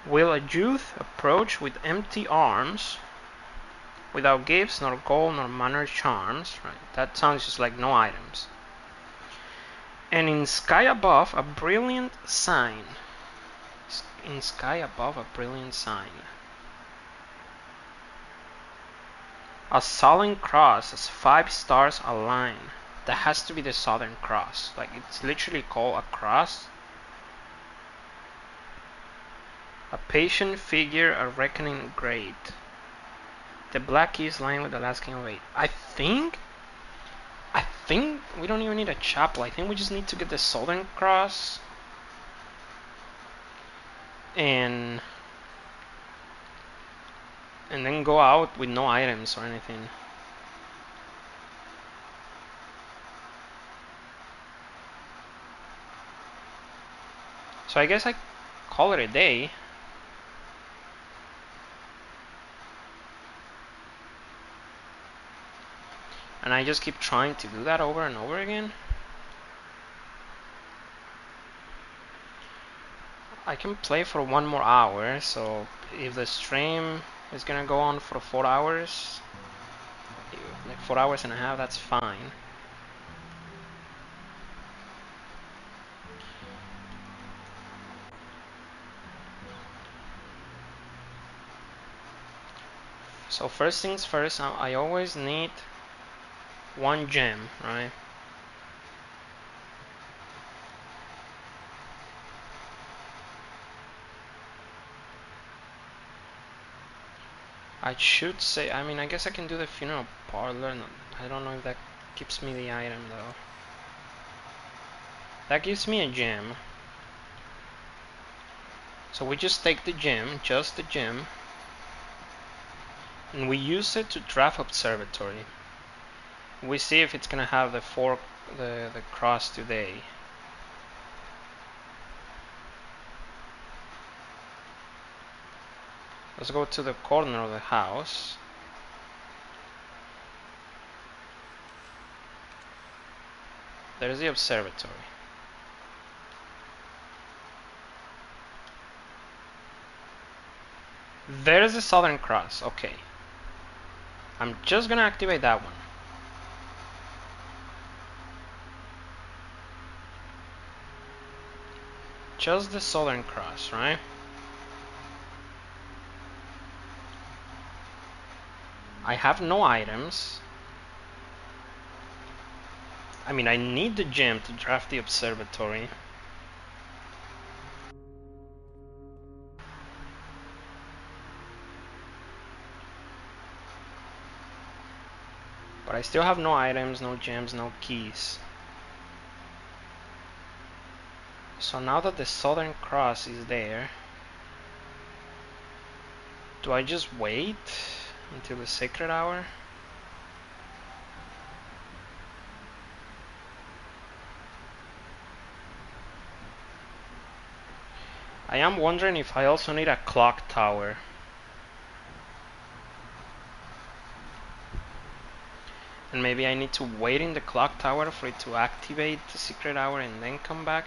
will a youth approach with empty arms, without gifts, nor gold, nor manner charms. Right? That sounds just like no items. And in sky above, a brilliant sign. In sky above, a brilliant sign. A Southern Cross as 5 stars align. That has to be the Southern Cross. Like, it's literally called a cross. A patient figure, a reckoning great. The black keys lying with the last king of 8. I think we don't even need a chapel. I think we just need to get the Southern Cross. And then go out with no items or anything. So I guess I call it a day. And I just keep trying to do that over and over again. I can play for 1 more hour, so if the stream is gonna go on for 4 hours, like 4 hours and a half, that's fine. So first things first, I always need 1 gem, right? I should say, I mean, I guess I can do the funeral parlor. No, I don't know if that gives me the item though. That gives me a gem. So we just take the gem, just the gem, and we use it to draft observatory. We see if it's gonna have the cross today. Let's go to the corner of the house. There's the observatory. There's the Southern Cross. Okay. I'm just gonna activate that one. Just the Southern Cross, right? I have no items. I mean, I need the gem to draft the observatory. But I still have no items, no gems, no keys. So now that the Southern Cross is there, do I just wait until the sacred hour? I am wondering if I also need a clock tower. And maybe I need to wait in the clock tower for it to activate the secret hour and then come back.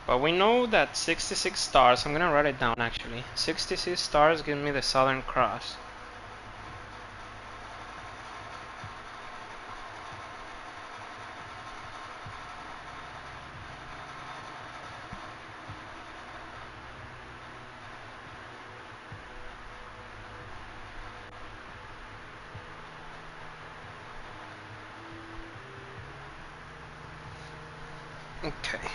But we know that 66 stars, I'm gonna write it down actually. 66 stars give me the Southern Cross. Okay.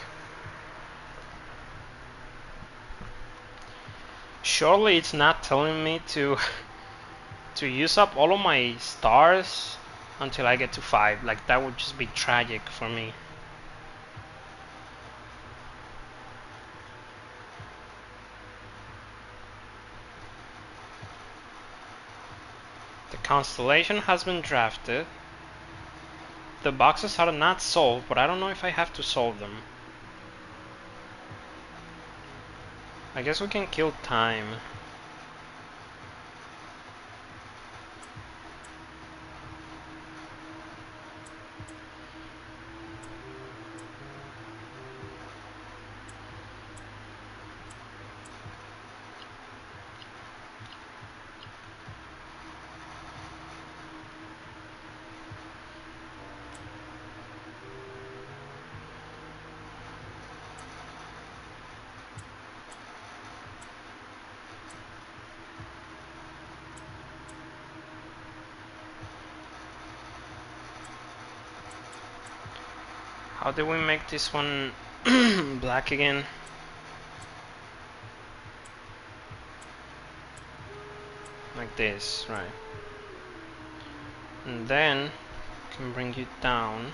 Surely it's not telling me to use up all of my stars until I get to 5. Like that would just be tragic for me. The constellation has been drafted. The boxes are not solved, but I don't know if I have to solve them. I guess we can kill time. How do we make this one black again? Like this, right. And then can bring you down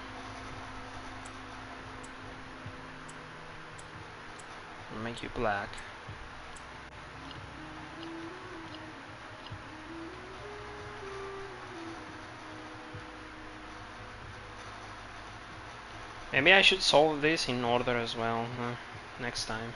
and make you black. Maybe I should solve this in order as well next time.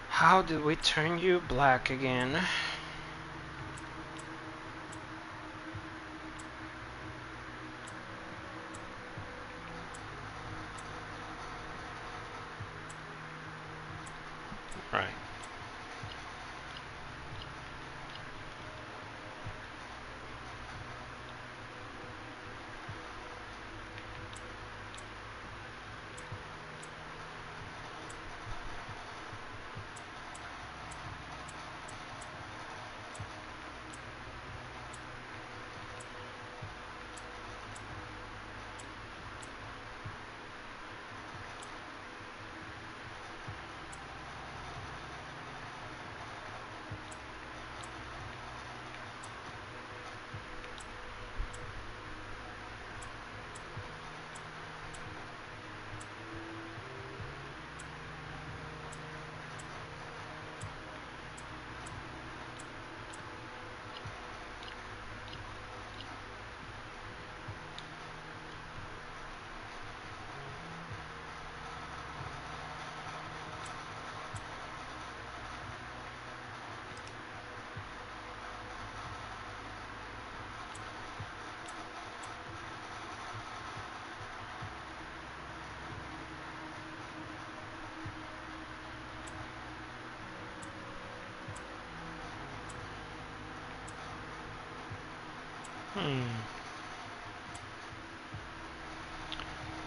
How did we turn you black again? Right.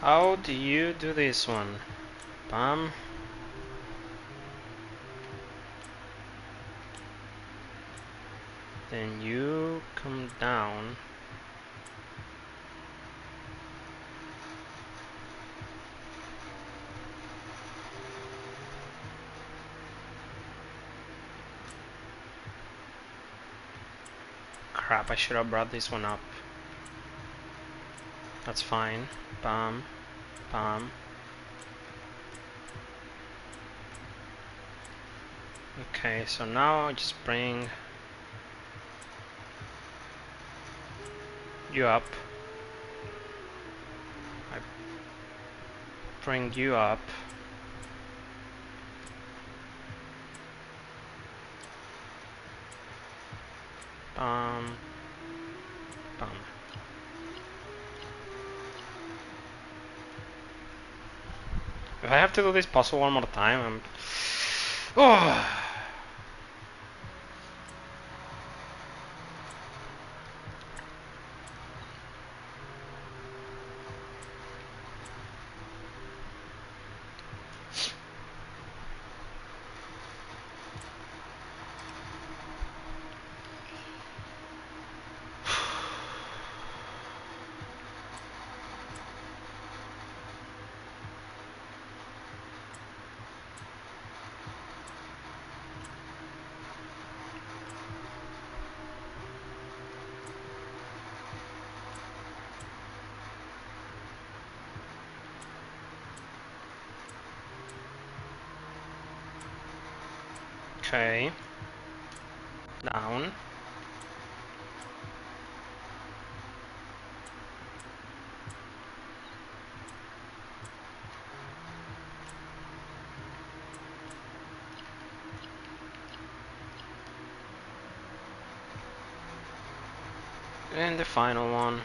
How do you do this one? Bam. Then you come down. Crap, I should have brought this one up. That's fine. Bam. Bam. Okay, so now I just bring you up. I bring you up. Bum. Bum. If I have to do this puzzle one more time, I'm... Oh! Okay. Down. And the final one.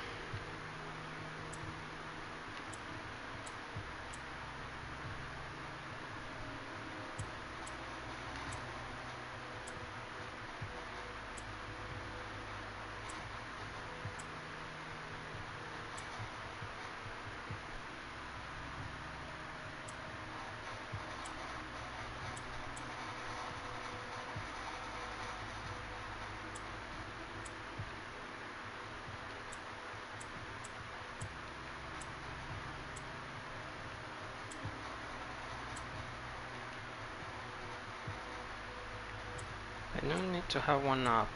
I don't need to have one up.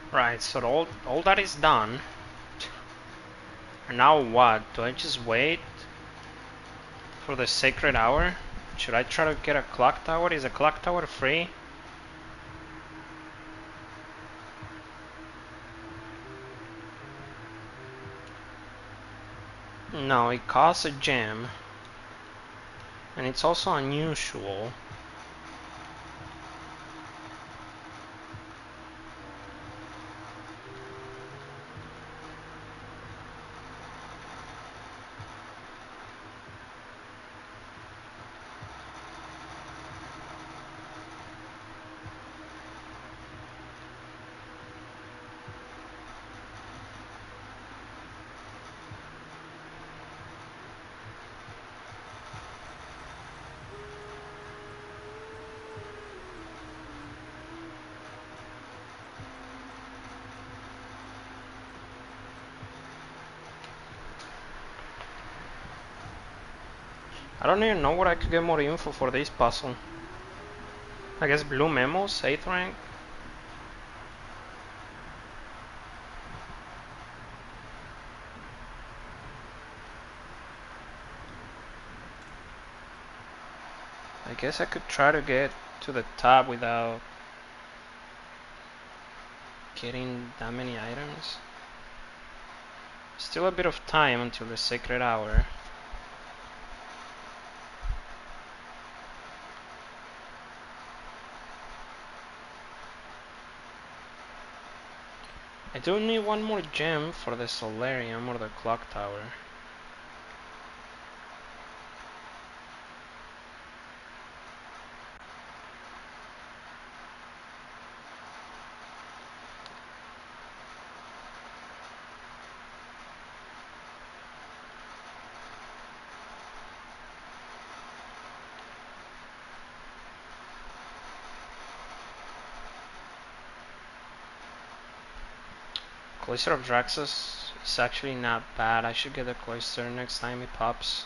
Right, so all that is done. And now what? Do I just wait for the sacred hour? Should I try to get a clock tower? Is a clock tower free? No, it costs a gem. And it's also unusual. I don't even know where I could get more info for this puzzle. I guess blue memos, 8th rank. I guess I could try to get to the top without getting that many items. Still a bit of time until the sacred hour. I do need one more gem for the solarium or the clock tower. Cloister of Draxus is actually not bad. I should get a Cloister next time it pops.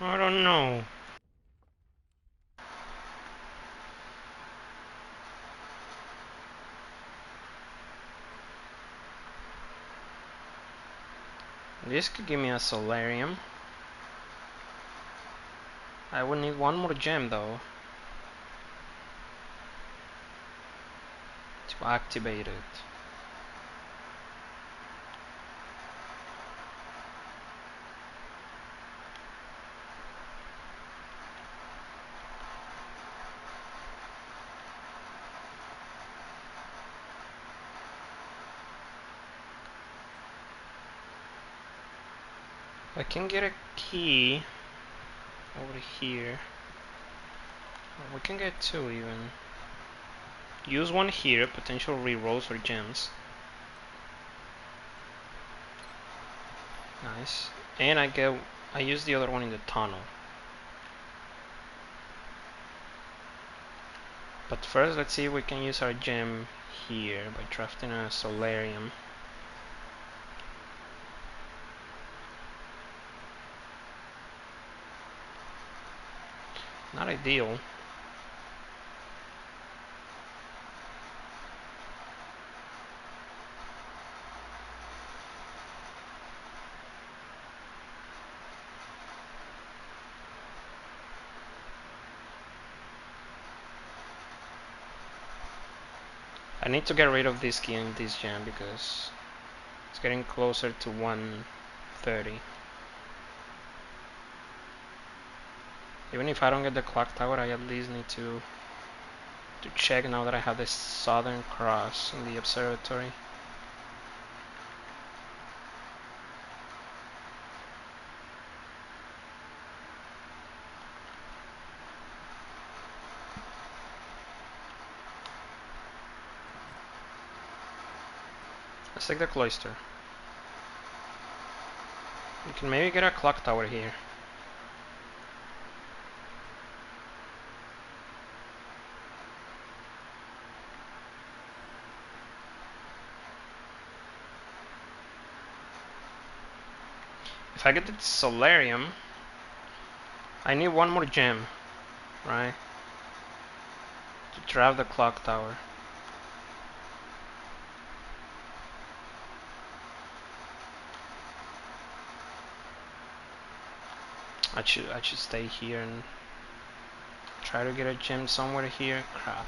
I don't know. This could give me a Solarium. I would need one more gem though to activate it. I can get a key over here. We can get two even. Use one here, potential rerolls or gems. Nice. And I use the other one in the tunnel. But first let's see if we can use our gem here by drafting a Solarium. Not ideal. I need to get rid of this key and this gem because it's getting closer to 130. Even if I don't get the clock tower, I at least need to check now that I have the Southern Cross in the observatory. Let's take the Cloister. We can maybe get a clock tower here. If I get the Solarium, I need one more gem, right? To draft the clock tower. I should stay here and try to get a gem somewhere here. Crap.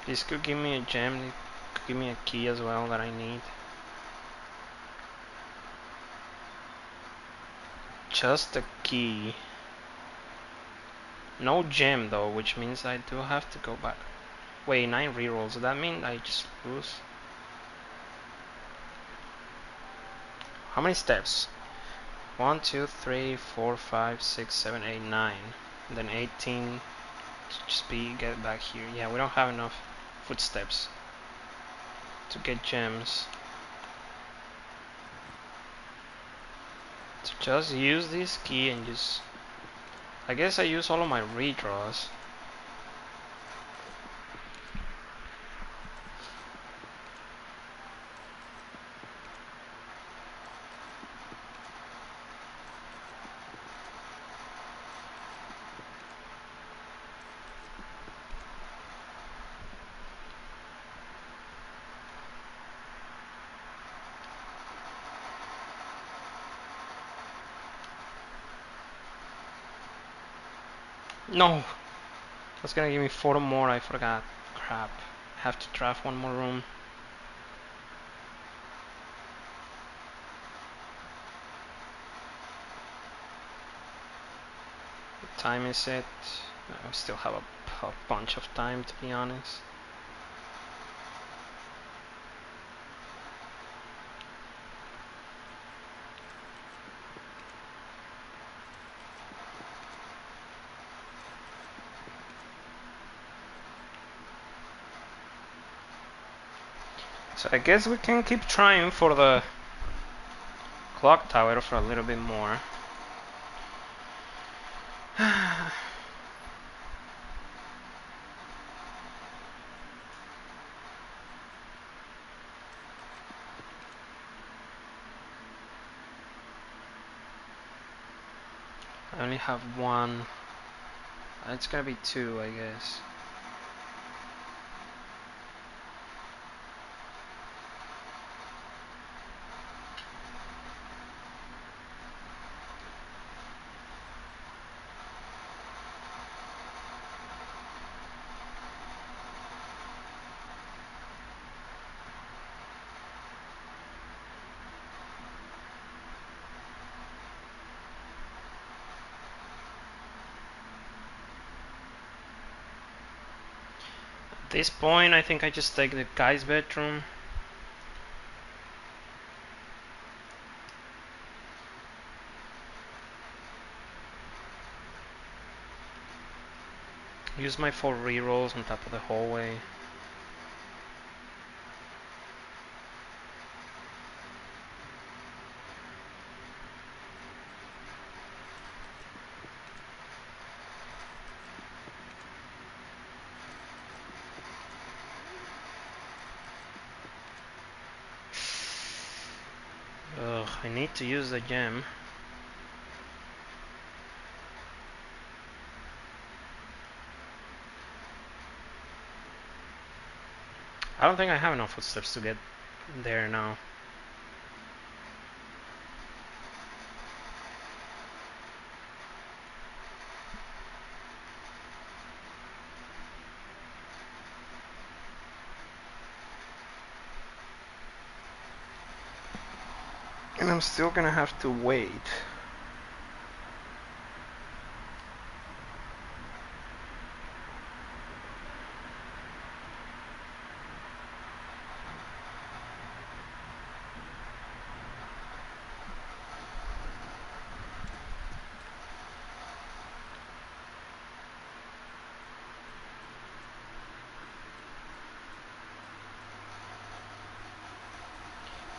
This could give me a gem, it could give me a key as well that I need. Just a key. No gem though, which means I do have to go back. Wait, 9 rerolls, does that mean I just lose? How many steps? 1, 2, 3, 4, 5, 6, 7, 8, 9. And then 18 to just get back here. Yeah, we don't have enough footsteps to get gems. To just use this key and just... I guess I use all of my redraws. No! That's gonna give me 4 more, I forgot. Crap. I have to draft one more room. What time is it? I still have a bunch of time, to be honest. So I guess we can keep trying for the clock tower for a little bit more. I only have one. It's gonna be two, I guess. At this point, I think I just take the guy's bedroom. Use my 4 rerolls on top of the hallway. Ugh, I need to use the gem. I don't think I have enough footsteps to get there now. And I'm still gonna have to wait.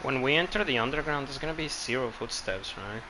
When we enter the underground, there's gonna be 0 footsteps, right?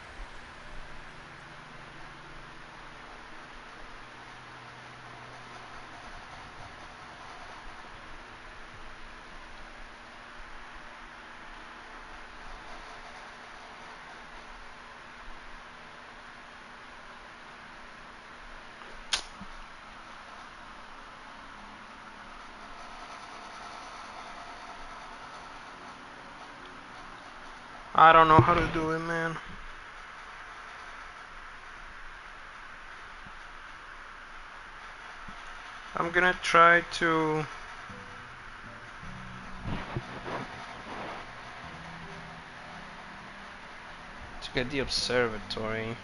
I don't know how to do it, man. I'm gonna try to get the observatory.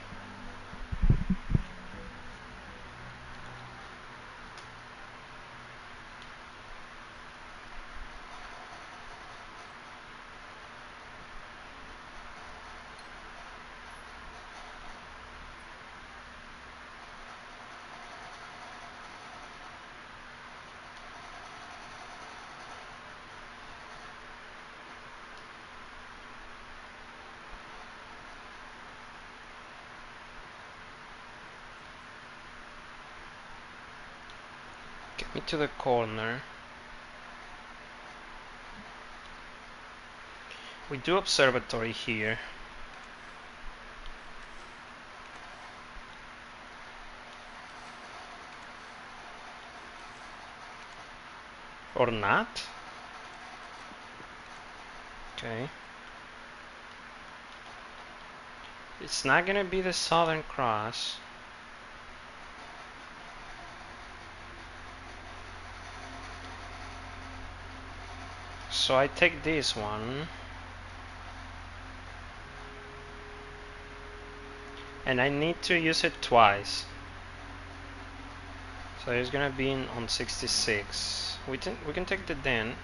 Get me to the corner. We do observatory here. Or not? Okay. It's not gonna be the Southern Cross. So I take this one. And I need to use it twice. So it's gonna be on 66. We can take the den.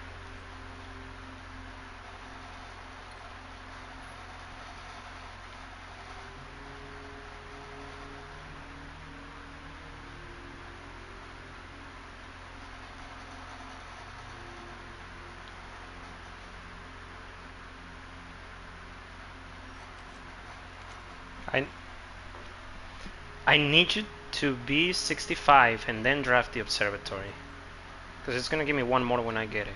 I I need you to be 65 and then draft the observatory. Because it's gonna give me one more when I get it.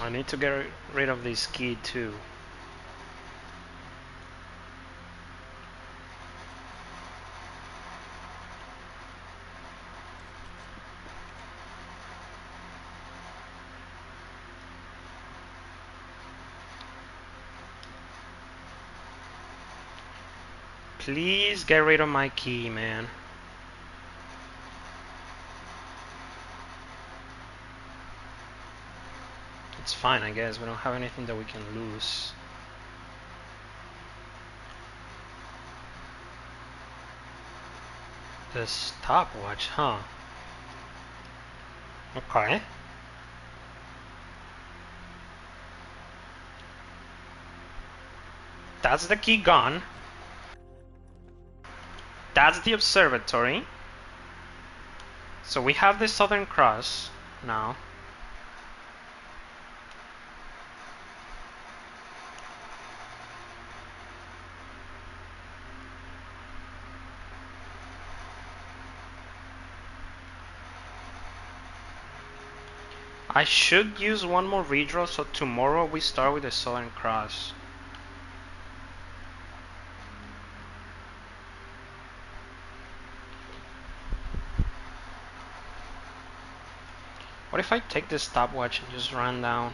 I need to get rid of this key too. Please get rid of my key, man. It's fine, I guess. We don't have anything that we can lose. The stopwatch, huh? Okay. That's the key gone. That's the observatory. So we have the Southern Cross now. I should use one more redraw, so tomorrow we start with the Southern Cross. What if I take this stopwatch and just run down?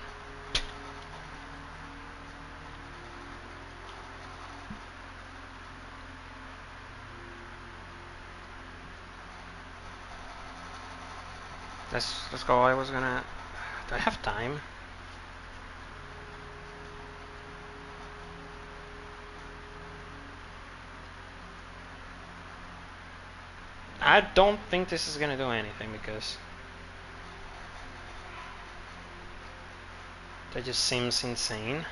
Let's go. I was gonna. Do I have time? I don't think this is gonna do anything because that just seems insane.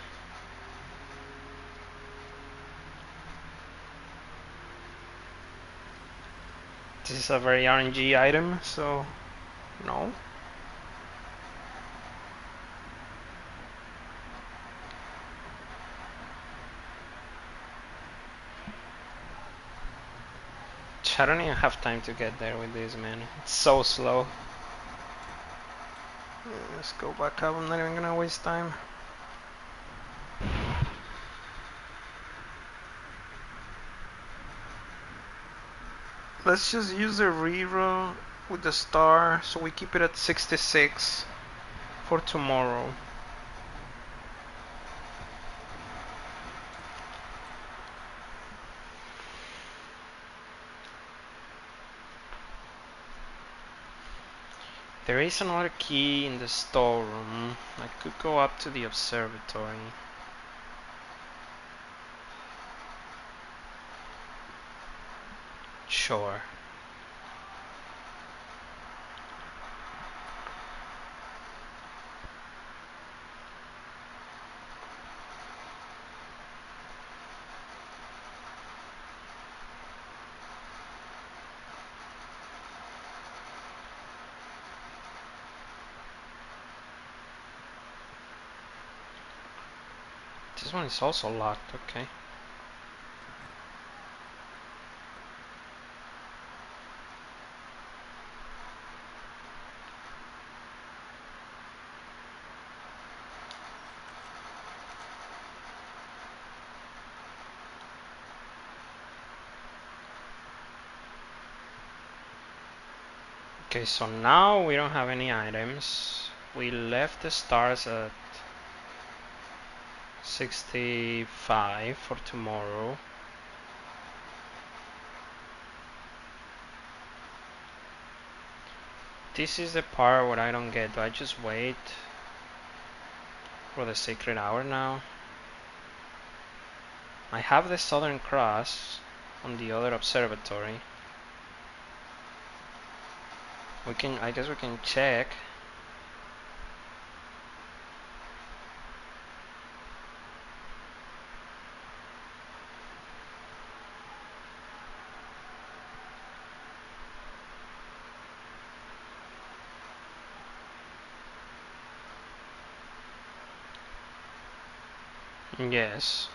This is a very RNG item, so no. I don't even have time to get there with this, man. It's so slow. Let's go back up. I'm not even gonna waste time. Let's just use the reroll with the star so we keep it at 66 for tomorrow. There is another key in the storeroom. I could go up to the observatory. Sure. This one is also locked, okay. Okay, so now we don't have any items. We left the stars at 65 for tomorrow. This is the part where I don't get. Do I just wait for the sacred hour now? I have the Southern Cross on the other observatory. I guess we can check. Yes.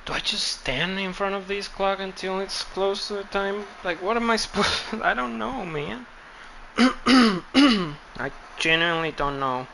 Do I just stand in front of this clock until it's close to the time? Like, what am I supposed? I don't know, man. I genuinely don't know.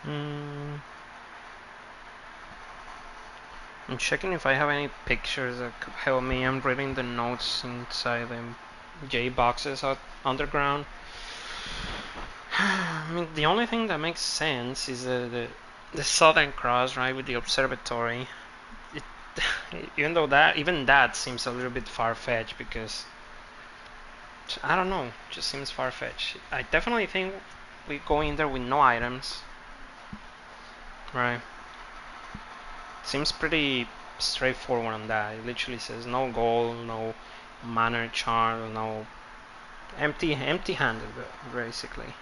Mm, I'm checking if I have any pictures that could help me. I'm reading the notes inside the J boxes out underground. I mean, the only thing that makes sense is the Southern Cross, right, with the observatory. It, even that seems a little bit far fetched because I don't know, just seems far fetched. I definitely think we go in there with no items, right? Seems pretty straightforward on that. It literally says no gold, no manner charm, no empty-handed, basically.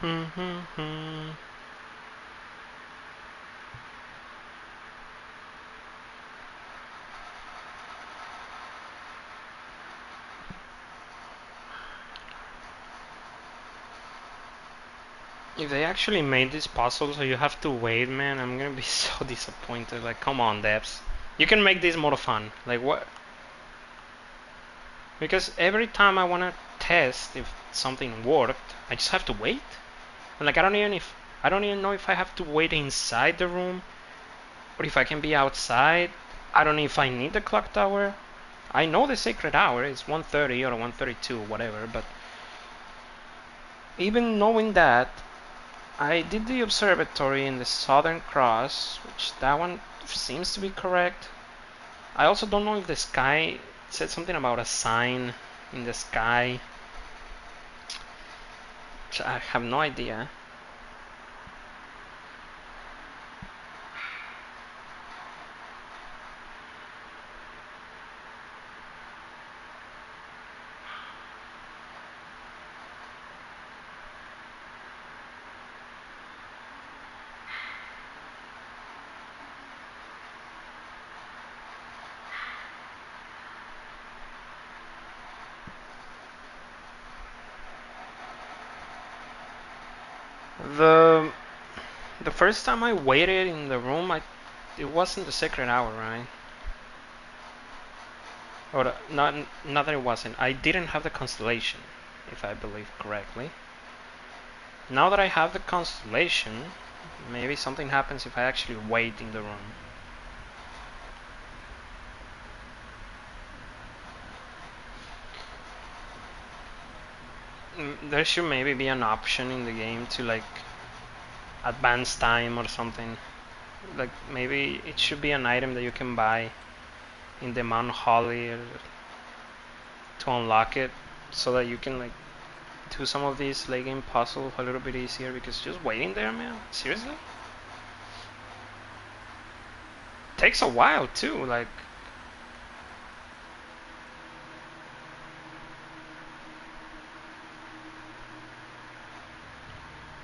Mm-hmm. If they actually made this puzzle so you have to wait, man, I'm gonna be so disappointed. Like, come on, devs. You can make this more fun. Like, what? Because every time I wanna test if something worked, I just have to wait. And like, I don't even know if I have to wait inside the room or if I can be outside. I don't know if I need the clock tower. I know the sacred hour is 1:30 or 1:32, whatever, but even knowing that, I did the observatory in the Southern Cross, which that one seems to be correct. I also don't know if the sky said something about a sign in the sky. I have no idea. The the first time I waited in the room, it wasn't the sacred hour, right? Or not that it wasn't. I didn't have the constellation, if I believe correctly. Now that I have the constellation, maybe something happens if I actually wait in the room. There should maybe be an option in the game to like advance time or something. Like maybe it should be an item that you can buy in the Mount Holly to unlock it, so that you can like do some of these late game puzzles a little bit easier, because just waiting there, man, seriously? Takes a while too, like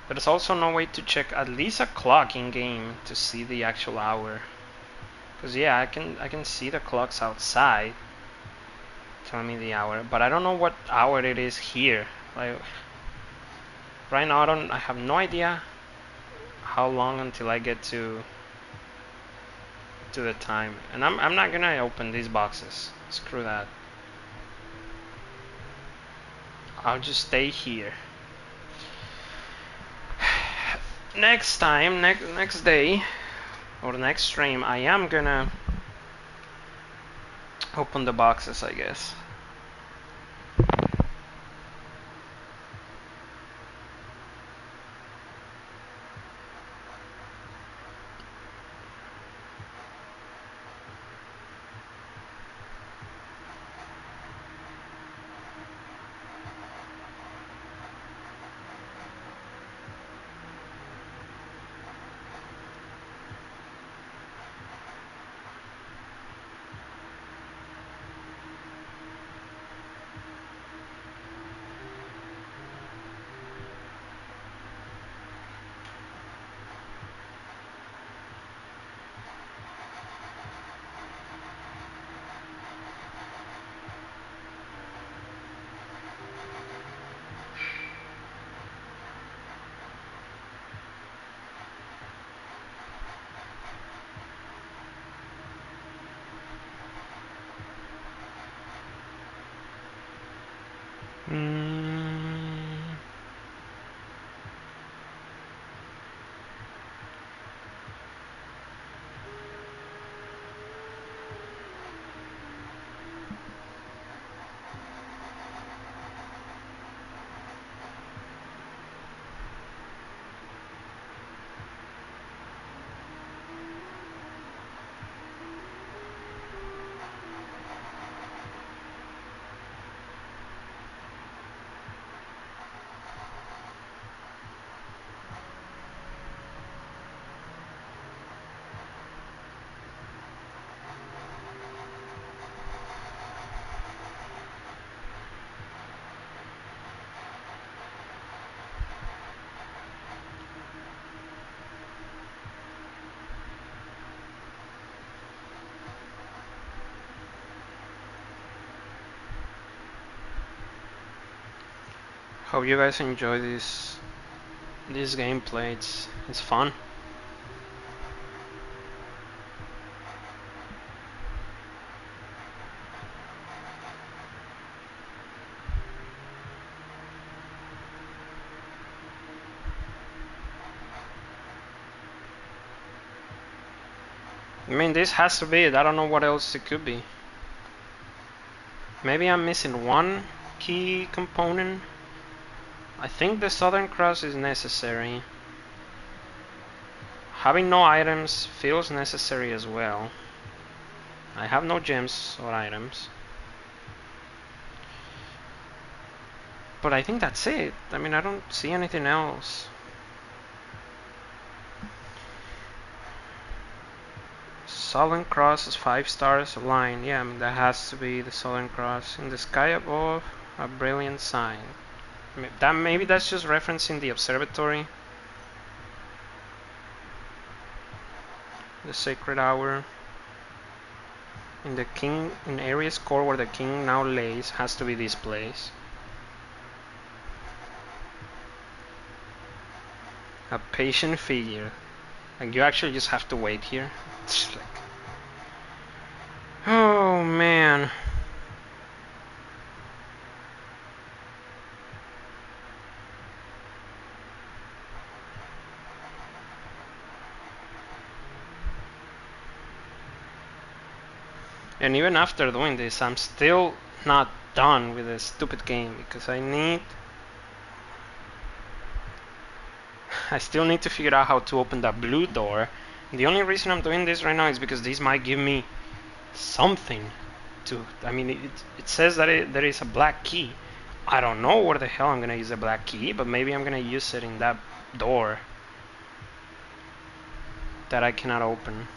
there's also no way to check at least a clock in game to see the actual hour. Cause yeah, I can see the clocks outside telling me the hour, but I don't know what hour it is here. Like right now, I have no idea how long until I get to the time, and I'm not gonna open these boxes. Screw that. I'll just stay here. Next time, next day, or next stream, I am gonna open the boxes, I guess. Hope you guys enjoy this gameplay. It's fun. I mean, this has to be it. I don't know what else it could be. Maybe I'm missing one key component. I think the Southern Cross is necessary. Having no items feels necessary as well. I have no gems or items. But I think that's it. I mean, I don't see anything else. Southern Cross is 5 stars aligned. Yeah, I mean, that has to be the Southern Cross. In the sky above, a brilliant sign. Maybe that's just referencing the observatory. The sacred hour. In the king, in Ares core where the king now lays, has to be this place. A patient figure. Like you actually just have to wait here. It's like, oh man. And even after doing this, I'm still not done with this stupid game because I still need to figure out how to open that blue door. And the only reason I'm doing this right now is because this might give me something to. I mean, it says that there is a black key. I don't know where the hell I'm gonna use a black key, but maybe I'm gonna use it in that door that I cannot open.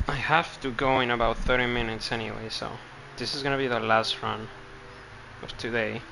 I have to go in about 30 minutes anyway, so this is gonna be the last run of today.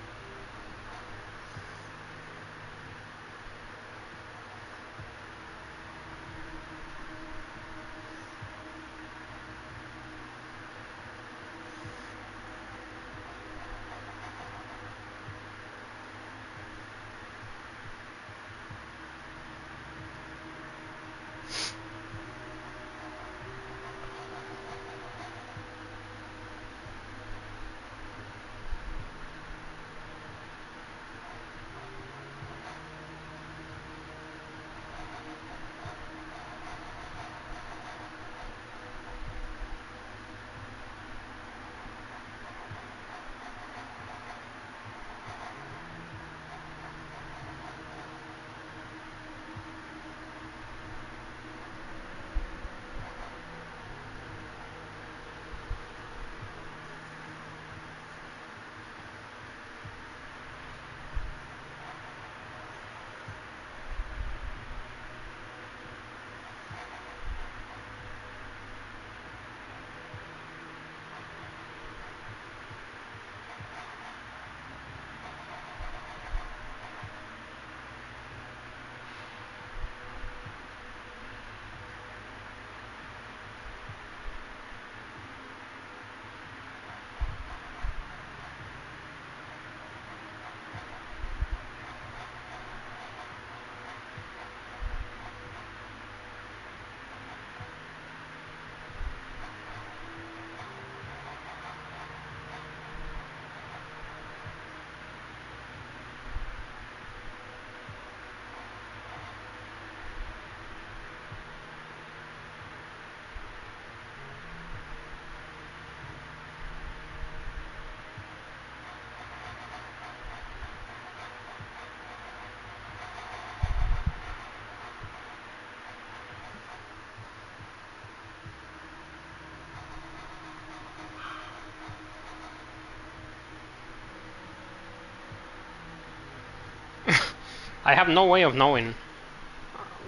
I have no way of knowing,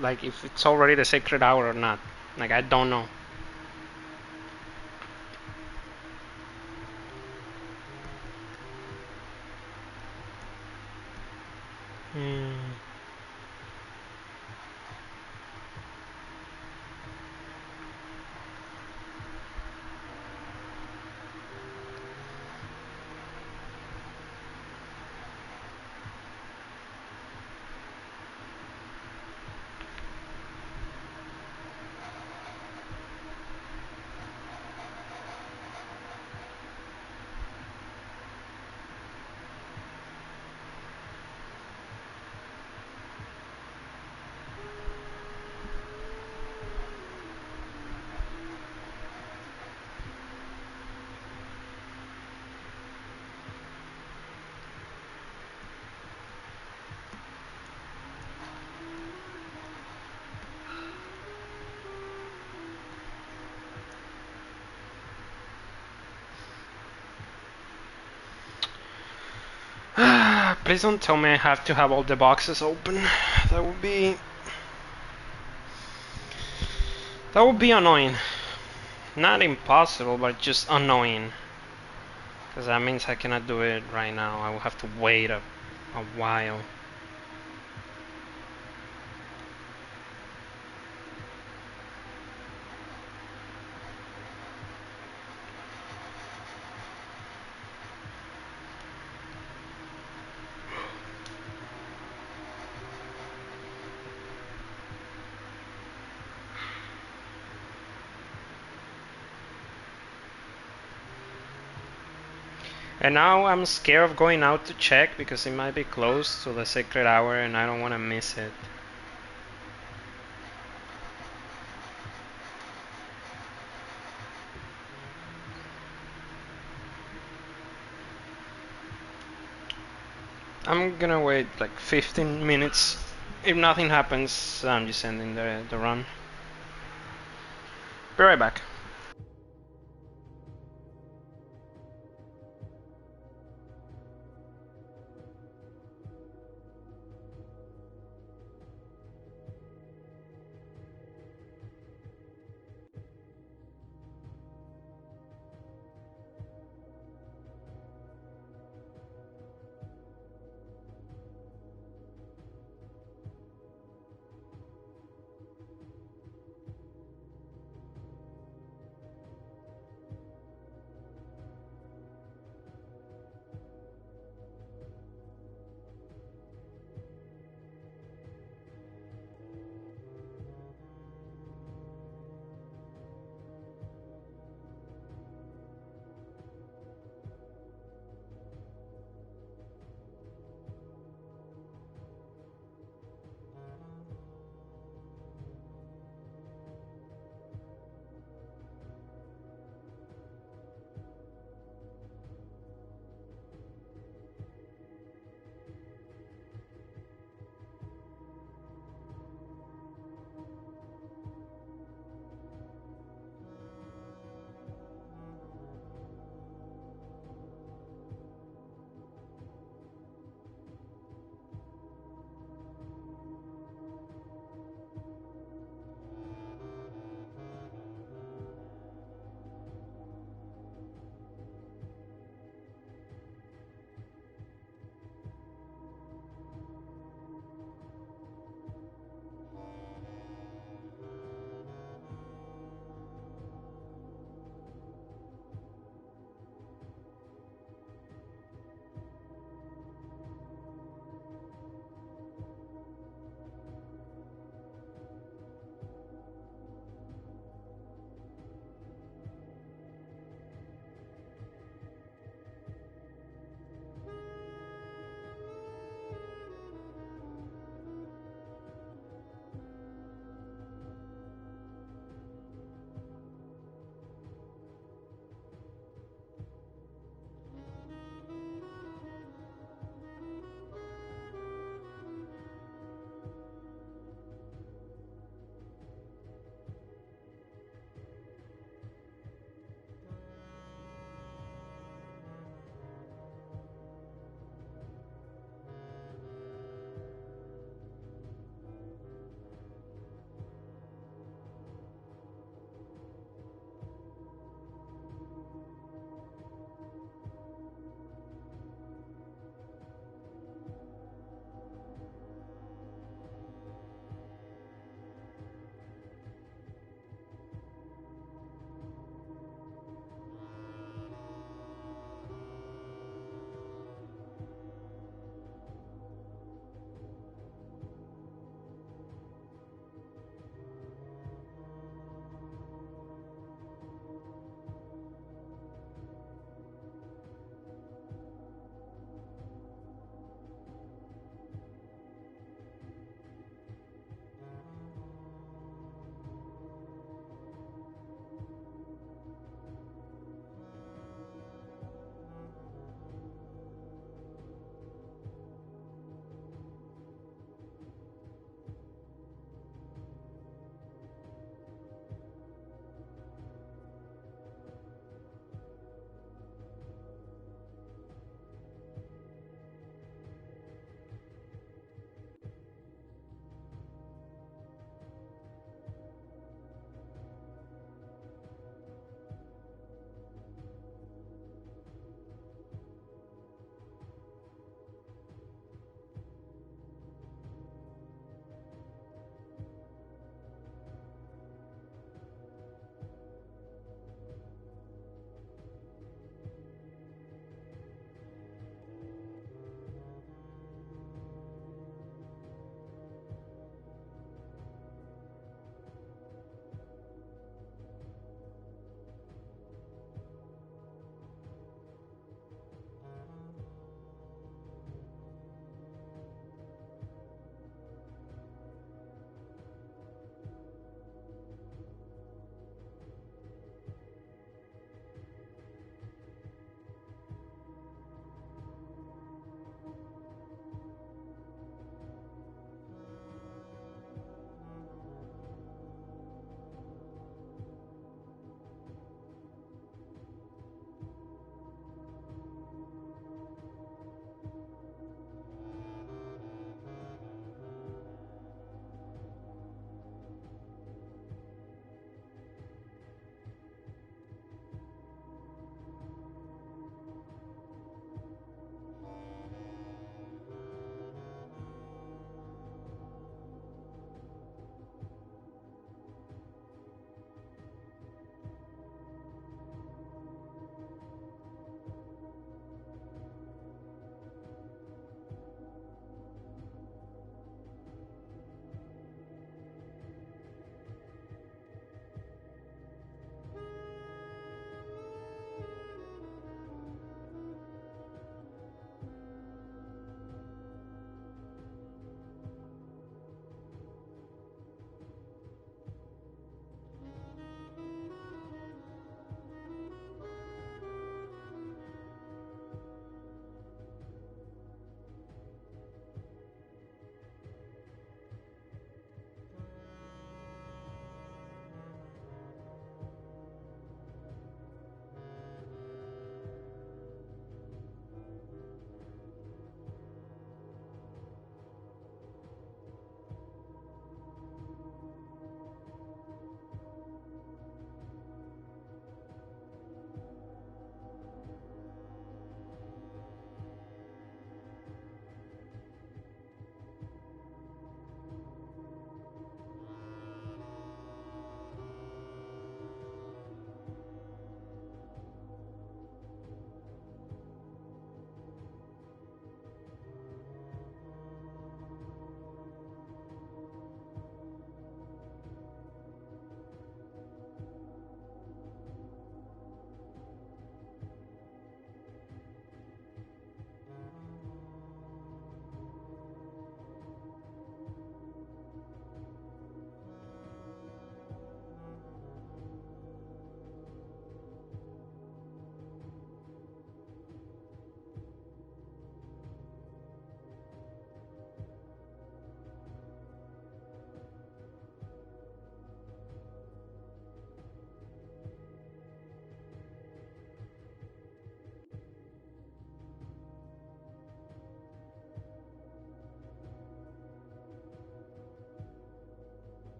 like, if it's already the sacred hour or not. Like, I don't know. Hmm. Please don't tell me I have to have all the boxes open. That would be... That would be annoying. Not impossible, but just annoying. Because that means I cannot do it right now. I will have to wait a while. And now I'm scared of going out to check because it might be close to the sacred hour and I don't want to miss it. I'm gonna wait like 15 minutes. If nothing happens, I'm just ending the run. Be right back.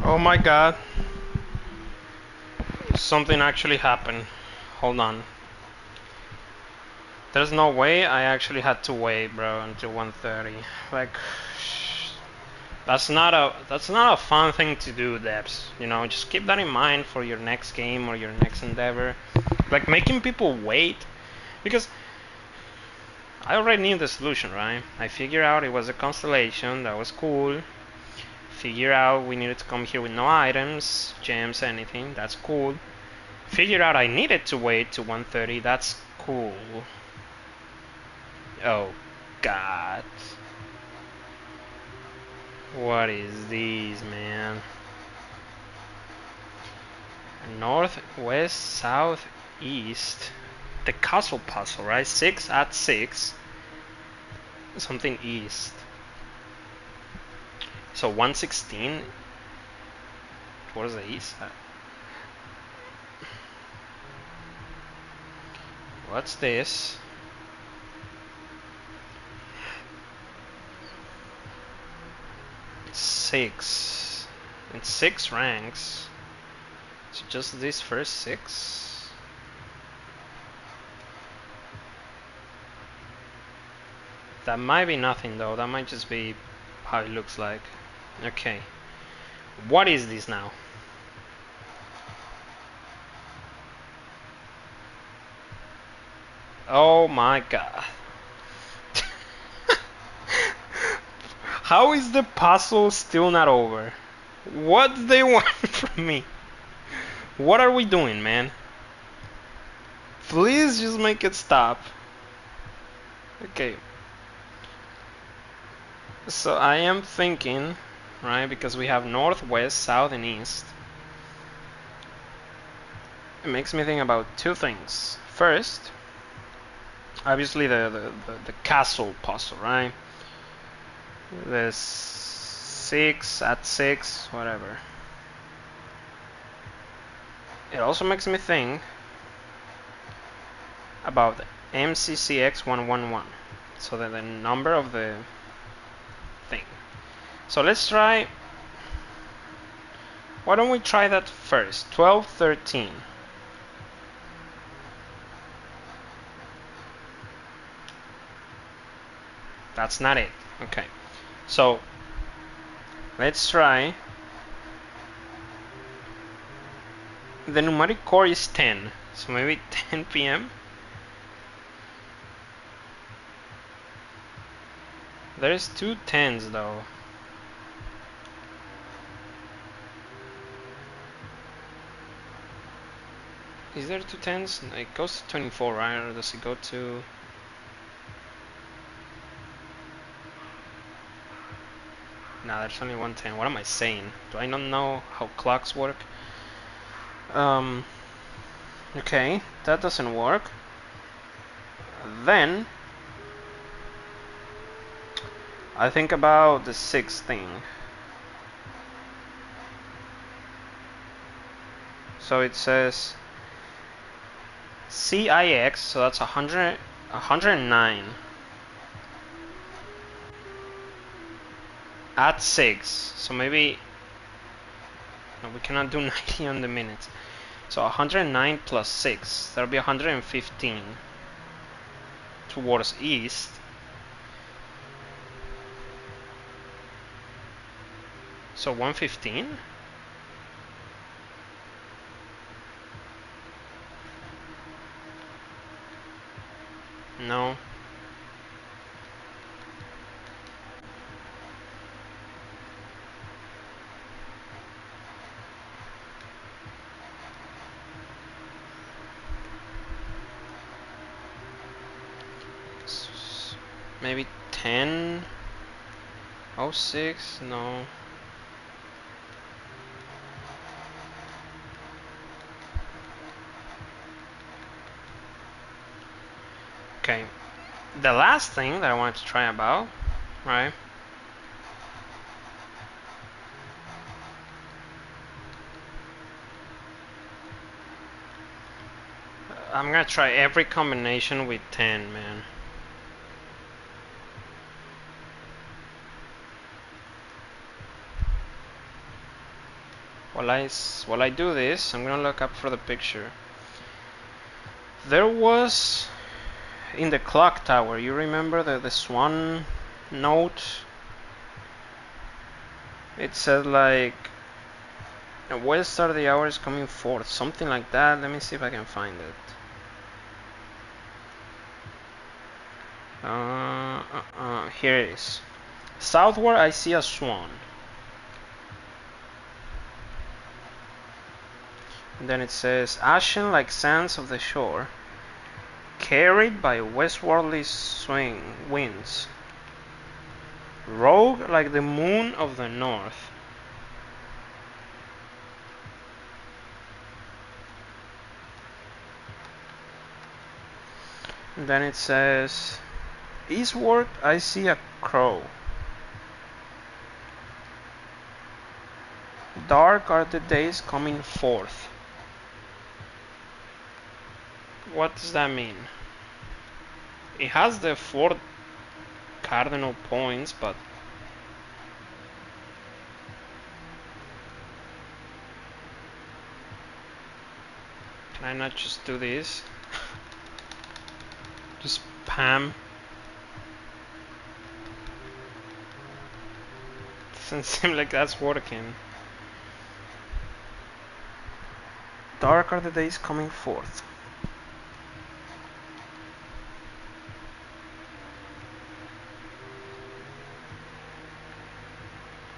Oh my god. Something actually happened. Hold on. There's no way I actually had to wait, bro, until 1:30. Like, that's not a fun thing to do, Debs. You know, just keep that in mind for your next game or your next endeavor. Like making people wait, because I already knew the solution, right? I figured out it was a constellation. That was cool. Figure out we needed to come here with no items, gems, anything. That's cool. Figure out I needed to wait to 1:30. That's cool. Oh god. What is these, man? North, west, south, east. The castle puzzle, right? 6 at 6. Something east. So 116. What is the east? What's this? Six. It's 6 ranks. So just these first 6. That might be nothing though. That might just be how it looks like. Okay. What is this now? Oh my god. How is the puzzle still not over? What do they want from me? What are we doing, man? Please just make it stop. Okay. So I am thinking, right, because we have north, west, south, and east. It makes me think about two things. First, obviously the castle puzzle, right? The 6 at 6, whatever. It also makes me think about MCCX111. So the number of the thing. So let's try. Why don't we try that first? 12, 13. That's not it. Okay. So let's try. The numeric core is 10. So maybe 10 p.m. There's 2 10s though. Is there 2 10s? It goes to 24, right? Or does it go to... Nah, there's only 1 10. What am I saying? Do I not know how clocks work? Okay, that doesn't work. Then I think about the 6th thing. So it says CIX, so that's 109 at 6. So maybe no, we cannot do 90 on the minutes. So 109 plus 6, that'll be 115 towards east. So 115? No. Maybe 10? 06? No. Okay. The last thing that I wanted to try about, right? I'm gonna try every combination with 10, man. while I do this, I'm gonna look up for the picture. There was in the clock tower, you remember the swan note? It said like, west are the hours coming forth, something like that. Let me see if I can find it. Here it is. Southward I see a swan. And then it says, ashen like sands of the shore, carried by westwardly swing winds, rogue like the moon of the north. And then it says, eastward I see a crow. Dark are the days coming forth. What does that mean? It has the 4 cardinal points, but can I not just do this? Just spam. Doesn't seem like that's working. Dark are the days coming forth.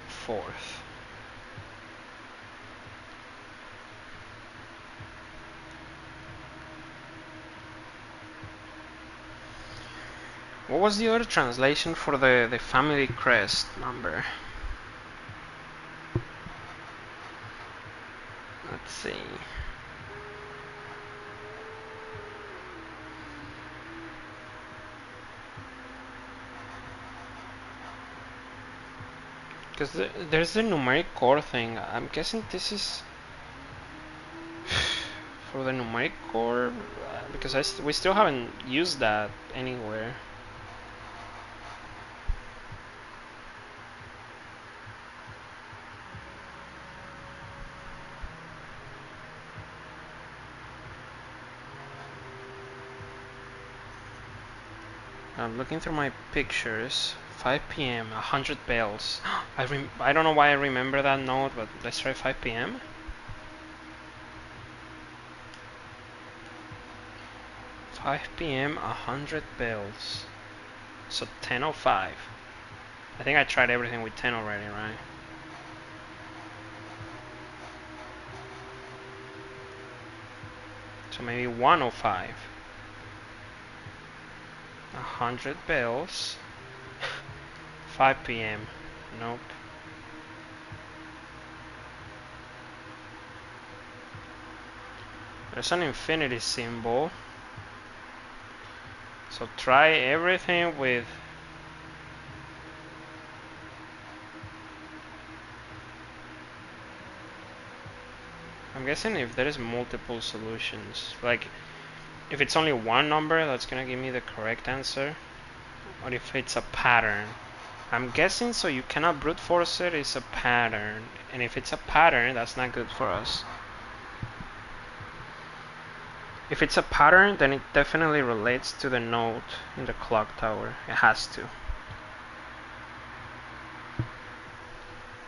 Fourth. What was the other translation for the family crest number? Let's see. Because there's the numeric core thing. I'm guessing this is for the numeric core, because we still haven't used that anywhere. I'm looking through my pictures. 5 p.m. 100 bells. I don't know why I remember that note, but let's try 5 p.m. 5 p.m. 100 bells. So 10:05. I think I tried everything with 10 already, right? So maybe 1:05. 100 bells. 5 p.m. Nope. There's an infinity symbol. So try everything with I'm guessing if there is multiple solutions, like if it's only one number that's gonna give me the correct answer, or if it's a pattern. I'm guessing so you cannot brute force it, it's a pattern, and if it's a pattern, that's not good for us. If it's a pattern, then it definitely relates to the node in the clock tower. It has to.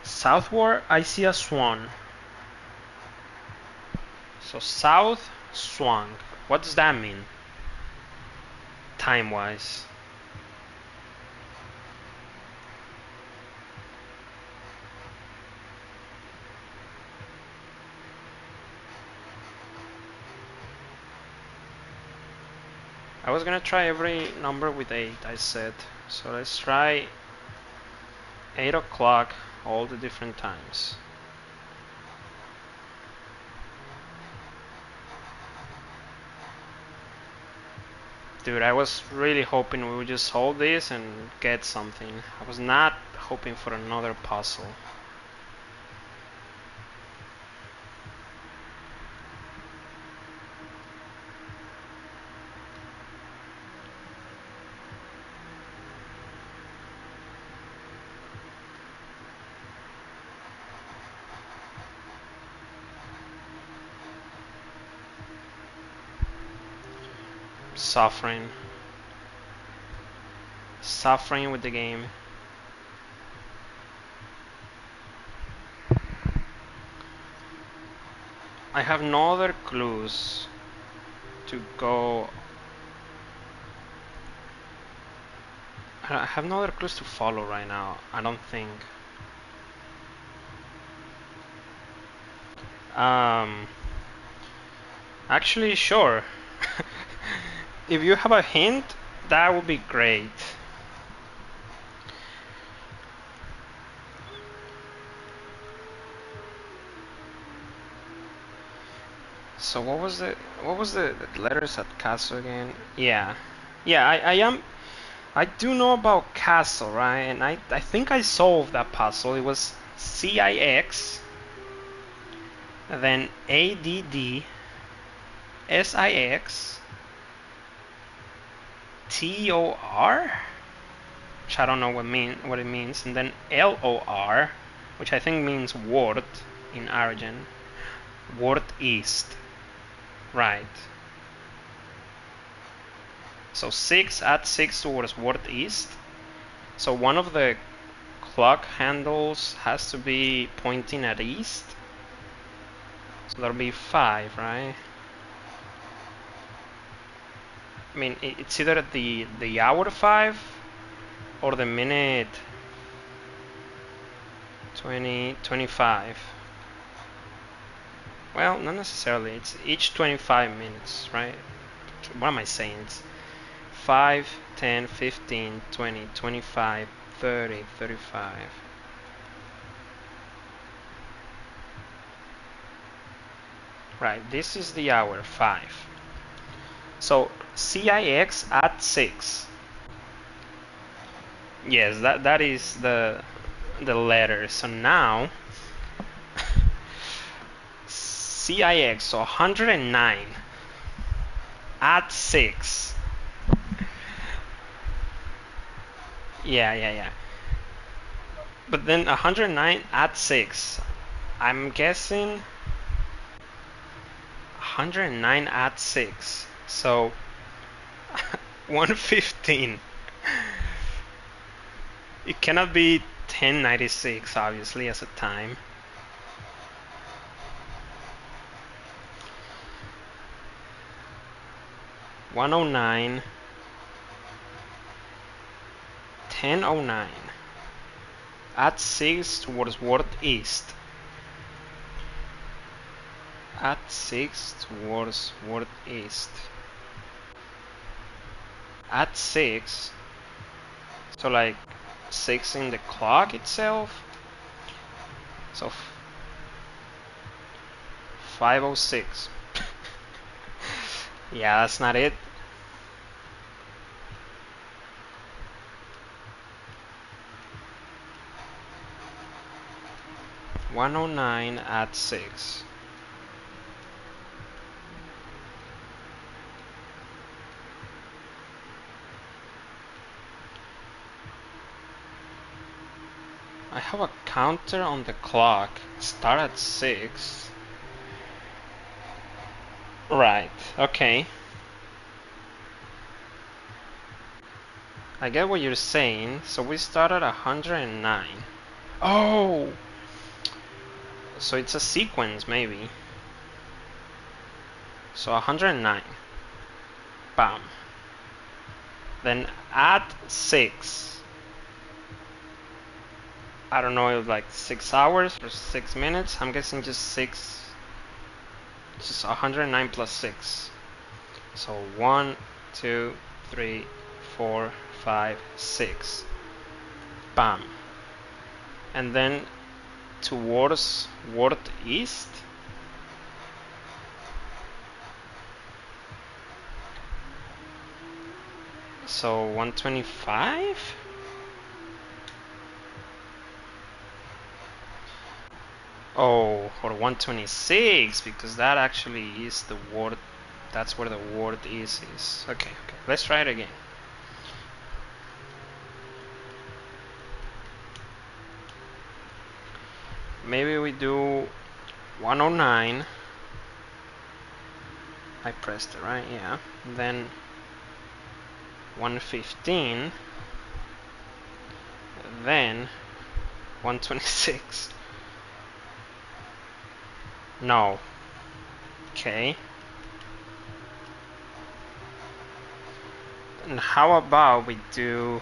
Southward, I see a swan. So south, swan. What does that mean? Time-wise. I was gonna try every number with 8, I said. So let's try 8 o'clock all the different times. Dude, I was really hoping we would just hold this and get something. I was not hoping for another puzzle. suffering. Suffering with the game. I have no other clues to go. I have no other clues to follow right now, I don't think. Actually, sure. If you have a hint, that would be great. So what was the letters at castle again? Yeah. Yeah, I do know about castle, right? And I think I solved that puzzle. It was CIX, then ADD, SIX, TOR, which I don't know what it means, and then LOR, which I think means ward in Origin. Ward East. Right. So 6 at 6 towards ward east. So one of the clock handles has to be pointing at east. So that'll be 5, right? I mean, it's either the hour 5 or the minute 25. Well, not necessarily. It's each 25 minutes, right? What am I saying? It's 5, 10, 15, 20, 25, 30, 35. Right, this is the hour, 5. So CIX at 6. Yes, that is the letter. So now CIX, so 109 at 6. Yeah. But then 109 at 6. I'm guessing 109 at 6. So 115. It cannot be 1096, obviously, as a time. (109), 1009 at 6 towards ward east. At 6 towards ward east. At 6, so like 6 in the clock itself. So 506. Yeah, that's not it. (109) at 6. I have a counter on the clock. Start at 6. Right, okay. I get what you're saying. So we start at 109. Oh! So it's a sequence, maybe. So 109. Bam. Then at 6. I don't know, like 6 hours or 6 minutes. I'm guessing just 6. Just 109 plus 6. So 1, 2, 3, 4, 5, 6. Bam. And then towards ward east. So 125. Oh, or 126, because that actually is the ward. That's where the ward is. Okay. Let's try it again. Maybe we do 109. I pressed it, right? Yeah. Then 115, then 126. No. Okay. And how about we do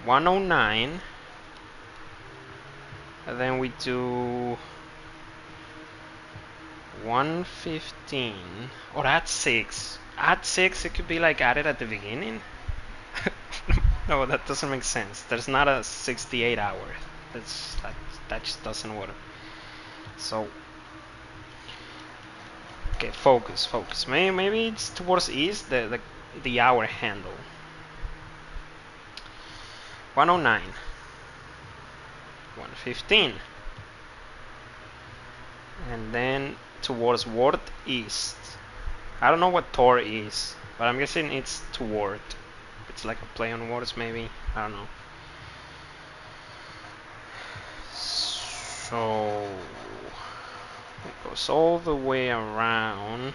109, and then we do 115, or add 6. Add 6, it could be like added at the beginning. No, that doesn't make sense. There's not a 68 hour. That just doesn't work. So, okay, focus. Maybe it's towards east, the hour handle. 109, 115, and then towards northeast. I don't know what Tor is, but I'm guessing it's toward. It's like a play on words, maybe. I don't know. So it goes all the way around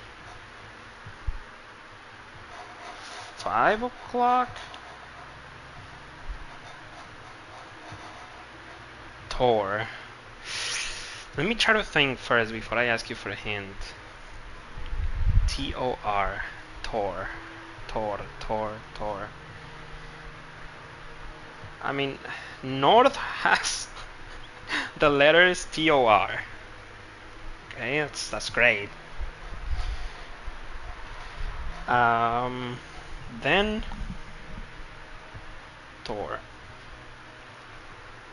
5 o'clock. Tor. Let me try to think first before I ask you for a hint. T-O-R. Tor. Tor. I mean, North has the letters T-O-R. Okay, that's great. Then Tor.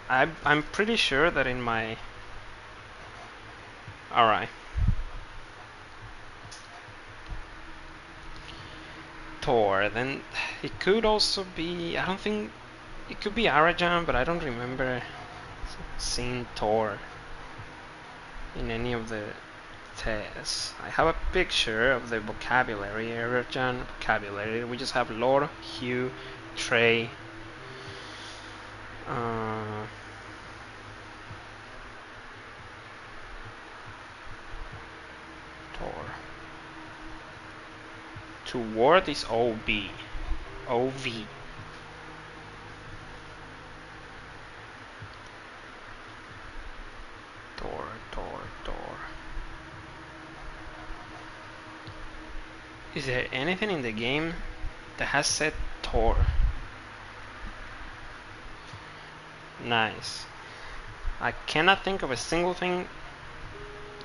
I'm pretty sure that in my... Alright. Tor. Then it could also be... I don't think... It could be Arajan, but I don't remember seeing Tor in any of the tests. I have a picture of the vocabulary, Arajan vocabulary. We just have Lord, Hugh, Trey, Tor. Toward is O-B. O-V. Tor. Is there anything in the game that has said Tor? Nice. I cannot think of a single thing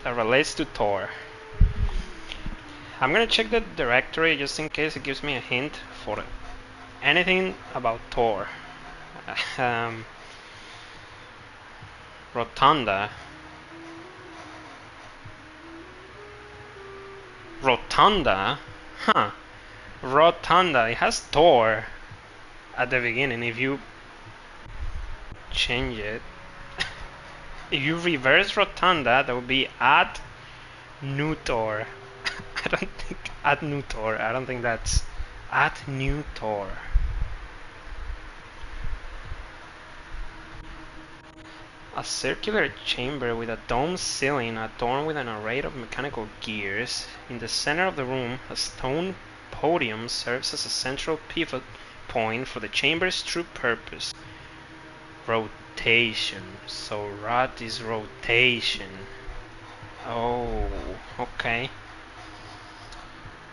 that relates to Tor. I'm gonna check the directory just in case it gives me a hint for anything about Tor. Rotunda. Huh. Rotunda. It has Tor at the beginning. If you change it, if you reverse Rotunda, that would be at new Tor. I don't think at new Tor. I don't think that's at new Tor. A circular chamber with a domed ceiling adorned with an array of mechanical gears. In the center of the room, a stone podium serves as a central pivot point for the chamber's true purpose. Rotation. So rot is rotation. Oh, okay.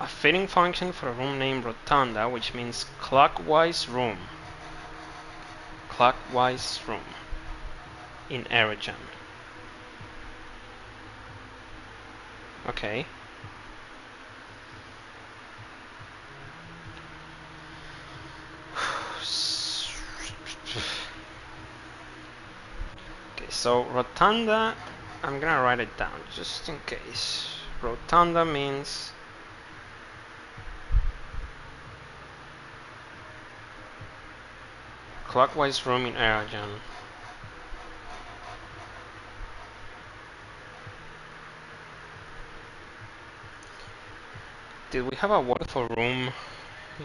A fitting function for a room named Rotunda, which means clockwise room. Clockwise room. In Arajan. Okay. Okay, so Rotunda, I'm gonna write it down just in case. Rotunda means clockwise room in Arajan. Did we have a waterfall room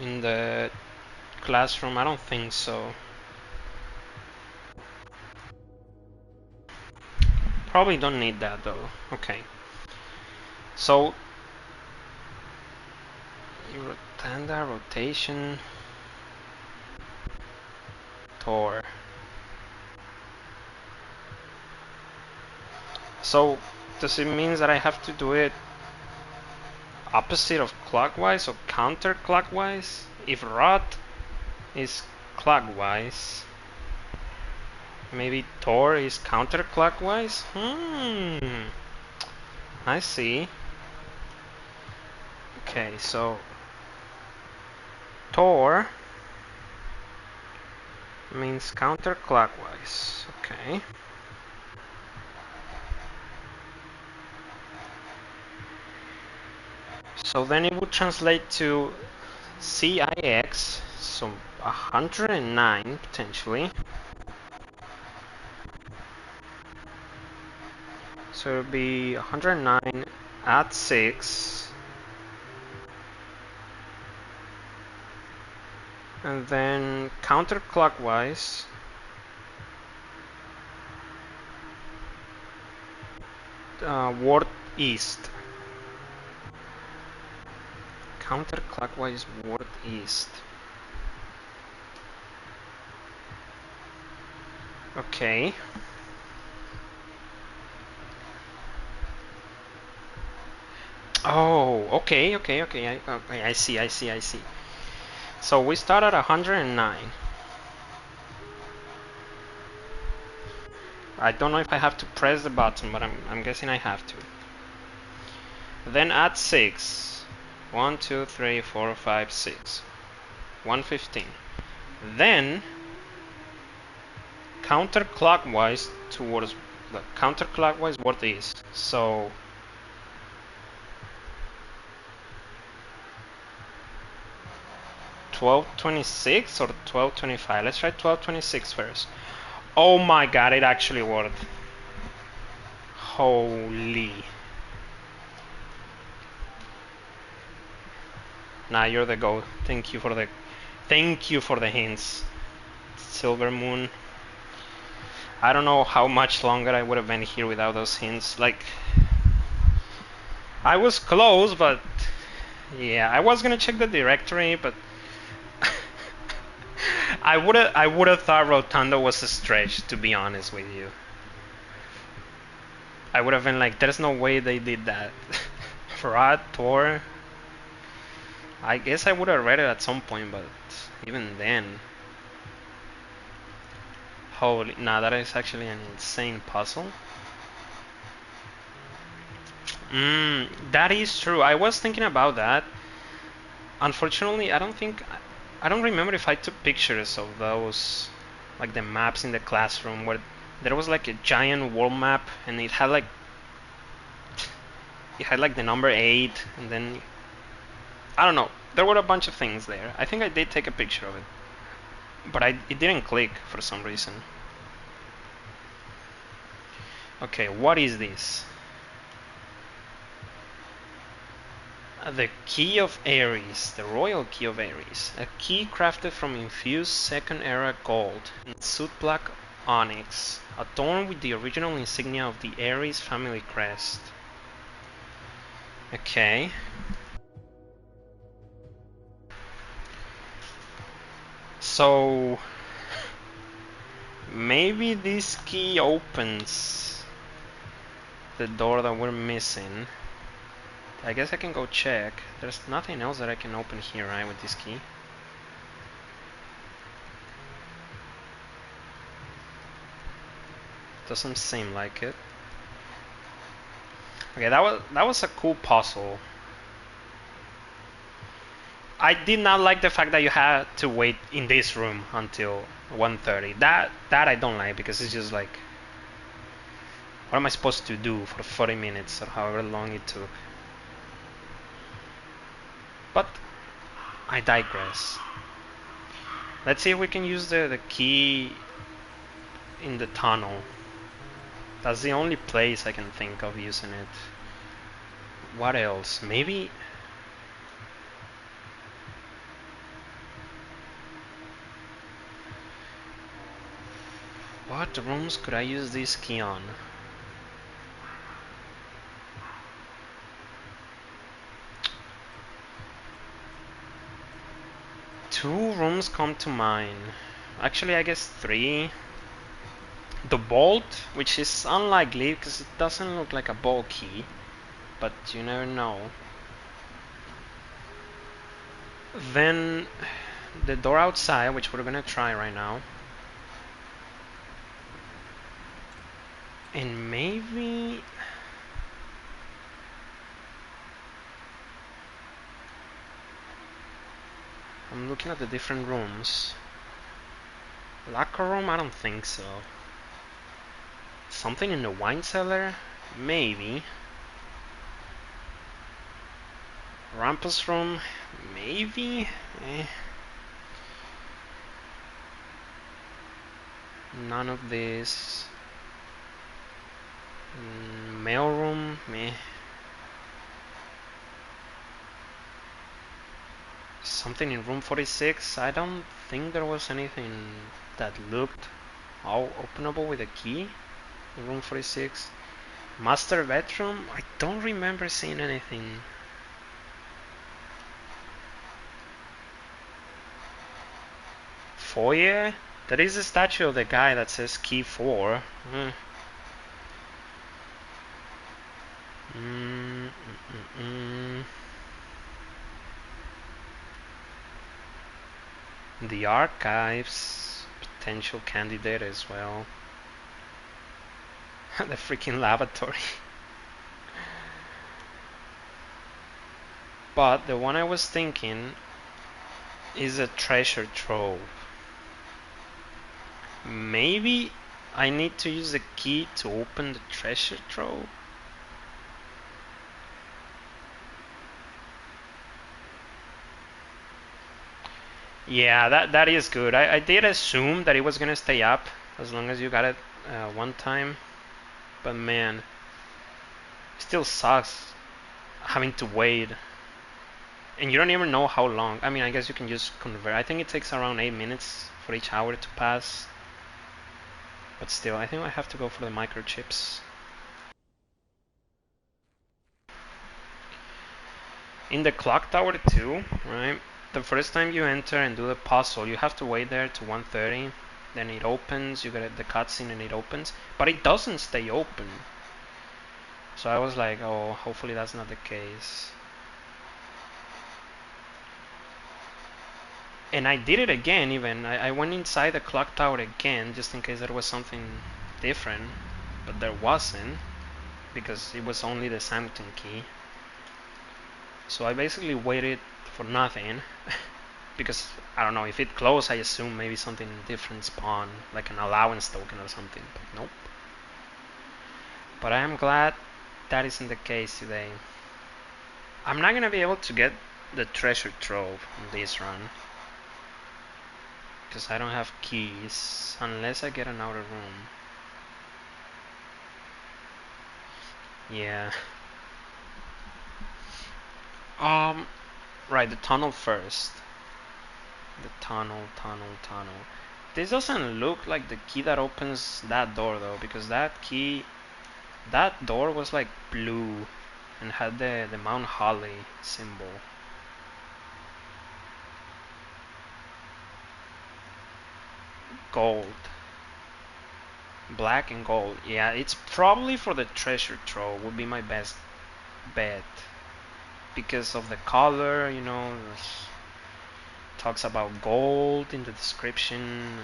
in the classroom? I don't think so. Probably don't need that though. Okay. So Standard rotation. Tor. So does it mean that I have to do it opposite of clockwise or counterclockwise? If rot is clockwise, maybe Tor is counterclockwise? I see. Okay, so Tor means counterclockwise. Okay. So then it would translate to CIX, so 109 potentially. So it would be 109 at 6. And then counterclockwise. Ward east. Counterclockwise ward east. Okay. Oh, okay. I see. So we start at 109. I don't know if I have to press the button, but I'm guessing I have to. Then add 6. 1, 2, 3, 4, 5, 6. 115. Then counterclockwise towards the counterclockwise what is. So 1226 or 1225. Let's try 1226 first. Oh my god, it actually worked. Holy. Nah, you're the GOAT. Thank you for the hints. Silver Moon. I don't know how much longer I would have been here without those hints. Like, I was close, but yeah, I was gonna check the directory, but I would have thought Rotunda was a stretch, to be honest with you. I would have been like, there's no way they did that. Farad, Tor. I guess I would have read it at some point, but even then. Holy, nah, that is actually an insane puzzle. That is true. I was thinking about that. Unfortunately, I don't remember if I took pictures of those, like the maps in the classroom where there was like a giant world map and it had like the number 8 and then I don't know. There were a bunch of things there. I think I did take a picture of it, but it didn't click for some reason. Okay, what is this? The Key of Ares, the Royal Key of Ares, a key crafted from infused Second Era gold and soot black onyx, adorned with the original insignia of the Ares family crest. Okay. So maybe this key opens the door that we're missing. I guess I can go check. There's nothing else that I can open here, right, with this key? Doesn't seem like it. Okay, that was a cool puzzle. I did not like the fact that you had to wait in this room until 1:30. That I don't like, because it's just like, what am I supposed to do for 40 minutes or however long it took? But I digress. Let's see if we can use the key in the tunnel. That's the only place I can think of using it. What else? Maybe... What rooms could I use this key on? Two rooms come to mind. Actually, I guess three. The vault, which is unlikely because it doesn't look like a vault key, but you never know. Then the door outside, which we're gonna try right now. And maybe... I'm looking at the different rooms. Locker room? I don't think so. Something in the wine cellar? Maybe. Rampus room? Maybe? None of this. Mail room? Meh. Something in room 46? I don't think there was anything that looked all openable with a key in room 46. Master bedroom? I don't remember seeing anything. Foyer? There is a statue of the guy that says key 4. The archives, potential candidate as well. The freaking lavatory. But the one I was thinking is a treasure trove. Maybe I need to use the key to open the treasure trove. Yeah, that is good. I did assume that it was gonna stay up as long as you got it one time. But man, still sucks having to wait. And you don't even know how long. I mean, I guess you can just convert. I think it takes around 8 minutes for each hour to pass. But still, I think I have to go for the microchips. In the clock tower too, right? The first time you enter and do the puzzle, you have to wait there to 1:30. Then it opens, you get the cutscene and it opens. But it doesn't stay open. So I was like, oh, hopefully that's not the case. And I did it again even. I went inside the clock tower again just in case there was something different. But there wasn't. Because it was only the Sanctum key. So I basically waited for nothing. Because I don't know, if it closed, I assume maybe something different spawned, like an allowance token or something, but nope. But I am glad that isn't the case today. I'm not gonna be able to get the treasure trove on this run, because I don't have keys, unless I get an outer room. Yeah. Right, the tunnel first. The tunnel. This doesn't look like the key that opens that door though, because that door was like blue and had the Mount Holly symbol. Gold. Black and gold. Yeah, it's probably for the treasure trove would be my best bet. Because of the color, you know, talks about gold in the description.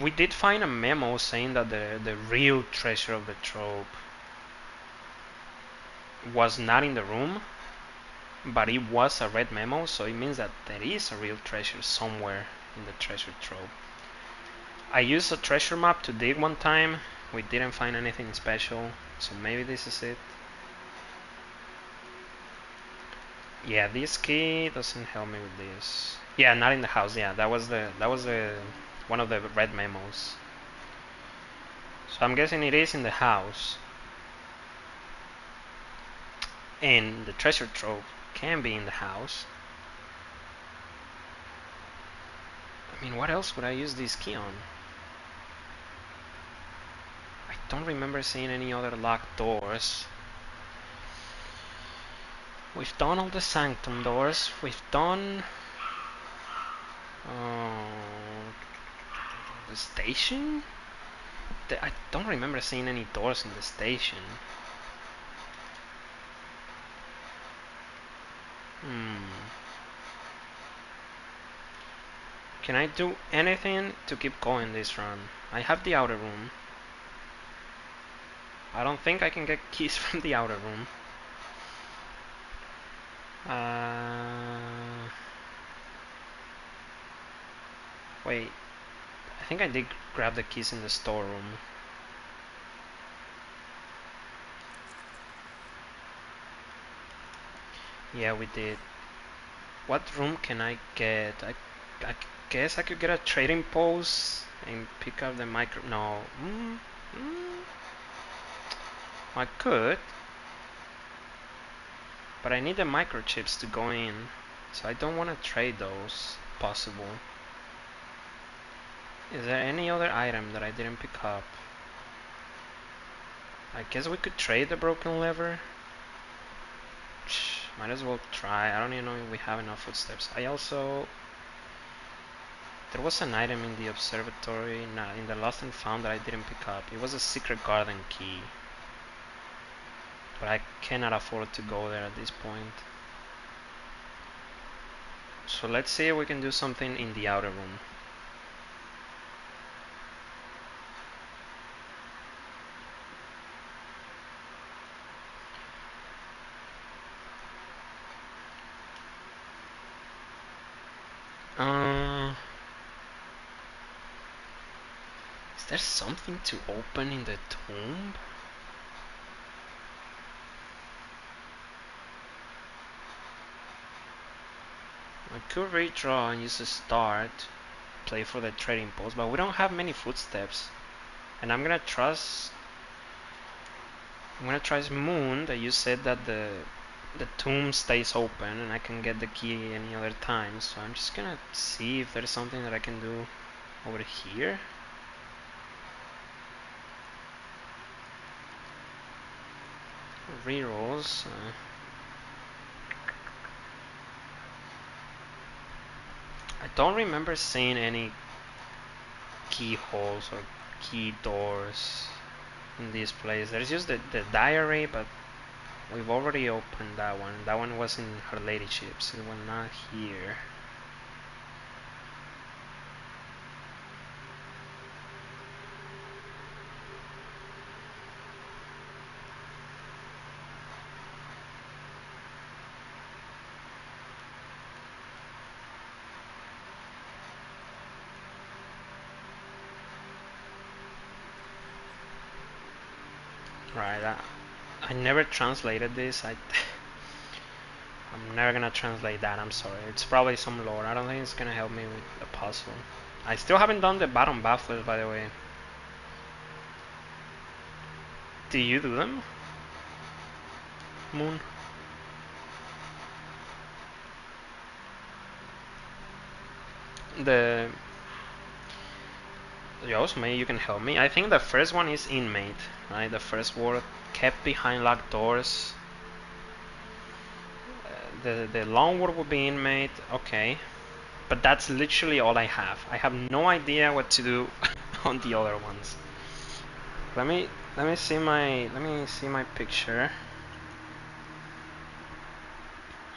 We did find a memo saying that the real treasure of the trove was not in the room, but it was a red memo, so it means that there is a real treasure somewhere in the treasure trove. I used a treasure map to dig one time. We didn't find anything special, so maybe this is it. Yeah, this key doesn't help me with this. Yeah, not in the house. Yeah, that was the one of the red memos. So I'm guessing it is in the house. And the treasure trove can be in the house. I mean, what else would I use this key on? I don't remember seeing any other locked doors. We've done all the sanctum doors. We've done the station. I don't remember seeing any doors in the station. Can I do anything to keep going this run? I have the outer room. I don't think I can get keys from the outer room. Wait, I think I did grab the keys in the storeroom. Yeah, we did. What room can I get? I guess I could get a trading post and pick up the micro. No. I could. But I need the microchips to go in. So I don't want to trade those. Possible. Is there any other item that I didn't pick up? I guess we could trade the broken lever. Might as well try. I don't even know if we have enough footsteps. I also... There was an item in the observatory, in the lost and found that I didn't pick up. It was a secret garden key. But I cannot afford to go there at this point. So let's see if we can do something in the outer room. Is there something to open in the tomb? I could redraw and use a start, play for the trading post, but we don't have many footsteps. And I'm gonna trust Moon that you said that the tomb stays open and I can get the key any other time. So I'm just gonna see if there's something that I can do over here. Rerolls. I don't remember seeing any keyholes or key doors in this place. There's just the diary, but we've already opened that one. That one was in Her Ladyship's. It was not here. Right, I never translated this. I'm never gonna translate that, I'm sorry. It's probably some lore. I don't think it's gonna help me with the puzzle. I still haven't done the bottom baffles, by the way. Do you do them, Moon? The... Yours, maybe you can help me. I think the first one is inmate, right? The first word, kept behind locked doors. The long word would be inmate, okay. But that's literally all I have. I have no idea what to do on the other ones. Let me see my picture.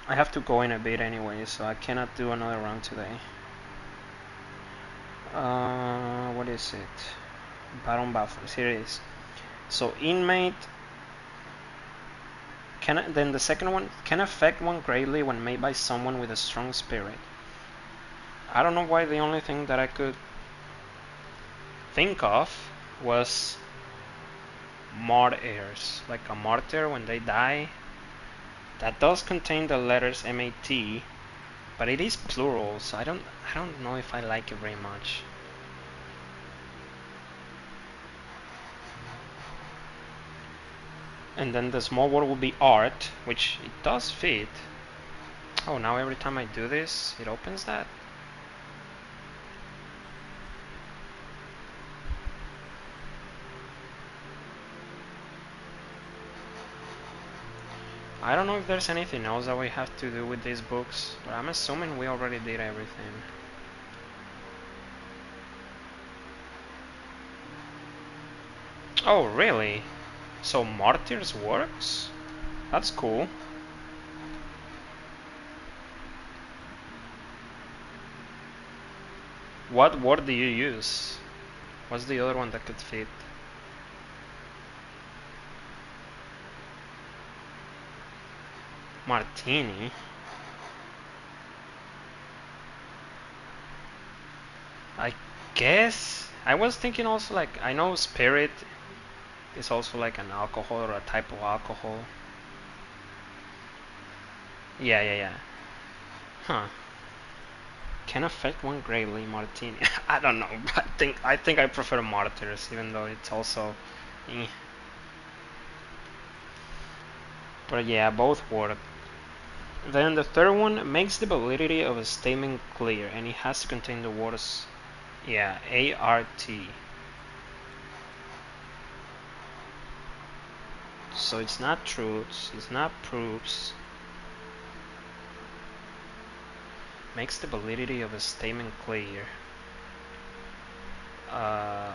I have to go in a bit anyway, so I cannot do another round today. What is it? Bottom buffers. Here it is. So inmate. Then the second one can affect one greatly when made by someone with a strong spirit. I don't know why the only thing that I could think of was martyrs, like a martyr when they die. That does contain the letters MAT, but it is plural, so I don't know if I like it very much. And then the small word will be art, which it does fit. Oh, now every time I do this, it opens that? I don't know if there's anything else that we have to do with these books, but I'm assuming we already did everything. Oh, really? So Martyrs works? That's cool. What word do you use? What's the other one that could fit? Martini? I guess. I was thinking also like, I know spirit is also like an alcohol or a type of alcohol. Yeah, yeah, yeah. Huh. Can affect one greatly, Martini. I don't know. I think I prefer Martyrs, even though it's also. Eh. But yeah, both work. Then the third one makes the validity of a statement clear, and it has to contain the words. Yeah, ART. So it's not truths, it's not proofs. Makes the validity of a statement clear. Uh,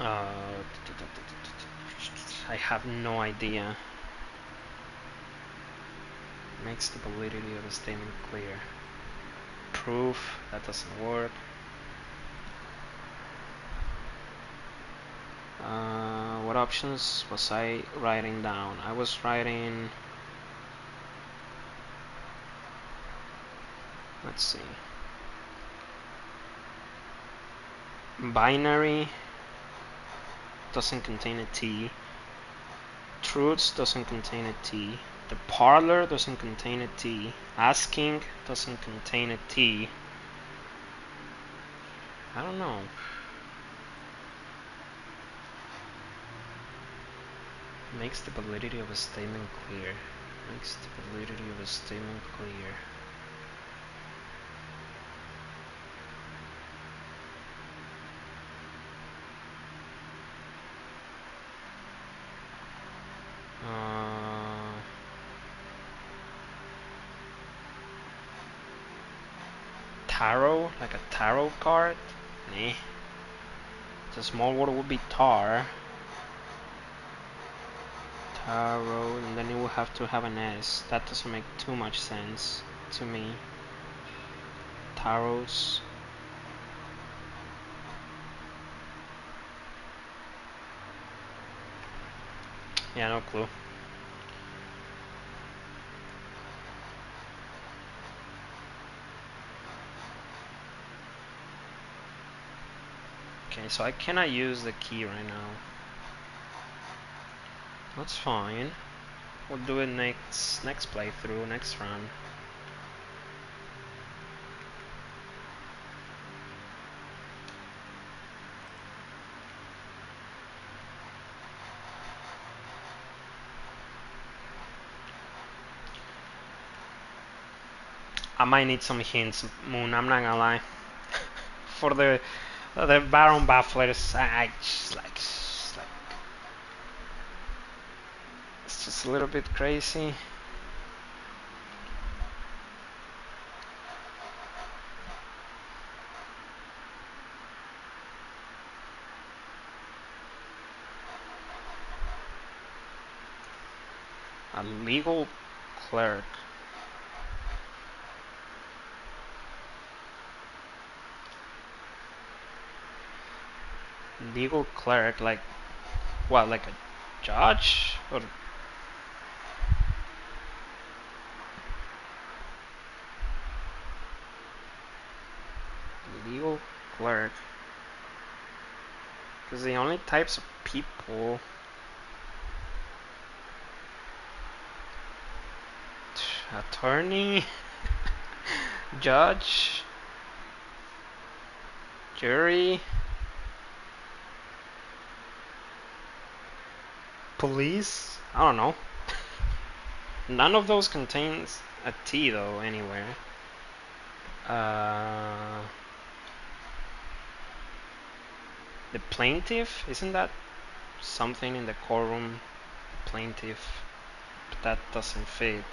uh, I have no idea. Makes the validity of a statement clear. Proof, that doesn't work. What options was I writing down? I was writing. Let's see. Binary doesn't contain a T. Truths doesn't contain a T. The parlor doesn't contain a T. Asking doesn't contain a T. I don't know. Makes the validity of a statement clear. Makes the validity of a statement clear. Tarot? Like a tarot card? Nah. The small word would be tar. Tarot, and then it would have to have an S. That doesn't make too much sense to me. Tarots. Yeah, no clue. Okay, so I cannot use the key right now. That's fine. We'll do it next playthrough, next run. I might need some hints, Moon. I'm not gonna lie. For the Baron Bafflers, I just like it's just a little bit crazy. A legal clerk. Legal clerk, like what? Like a judge or legal clerk? Because the only types of people. Attorney, judge, jury, police. I don't know. None of those contains a T though anywhere. Uh, The plaintiff, isn't that something in the courtroom? Plaintiff, but that doesn't fit.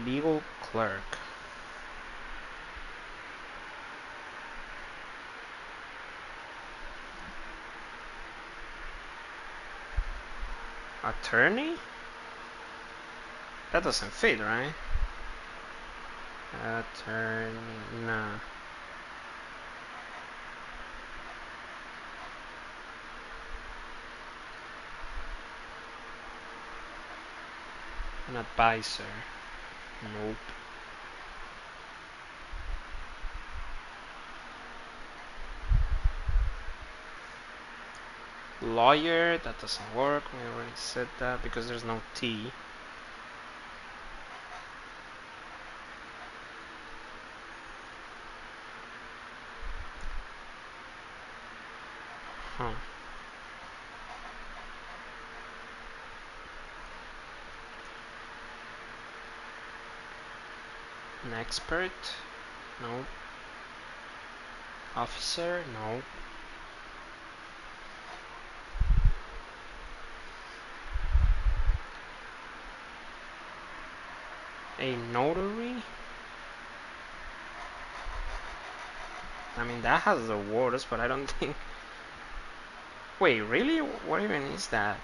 Legal clerk. Attorney? That doesn't fit, right? Attorney, nah. An advisor. Nope. Lawyer, that doesn't work. We already said that because there's no T. Huh. An expert? No. Officer? No. A notary? I mean, that has the words, but I don't think... Wait, really? What even is that?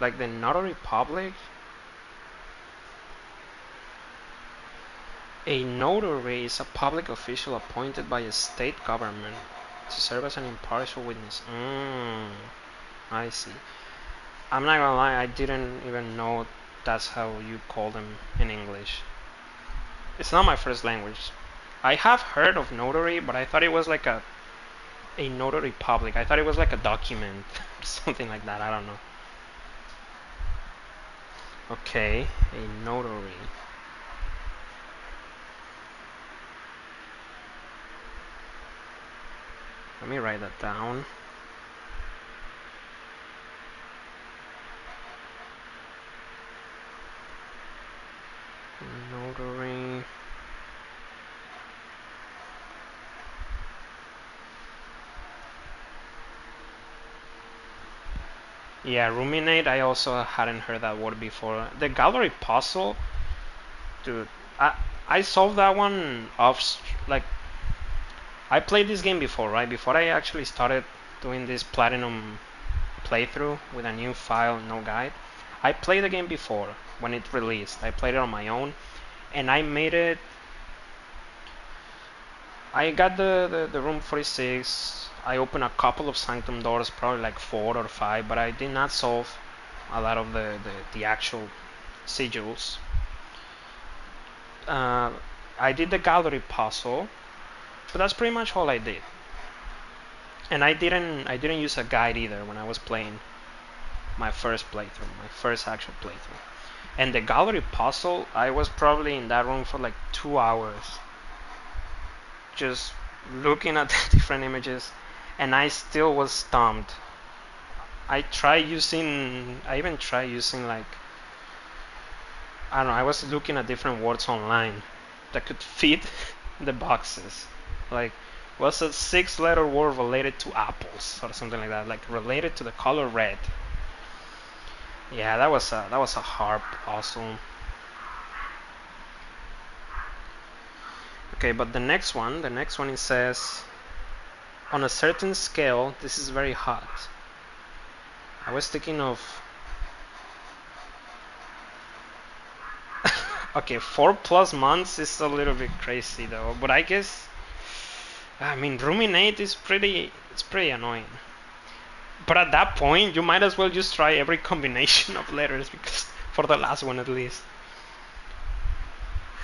Like the notary public? A notary is a public official appointed by a state government to serve as an impartial witness. I see. I'm not gonna lie, I didn't even know that's how you call them in English. It's not my first language. I have heard of notary, but I thought it was like a notary public. I thought it was like a document or something like that. I don't know. Okay, a notary. Let me write that down. Notary. Yeah, ruminate. I also hadn't heard that word before. The gallery puzzle, dude. I solved that one off. Like, I played this game before, right? Before I actually started doing this platinum playthrough with a new file, no guide. I played the game before when it released. I played it on my own, and I made it. I got the room 46. I opened a couple of sanctum doors, probably like 4 or 5, but I did not solve a lot of the actual sigils. Uh, I did the gallery puzzle, but that's pretty much all I did. And I didn't use a guide either when I was playing my first playthrough, my first actual playthrough. And the gallery puzzle, I was probably in that room for like 2 hours, just looking at the different images, and I still was stumped. I even tried using like, I don't know, I was looking at different words online that could fit the boxes. Like, what's a 6-letter word related to apples or something like that? Like related to the color red. Yeah, that was a hard puzzle. Okay, but the next one it says, on a certain scale, this is very hot. I was thinking of okay, 4+ months is a little bit crazy though, but I guess I mean ruminate is pretty annoying. But at that point, you might as well just try every combination of letters because for the last one at least.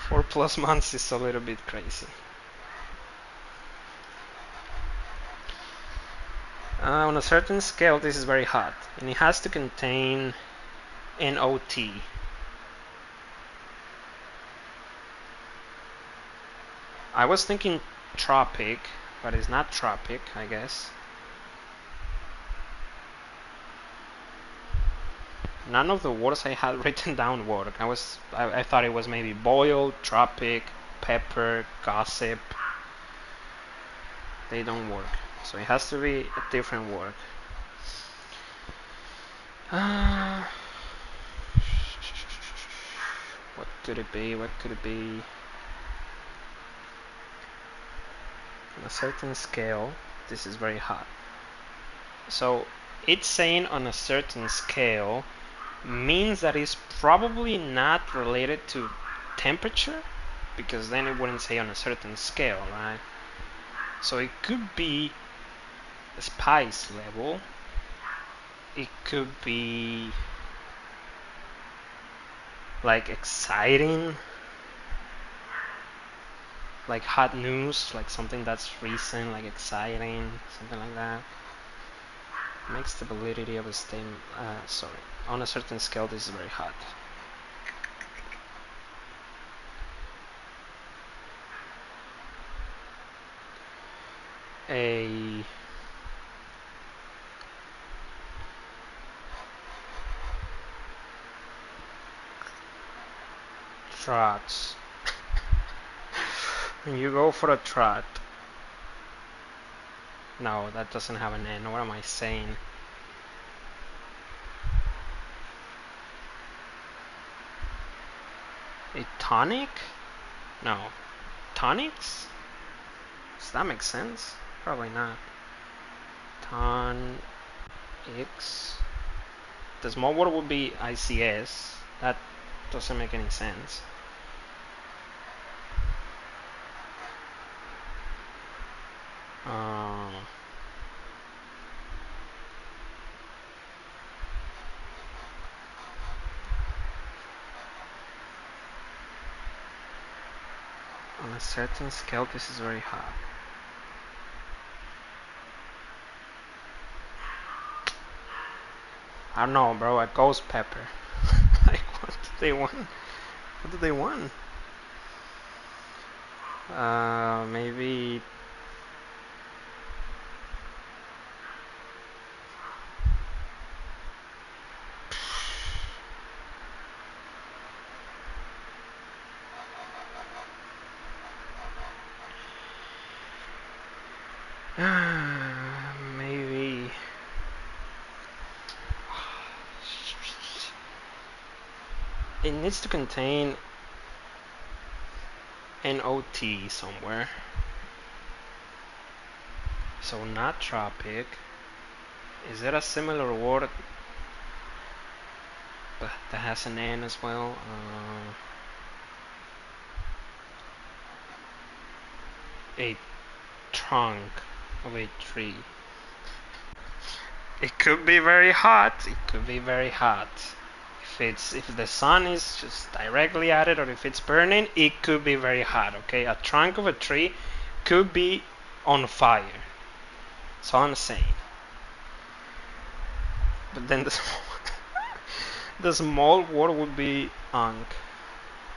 4+ months is a little bit crazy. On a certain scale, this is very hot, and it has to contain NOT. I was thinking tropic, but it's not tropic, I guess. none of the words I had written down work. I thought it was maybe boil, tropic, pepper, gossip. They don't work. So it has to be a different word. What could it be? What could it be? On a certain scale, this is very hot. So it's saying on a certain scale means that it's probably not related to temperature, because then it wouldn't say on a certain scale, right? So it could be a spice level. It could be like exciting, like hot news, like something that's recent, like exciting, something like that. Makes the validity of a statement. Sorry, on a certain scale, this is very hot. A trot. When you go for a trot. No, that doesn't have an N. What am I saying? A tonic? No. Tonics? Does that make sense? Probably not. Tonics. The small word would be ICS. That doesn't make any sense. On a certain scale, this is very hot. I don't know, bro. A ghost pepper. Like, what do they want? What do they want? Maybe. Maybe. It needs to contain NOT somewhere. So not tropic. Is there a similar word but that has an N as well? A trunk of a tree. It could be very hot. It could be very hot. If the sun is just directly at it, or if it's burning, it could be very hot. Okay, a trunk of a tree could be on fire. That's all I'm saying. But then the small word would be unk.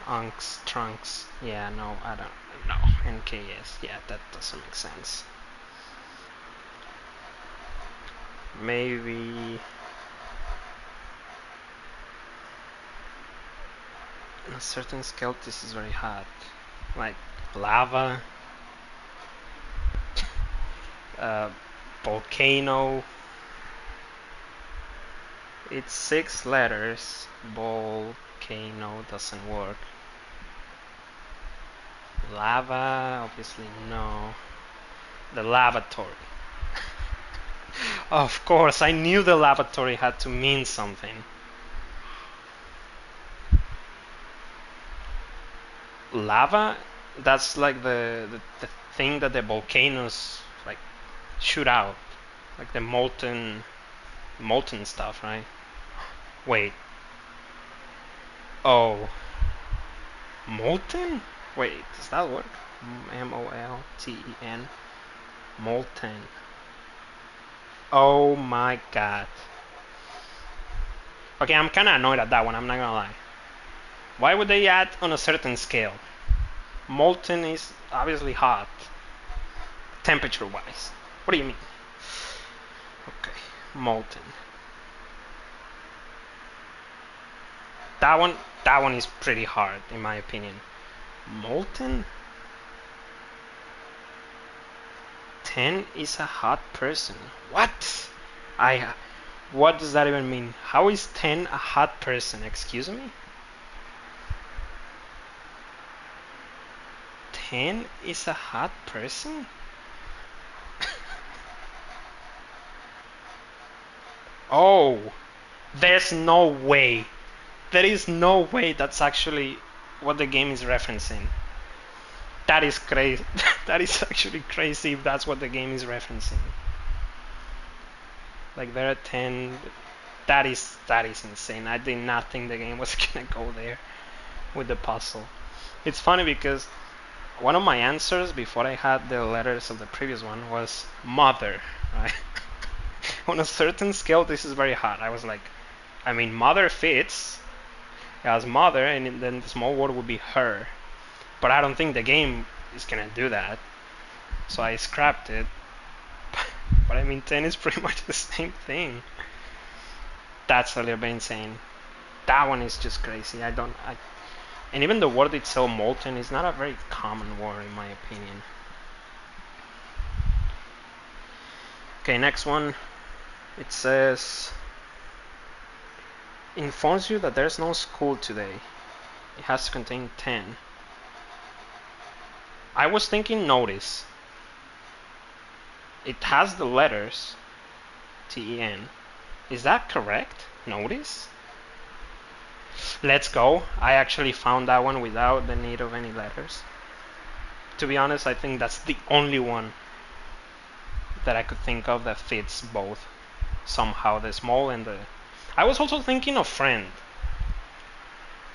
Unks, trunks. Yeah, no, I don't. No, NKS. Yeah, that doesn't make sense. Maybe on a certain scale, this is very hot. Like lava, volcano. It's 6 letters. Volcano doesn't work. Lava, obviously no. The lavatory. Of course, I knew the lavatory had to mean something. Lava, that's like the thing that the volcanoes like shoot out, like the molten stuff, right? Wait. Oh, molten? Wait, does that work? Molten. Molten. Oh my god. Okay, I'm kind of annoyed at that one, I'm not gonna lie. Why would they add on a certain scale? Molten is obviously hot, temperature wise. What do you mean? Okay, molten. that one is pretty hard in my opinion. Molten? 10 is a hot person. What? What does that even mean? How is 10 a hot person? Excuse me? 10 is a hot person? Oh, there's no way. There is no way that's actually what the game is referencing. That is crazy. That is actually crazy if that's what the game is referencing. Like there are 10. That is insane. I did not think the game was gonna go there with the puzzle. It's funny because one of my answers before I had the letters of the previous one was mother, right? On a certain scale, this is very hard. I was like, I mean, mother fits as mother, and then the small word would be her. But I don't think the game is gonna do that, so I scrapped it. But I mean, 10 is pretty much the same thing. That's a little bit insane. That one is just crazy. And even the word itself, molten, is not a very common word in my opinion. Okay, next one. It says, informs you that there's no school today. It has to contain 10. I was thinking notice. It has the letters TEN. Is that correct? Notice? Let's go. I actually found that one without the need of any letters. To be honest, I think that's the only one that I could think of that fits both. Somehow the small and the... I was also thinking of friend.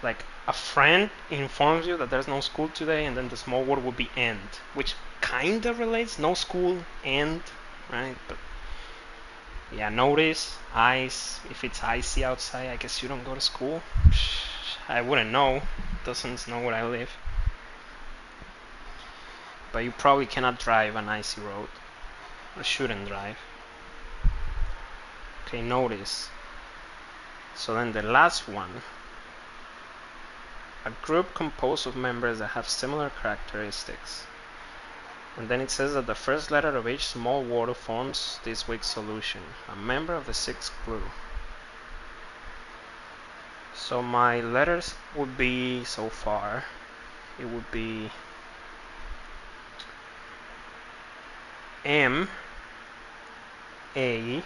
Like a friend informs you that there's no school today, and then the small word would be end, which kind of relates. No school, end, right? But yeah, notice, ice. If it's icy outside, I guess you don't go to school. I wouldn't know. Doesn't know where I live. But you probably cannot drive an icy road. Or shouldn't drive. Okay, notice. So then the last one. A group composed of members that have similar characteristics. And then it says that the first letter of each small word forms this week's solution. A member of the sixth clue. So my letters would be, so far, it would be M, A,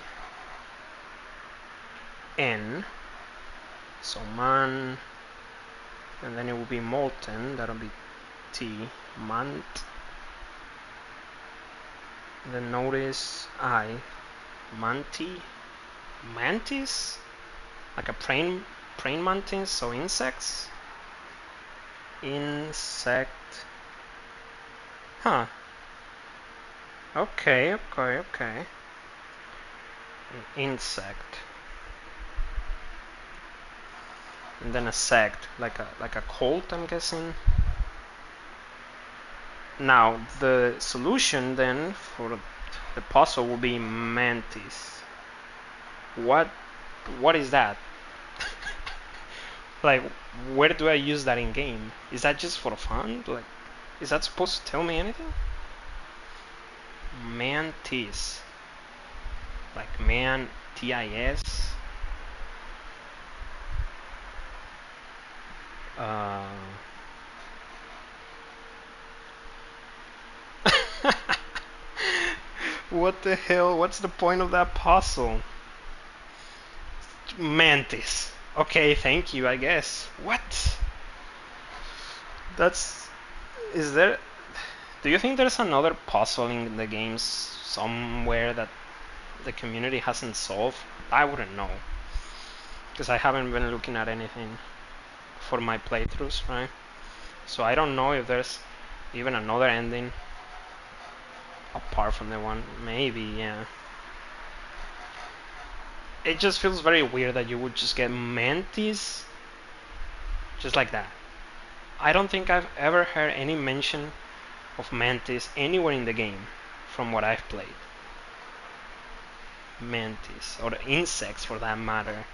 N, so man, and then it will be molten, that'll be T, mant, and then notice I, manti, mantis, like a praying mantis, so insects, insect, huh, okay, insect. And then a sect, like a cult, I'm guessing. Now the solution then for the puzzle will be mantis. What is that? Like, where do I use that in game? Is that just for fun? Like, is that supposed to tell me anything? Mantis, like man, TIS. What the hell? What's the point of that puzzle? Mantis. Okay, thank you, I guess. What? That's... Is there... Do you think there's another puzzle in the games somewhere that the community hasn't solved? I wouldn't know. Because I haven't been looking at anything for my playthroughs, right? So I don't know if there's even another ending apart from the one. Maybe, yeah. It just feels very weird that you would just get mantis just like that. I don't think I've ever heard any mention of mantis anywhere in the game from what I've played. Mantis, or insects for that matter.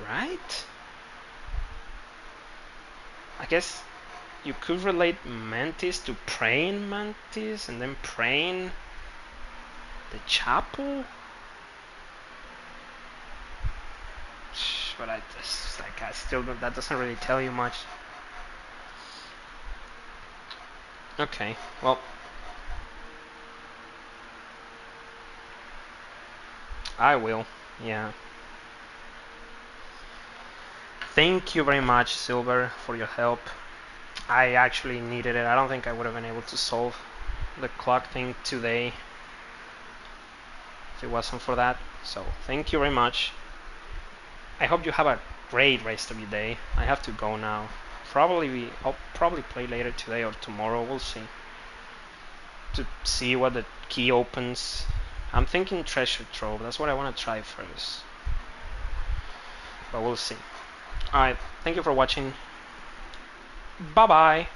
right? I guess you could relate Mantis to praying Mantis and then praying the chapel. But I just like I still don't, that doesn't really tell you much. Okay, well, I will. Yeah. Thank you very much, Silver, for your help. I actually needed it. I don't think I would have been able to solve the clock thing today if it wasn't for that. So thank you very much. I hope you have a great rest of your day. I have to go now. I'll probably play later today or tomorrow. We'll see. To see what the key opens. I'm thinking treasure trove. That's what I want to try first. But we'll see. Alright, thank you for watching. Bye bye.